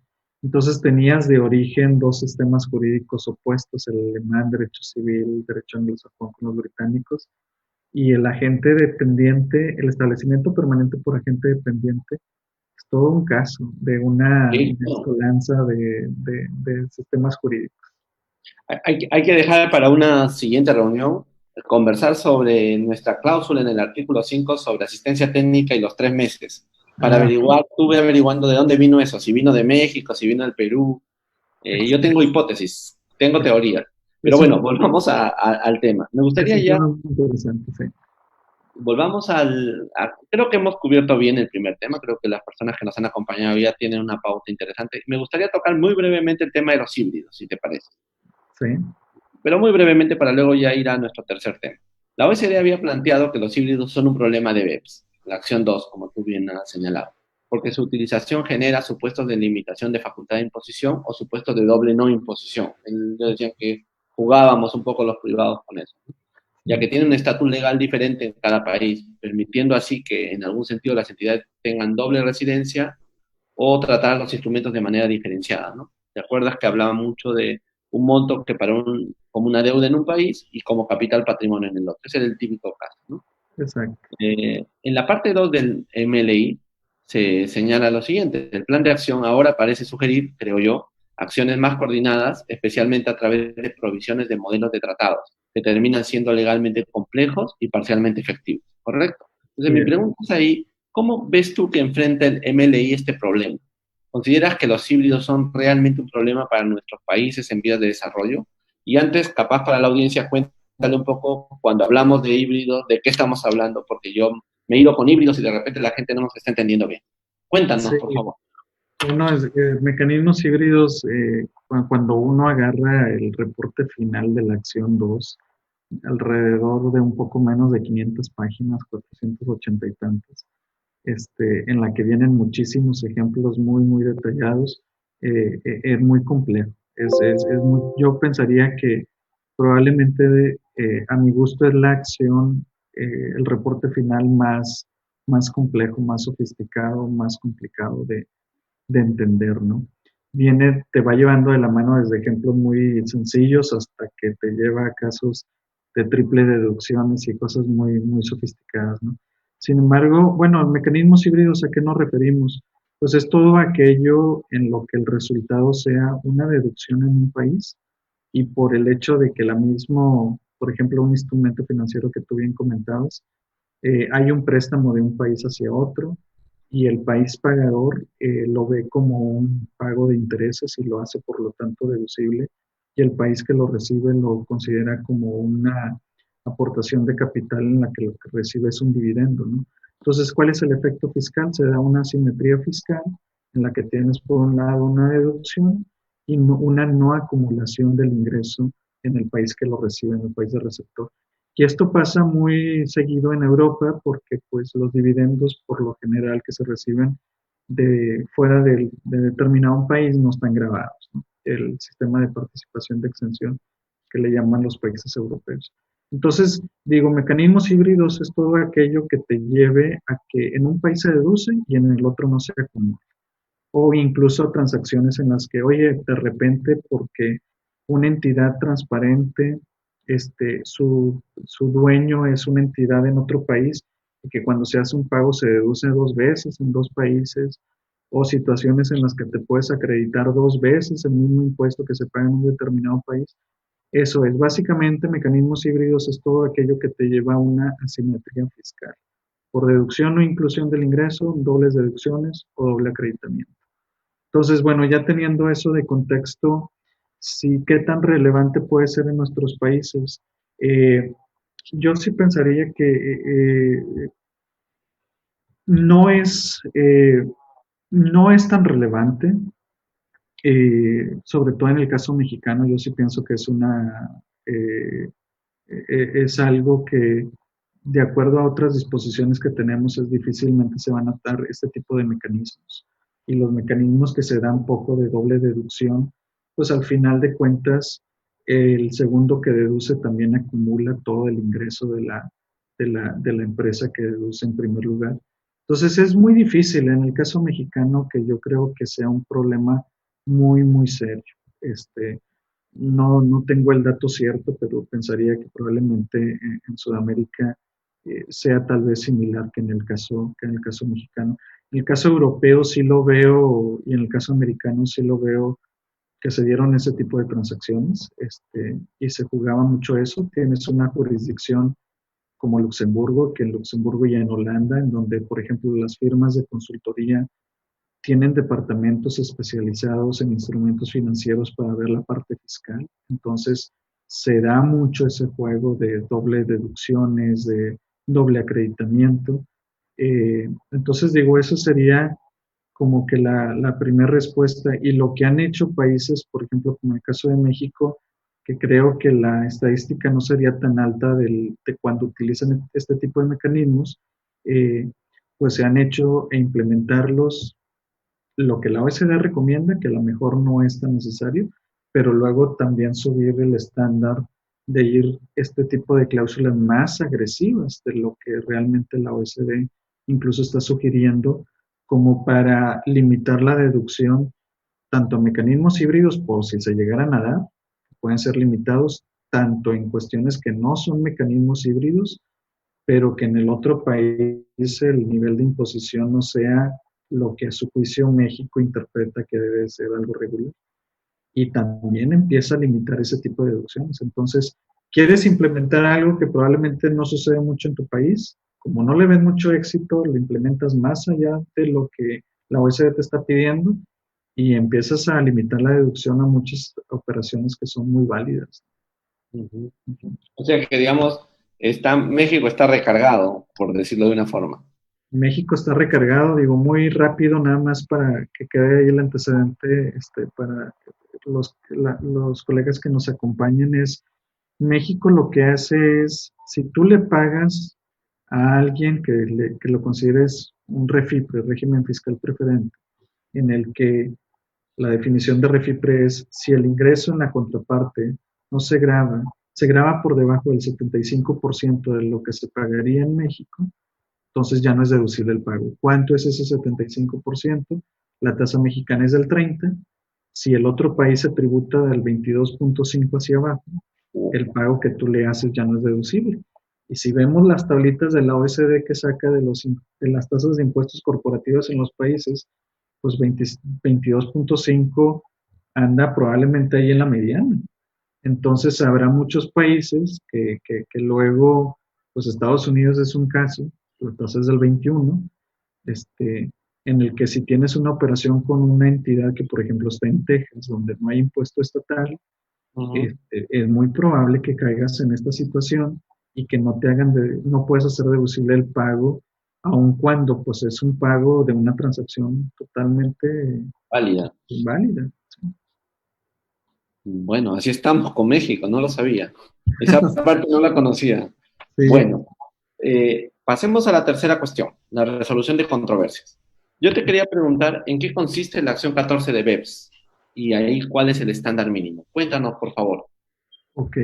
Entonces tenías de origen dos sistemas jurídicos opuestos, el alemán, derecho civil, derecho anglosajón con los británicos, y el agente dependiente, el establecimiento permanente por agente dependiente, es todo un caso de una
Sí, no.
mezcolanza de sistemas jurídicos.
Hay que dejar para una siguiente reunión conversar sobre nuestra cláusula en el artículo 5 sobre asistencia técnica y los 3 meses. Para
Ah,
averiguar, estuve averiguando de dónde vino eso, si vino de México, si vino del Perú. Yo tengo hipótesis, tengo teorías. Pero
es un,
bueno, volvamos al tema. Me
es
gustaría
un
ya,
tema muy interesante, sí.
volvamos creo que hemos cubierto bien el primer tema, creo que las personas que nos han acompañado ya tienen una pauta interesante. Me gustaría tocar muy brevemente el tema de los híbridos, si te parece.
Sí,
Pero muy brevemente para luego ya ir a nuestro tercer tema. La OECD había planteado que los híbridos son un problema de BEPS, la acción 2, como tú bien has señalado. porque su utilización genera supuestos de limitación de facultad de imposición o supuestos de doble no imposición. Ellos decían que jugábamos un poco los privados con eso, ¿no? Ya que tiene un estatus legal diferente en cada país, permitiendo así que en algún sentido las entidades tengan doble residencia o tratar los instrumentos de manera diferenciada, ¿no? ¿Te acuerdas que hablaba mucho de un monto que para como una deuda en un país y como capital patrimonio en el otro? Ese es el típico caso, ¿no?
Exacto.
En la parte 2 del MLI se señala lo siguiente: el plan de acción ahora parece sugerir, creo yo, acciones más coordinadas, especialmente a través de provisiones de modelos de tratados, que terminan siendo legalmente complejos y parcialmente efectivos, ¿correcto? Entonces, mi
Bien.
pregunta es ahí, ¿cómo ves tú que enfrenta el MLI este problema? ¿Consideras que los híbridos son realmente un problema para nuestros países en vías de desarrollo? Y antes, capaz para la audiencia, cuéntale un poco cuando hablamos de híbridos, de qué estamos hablando, porque yo me he ido con híbridos y de repente la gente no nos está entendiendo bien. Cuéntanos,
Sí,
por favor.
uno es, mecanismos híbridos, cuando uno agarra el reporte final de la acción 2, alrededor de un poco menos de 500 páginas, 480 y tantas, en la que vienen muchísimos ejemplos muy, muy detallados, es muy complejo. Yo pensaría que probablemente, a mi gusto, es la acción, el reporte final más complejo, más sofisticado, más complicado de entender, ¿no? Te va llevando de la mano desde ejemplos muy sencillos hasta que te lleva a casos de triple deducciones y cosas muy, muy sofisticadas, ¿no? Sin embargo, bueno, mecanismos híbridos, ¿a qué nos referimos? Pues es todo aquello en lo que el resultado sea una deducción en un país y por el hecho de que la mismo, por ejemplo, un instrumento financiero que tú bien comentabas, hay un préstamo de un país hacia otro y el país pagador lo ve como un pago de intereses y lo hace por lo tanto deducible y el país que lo recibe lo considera como una aportación de capital en la que lo que recibe es un dividendo, ¿no? Entonces, ¿cuál es el efecto fiscal? Se da una simetría fiscal en la que tienes por un lado una deducción y una no acumulación del ingreso en el país que lo recibe, en el país de receptor. Y esto pasa muy seguido en Europa porque pues los dividendos por lo general que se reciben de fuera de determinado país no están grabados, ¿no? El sistema de participación de exención que le llaman los países europeos. Entonces, digo, mecanismos híbridos es todo aquello que te lleve a que en un país se deduce y en el otro no se acumula o incluso transacciones en las que, oye, de repente porque una entidad transparente, su dueño es una entidad en otro país y que cuando se hace un pago se deduce dos veces en dos países, o situaciones en las que te puedes acreditar dos veces el mismo impuesto que se paga en un determinado país. Eso es, básicamente mecanismos híbridos es todo aquello que te lleva a una asimetría fiscal, por deducción o inclusión del ingreso, dobles deducciones o doble acreditamiento. Entonces, bueno, ya teniendo eso de contexto, sí, ¿qué tan relevante puede ser en nuestros países? Eh, yo sí pensaría que no es, eh, no es tan relevante, sobre todo en el caso mexicano, yo sí pienso que eh, es algo que, de acuerdo a otras disposiciones que tenemos, es difícilmente se van a dar este tipo de mecanismos. Y los mecanismos que se dan poco de doble deducción, pues al final de cuentas, el segundo que deduce también acumula todo el ingreso de la empresa que deduce en primer lugar. Entonces es muy difícil en el caso mexicano que yo creo que sea un problema muy, muy serio. Este, no tengo el dato cierto, pero pensaría que probablemente en Sudamérica sea tal vez similar que en el caso mexicano. En el caso europeo sí lo veo, y en el caso americano sí lo veo, que se dieron ese tipo de transacciones, y se jugaba mucho eso. Tienes una jurisdicción como Luxemburgo, que en Luxemburgo y en Holanda, en donde, por ejemplo, las firmas de consultoría tienen departamentos especializados en instrumentos financieros para ver la parte fiscal. Entonces, se da mucho ese juego de doble deducciones, de doble acreditamiento. Entonces, digo, eso sería como que la primera respuesta. Y lo que han hecho países, por ejemplo, como el caso de México, que creo que la estadística no sería tan alta de cuando utilizan este tipo de mecanismos, eh, pues se han hecho e implementarlos lo que la OECD recomienda, que a lo mejor no es tan necesario, pero luego también subir el estándar de ir este tipo de cláusulas más agresivas de lo que realmente la OECD incluso está sugiriendo como para limitar la deducción tanto a mecanismos híbridos por si se llegaran a dar, pueden ser limitados tanto en cuestiones que no son mecanismos híbridos, pero que en el otro país el nivel de imposición no sea lo que a su juicio México interpreta que debe ser algo regular. Y también empieza a limitar ese tipo de deducciones. Entonces, ¿quieres implementar algo que probablemente no sucede mucho en tu país? Como no le ves mucho éxito, lo implementas más allá de lo que la OECD te está pidiendo y empiezas a limitar la deducción a muchas operaciones que son muy válidas.
Ujú. O sea que, digamos, México está recargado, por decirlo de una forma.
México está recargado, digo, muy rápido, nada más para que quede ahí el antecedente, para los colegas que nos acompañen, es México lo que hace es, si tú le pagas a alguien que lo consideres un REFIPRE, régimen fiscal preferente, en el que la definición de REFIPRE es si el ingreso en la contraparte no se graba por debajo del 75% de lo que se pagaría en México, entonces ya no es deducible el pago. ¿Cuánto es ese 75%? La tasa mexicana es del 30%. Si el otro país se tributa del 22.5 hacia abajo, el pago que tú le haces ya no es deducible. Y si vemos las tablitas de la OECD que saca de las tasas de impuestos corporativos en los países, pues 22.5 anda probablemente ahí en la mediana. Entonces habrá muchos países que luego, pues Estados Unidos es un caso, la tasa es del 21, en el que si tienes una operación con una entidad que, por ejemplo, está en Texas, donde no hay impuesto estatal,
Ujú.
es muy probable que caigas en esta situación y que no puedes hacer deducible el pago, aun cuando pues es un pago de una transacción totalmente
Válida.
válida.
Bueno, así estamos con México, no lo sabía. Esa parte no la conocía.
Sí,
Bueno, pasemos a la tercera cuestión, la resolución de controversias. Yo te quería preguntar en qué consiste la acción 14 de BEPS y ahí cuál es el estándar mínimo. Cuéntanos, por favor.
ok.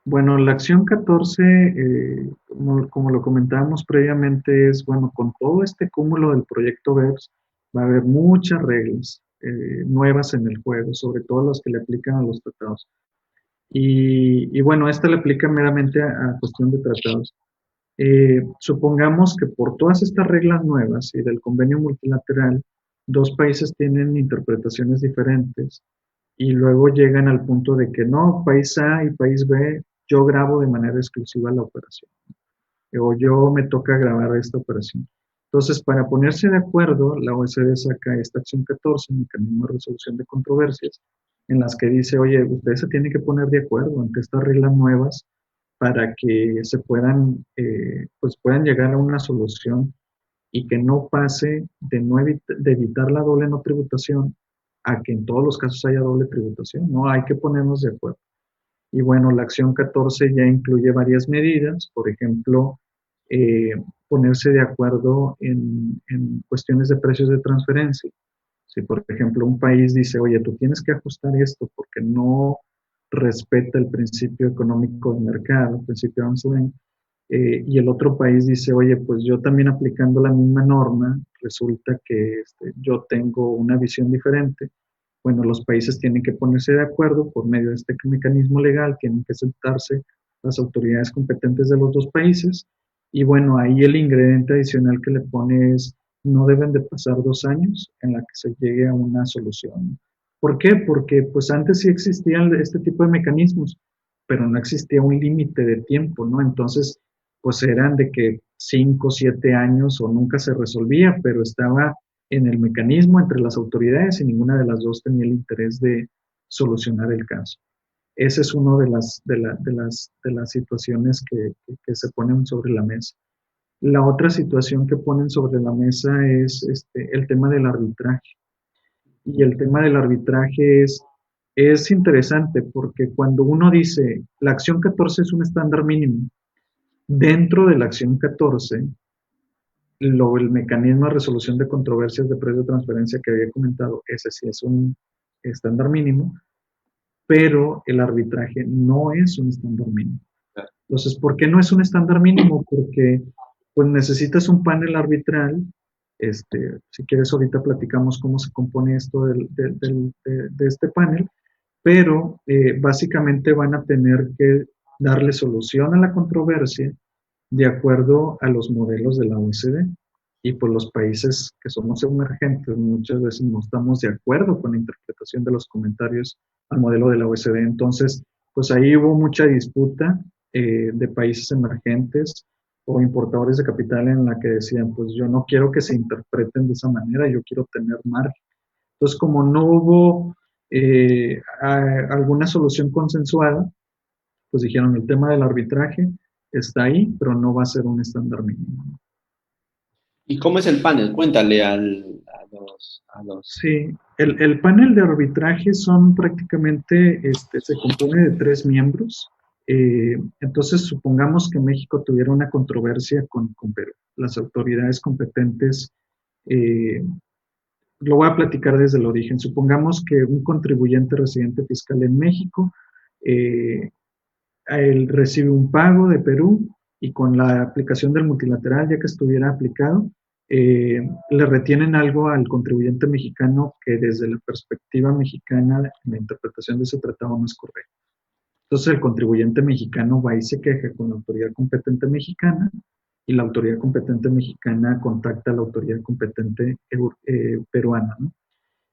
Bueno, la acción 14, como lo comentábamos previamente, es, bueno, con todo este cúmulo del proyecto BEPS, va a haber muchas reglas nuevas en el juego, sobre todo las que le aplican a los tratados. Y bueno, esta le aplica meramente a cuestión de tratados. Supongamos que por todas estas reglas nuevas y del convenio multilateral, dos países tienen interpretaciones diferentes y luego llegan al punto de que no, país A y país B, yo grabo de manera exclusiva la operación o yo me toca grabar esta operación. Entonces, para ponerse de acuerdo, la OECD saca esta acción 14, mecanismo de resolución de controversias, en las que dice, oye, ustedes se tienen que poner de acuerdo ante estas reglas nuevas para que se puedan, pues puedan llegar a una solución y que no pase de evitar la doble no tributación a que en todos los casos haya doble tributación. No, hay que ponernos de acuerdo. Y bueno, la acción 14 ya incluye varias medidas, por ejemplo, eh, ponerse de acuerdo en cuestiones de precios de transferencia. Si, por ejemplo, un país dice, oye, tú tienes que ajustar esto porque no respeta el principio económico de mercado, el principio de arm's length, y el otro país dice, oye, pues yo también aplicando la misma norma, resulta que yo tengo una visión diferente. Bueno, los países tienen que ponerse de acuerdo por medio de este mecanismo legal, tienen que sentarse las autoridades competentes de los dos países. Y bueno, ahí el ingrediente adicional que le pone es, no deben de pasar 2 años en la que se llegue a una solución. ¿Por qué? Porque pues antes sí existían este tipo de mecanismos, pero no existía un límite de tiempo, ¿no? Entonces, pues eran de que 5, 7 años o nunca se resolvía, pero estaba en el mecanismo entre las autoridades y ninguna de las dos tenía el interés de solucionar el caso. Esa es una de las situaciones que se ponen sobre la mesa. La otra situación que ponen sobre la mesa es el tema del arbitraje. Y el tema del arbitraje es interesante porque cuando uno dice la acción 14 es un estándar mínimo, dentro de la acción 14 el mecanismo de resolución de controversias de precio de transferencia que había comentado, ese sí es un estándar mínimo, pero el arbitraje no es un estándar mínimo. Entonces, ¿por qué no es un estándar mínimo? Porque pues necesitas un panel arbitral. Si quieres, ahorita platicamos cómo se compone esto de este panel, pero básicamente van a tener que darle solución a la controversia de acuerdo a los modelos de la OECD. Y pues los países que somos emergentes muchas veces no estamos de acuerdo con la interpretación de los comentarios al modelo de la OECD. Entonces, pues ahí hubo mucha disputa de países emergentes o importadores de capital en la que decían, pues yo no quiero que se interpreten de esa manera, yo quiero tener margen. Entonces, como no hubo alguna solución consensuada, pues dijeron, el tema del arbitraje está ahí, pero no va a ser un estándar mínimo.
¿Y cómo es el panel? Cuéntale a los...
Sí, el panel de arbitraje son prácticamente, se compone de 3 miembros. Entonces, supongamos que México tuviera una controversia con Perú. Las autoridades competentes, eh, lo voy a platicar desde el origen. Supongamos que un contribuyente residente fiscal en México, eh, él recibe un pago de Perú y con la aplicación del multilateral, ya que estuviera aplicado, le retienen algo al contribuyente mexicano que desde la perspectiva mexicana, la interpretación de ese tratado no es correcta. Entonces el contribuyente mexicano va y se queja con la autoridad competente mexicana y la autoridad competente mexicana contacta a la autoridad competente peruana, ¿no?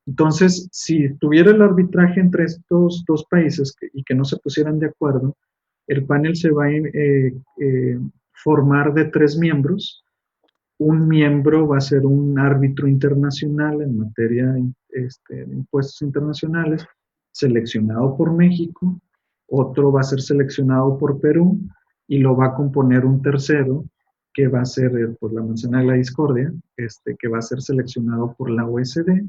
Entonces, si tuviera el arbitraje entre estos dos países y que no se pusieran de acuerdo, el panel se va a formar de 3 miembros. Un miembro va a ser un árbitro internacional en materia de impuestos internacionales, seleccionado por México. Otro va a ser seleccionado por Perú y lo va a componer un tercero que va a ser, pues la manzana de la discordia, que va a ser seleccionado por la OECD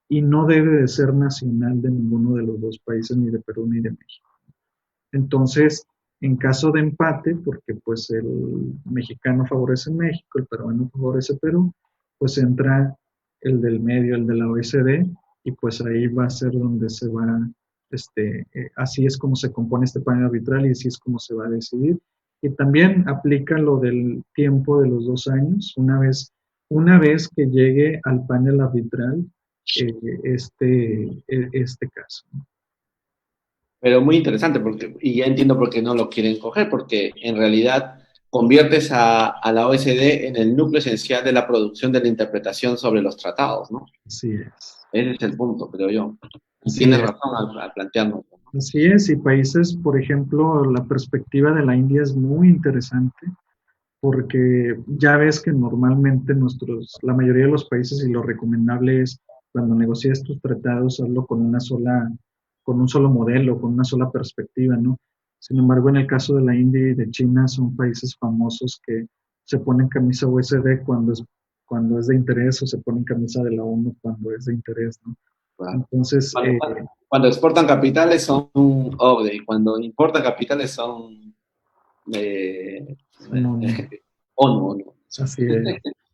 y no debe de ser nacional de ninguno de los dos países, ni de Perú ni de México. Entonces, en caso de empate, porque pues el mexicano favorece México, el peruano favorece Perú, pues entra el del medio, el de la OECD, y pues ahí va a ser donde se va, así es como se compone este panel arbitral y así es como se va a decidir. Y también aplica lo del tiempo de los 2 años, una vez que llegue al panel arbitral este caso.
Pero muy interesante, porque, y ya entiendo por qué no lo quieren coger, porque en realidad conviertes a la OECD en el núcleo esencial de la producción de la interpretación sobre los tratados, ¿no?
Así es.
Ese es el punto, creo yo. Y
Así
tienes
es.
razón al plantearlo.
Así es, y países, por ejemplo, la perspectiva de la India es muy interesante porque ya ves que normalmente la mayoría de los países, y lo recomendable es cuando negocias tus tratados, hazlo con un solo modelo, con una sola perspectiva, ¿no? Sin embargo, en el caso de la India y de China, son países famosos que se ponen camisa OECD cuando es de interés o se ponen camisa de la ONU cuando es de interés, ¿no?
Claro.
Entonces,
Cuando exportan capitales son OVDE y cuando importan capitales son
no, no,
ONU. ONU.
así es.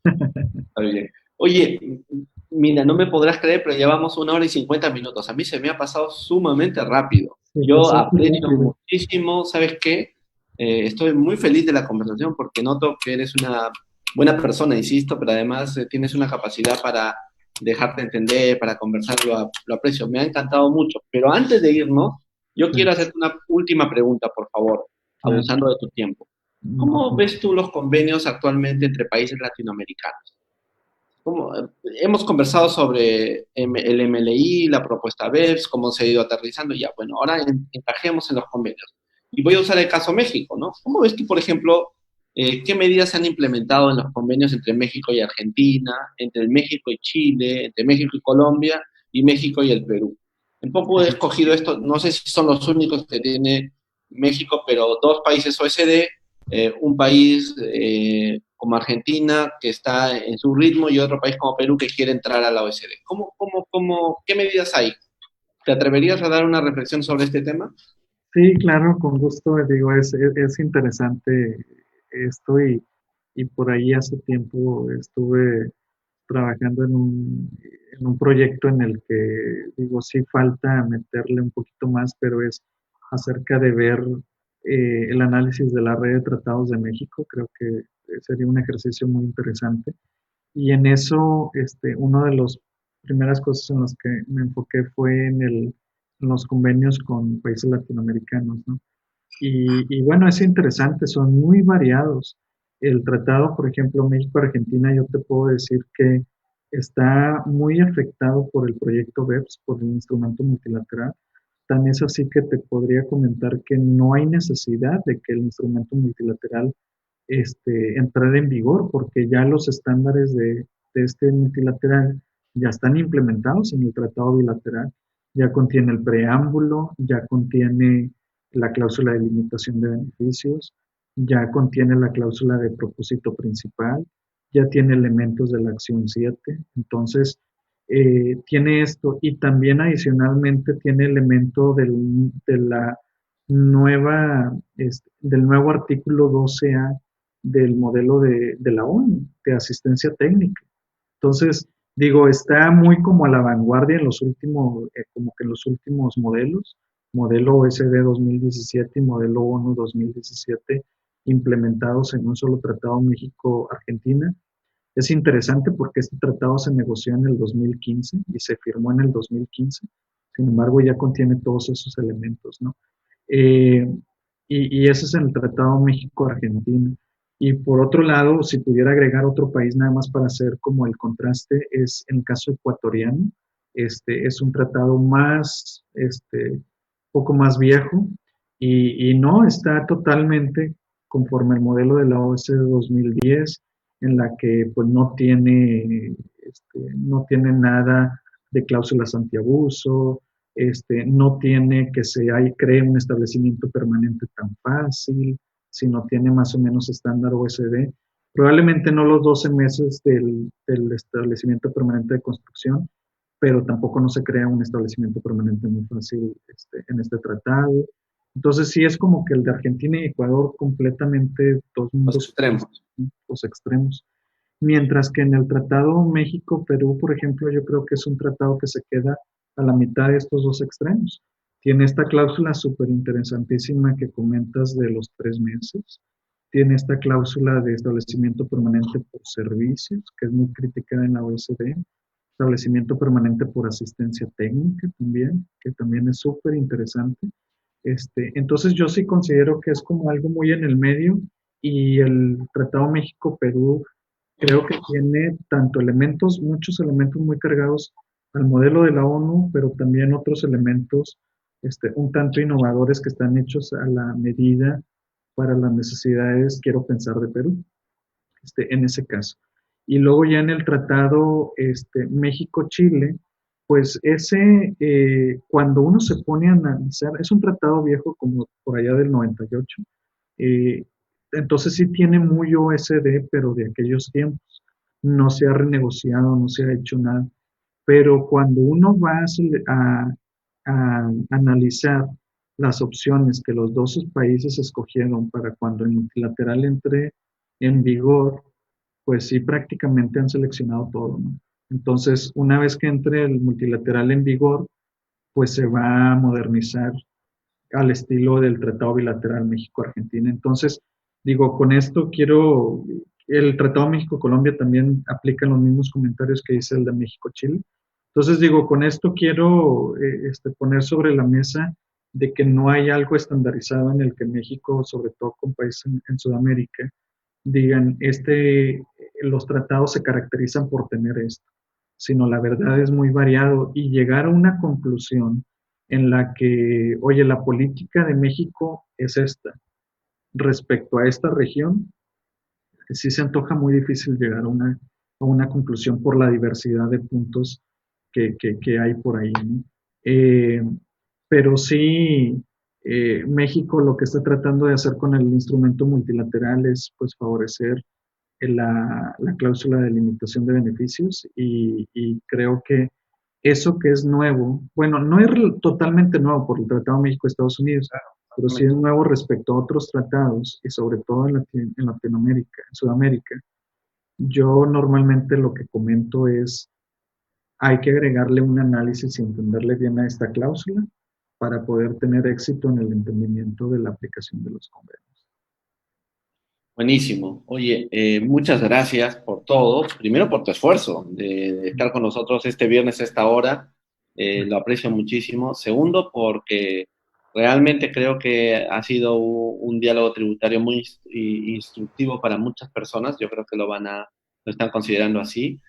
Está bien. Oye, mira, no me podrás creer, pero llevamos 1 hora y 50 minutos. A mí se me ha pasado sumamente rápido.
Se
Yo
pasó muy
aprecio
rápido.
muchísimo, ¿sabes qué? Estoy muy feliz de la conversación porque noto que eres una buena persona, insisto, pero además tienes una capacidad para dejarte entender, para conversar, lo aprecio. Me ha encantado mucho. Pero antes de irnos, yo
Sí,
quiero hacerte una última pregunta, por favor,
claro.
abusando de tu tiempo.
No,
¿Cómo ves tú los convenios actualmente entre países latinoamericanos? Hemos conversado sobre el MLI, la propuesta BEPS, cómo se ha ido aterrizando. Ya, bueno, ahora encajemos en los convenios. Y voy a usar el caso México, ¿no? ¿Cómo ves tú, por ejemplo, qué medidas se han implementado en los convenios entre México y Argentina, entre México y Chile, entre México y Colombia y México y el Perú? Un poco he escogido esto, no sé si son los únicos que tiene México, pero dos países OECD, un país como Argentina que está en su ritmo y otro país como Perú que quiere entrar a la OECD. ¿Qué medidas hay? ¿Te atreverías a dar una reflexión sobre este tema?
sí, claro, con gusto, digo, es interesante esto y por ahí hace tiempo estuve trabajando en un proyecto en el que, digo, sí falta meterle un poquito más, pero es acerca de ver el análisis de la red de tratados de México. Creo que sería un ejercicio muy interesante. Y en eso, una de las primeras cosas en las que me enfoqué fue en los convenios con países latinoamericanos, ¿no? Y bueno, es interesante, son muy variados. El tratado, por ejemplo, México-Argentina, yo te puedo decir que está muy afectado por el proyecto BEPS, por el instrumento multilateral. Tan es así que te podría comentar que no hay necesidad de que el instrumento multilateral entrar en vigor, porque ya los estándares de este multilateral ya están implementados en el tratado bilateral, ya contiene el preámbulo, ya contiene la cláusula de limitación de beneficios, ya contiene la cláusula de propósito principal, ya tiene elementos de la acción 7. Entonces, tiene esto y también adicionalmente tiene elemento de la del nuevo artículo 12A del modelo de la ONU, de asistencia técnica. Entonces, digo, está muy como a la vanguardia en los últimos, como que en los últimos modelos, modelo OSD 2017 y modelo ONU 2017, implementados en un solo tratado México-Argentina. Es interesante porque este tratado se negoció en el 2015 y se firmó en el 2015. Sin embargo, ya contiene todos esos elementos, ¿no? Eh, y ese es el Tratado México-Argentina. Y por otro lado, si pudiera agregar otro país nada más para hacer como el contraste, es el caso ecuatoriano. Es un tratado más, poco más viejo y no está totalmente conforme al modelo de la OSCE de 2010, en la que pues no tiene nada de cláusulas antiabuso, no tiene que cree un establecimiento permanente tan fácil, sino tiene más o menos estándar OSD. Probablemente no los 12 meses del establecimiento permanente de construcción, pero tampoco no se crea un establecimiento permanente muy fácil en este tratado. Entonces sí es como que el de Argentina y Ecuador completamente dos
Los
mundos
extremos.
los extremos. Mientras que en el tratado México-Perú, por ejemplo, yo creo que es un tratado que se queda a la mitad de estos dos extremos. Tiene esta cláusula súper interesantísima que comentas de los 3 meses. Tiene esta cláusula de establecimiento permanente por servicios, que es muy criticada en la OECD. Establecimiento permanente por asistencia técnica también, que también es súper interesante. Entonces yo sí considero que es como algo muy en el medio y el Tratado México-Perú creo que tiene tanto elementos, muchos elementos muy cargados al modelo de la ONU, pero también otros elementos un tanto innovadores que están hechos a la medida para las necesidades, quiero pensar, de Perú, en ese caso. Y luego ya en el tratado México-Chile, pues cuando uno se pone a analizar, es un tratado viejo como por allá del 98, eh, entonces sí tiene muy OSD, pero de aquellos tiempos. No se ha renegociado, no se ha hecho nada. Pero cuando uno va a analizar las opciones que los dos países escogieron para cuando el multilateral entre en vigor, pues sí prácticamente han seleccionado todo, ¿no? Entonces, una vez que entre el multilateral en vigor, pues se va a modernizar al estilo del Tratado Bilateral México-Argentina. Entonces, digo, con esto el Tratado México-Colombia también aplica los mismos comentarios que dice el de México-Chile. Entonces, digo, con esto quiero poner sobre la mesa de que no hay algo estandarizado en el que México, sobre todo con países en Sudamérica, digan, los tratados se caracterizan por tener esto, sino la verdad es muy variado y llegar a una conclusión en la que, oye, la política de México es esta, respecto a esta región, sí se antoja muy difícil llegar a una conclusión por la diversidad de puntos que hay por ahí, ¿no? Eh, pero sí, México lo que está tratando de hacer con el instrumento multilateral es pues favorecer la cláusula de limitación de beneficios y creo que eso que es nuevo, bueno, no es totalmente nuevo por el Tratado México-Estados Unidos, pero sí es nuevo respecto a otros tratados y sobre todo en Latinoamérica, en Sudamérica. Yo normalmente lo que comento es, hay que agregarle un análisis y entenderle bien a esta cláusula para poder tener éxito en el entendimiento de la aplicación de los convenios.
Buenísimo. Oye, muchas gracias por todo. Primero por tu esfuerzo de estar con nosotros este viernes a esta hora. Lo aprecio muchísimo. Segundo, porque realmente creo que ha sido un diálogo tributario muy instructivo para muchas personas. Yo creo que lo están considerando así.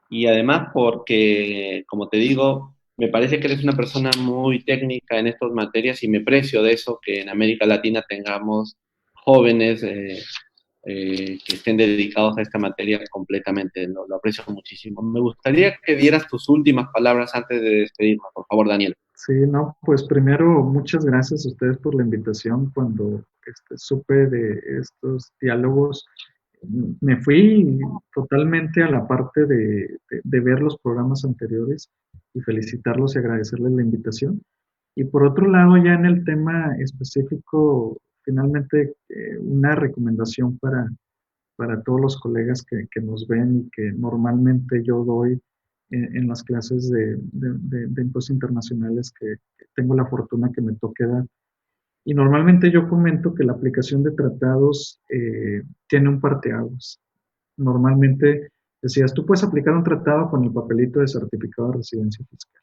Y además porque, como te digo, me parece que eres una persona muy técnica en estas materias y me precio de eso, que en América Latina tengamos jóvenes que estén dedicados a esta materia completamente. Lo aprecio muchísimo. Me gustaría que dieras tus últimas palabras antes de despedirnos, por favor, Daniel.
Sí, no, pues primero muchas gracias a ustedes por la invitación. Cuando supe de estos diálogos, me fui totalmente a la parte de ver los programas anteriores y felicitarlos y agradecerles la invitación. Y por otro lado, ya en el tema específico, finalmente una recomendación para todos los colegas que nos ven y que normalmente yo doy en las clases de impuestos internacionales que tengo la fortuna que me toque dar. Y normalmente yo comento que la aplicación de tratados tiene un parteaguas. Normalmente decías, tú puedes aplicar un tratado con el papelito de certificado de residencia fiscal.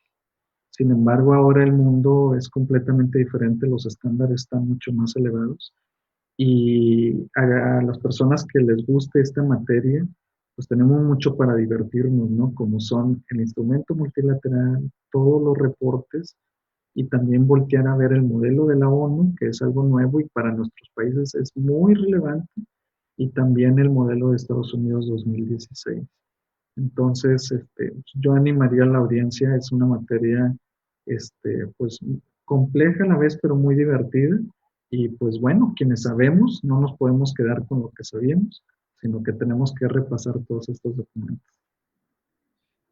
Sin embargo, ahora el mundo es completamente diferente, los estándares están mucho más elevados y a las personas que les guste esta materia, pues tenemos mucho para divertirnos, ¿no? Como son el instrumento multilateral, todos los reportes y también voltear a ver el modelo de la ONU, que es algo nuevo y para nuestros países es muy relevante, y también el modelo de Estados Unidos 2016. Entonces, yo animaría a la audiencia, es una materia, pues, compleja a la vez, pero muy divertida. Y pues bueno, quienes sabemos, no nos podemos quedar con lo que sabíamos, sino que tenemos que repasar todos estos documentos.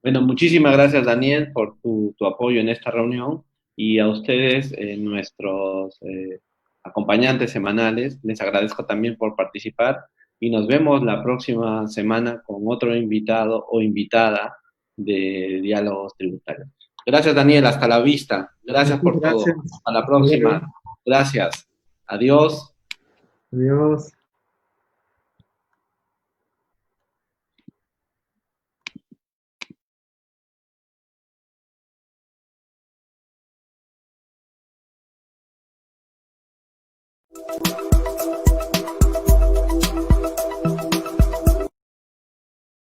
Bueno, muchísimas gracias, Daniel, por tu apoyo en esta reunión y a ustedes, nuestros acompañantes semanales, les agradezco también por participar y nos vemos la próxima semana con otro invitado o invitada de Diálogos Tributarios. Gracias, Daniel, hasta la vista. Gracias
Muchas
por todo.
gracias.
Hasta la
Hasta luego.
próxima. Gracias. Adiós.
Adiós.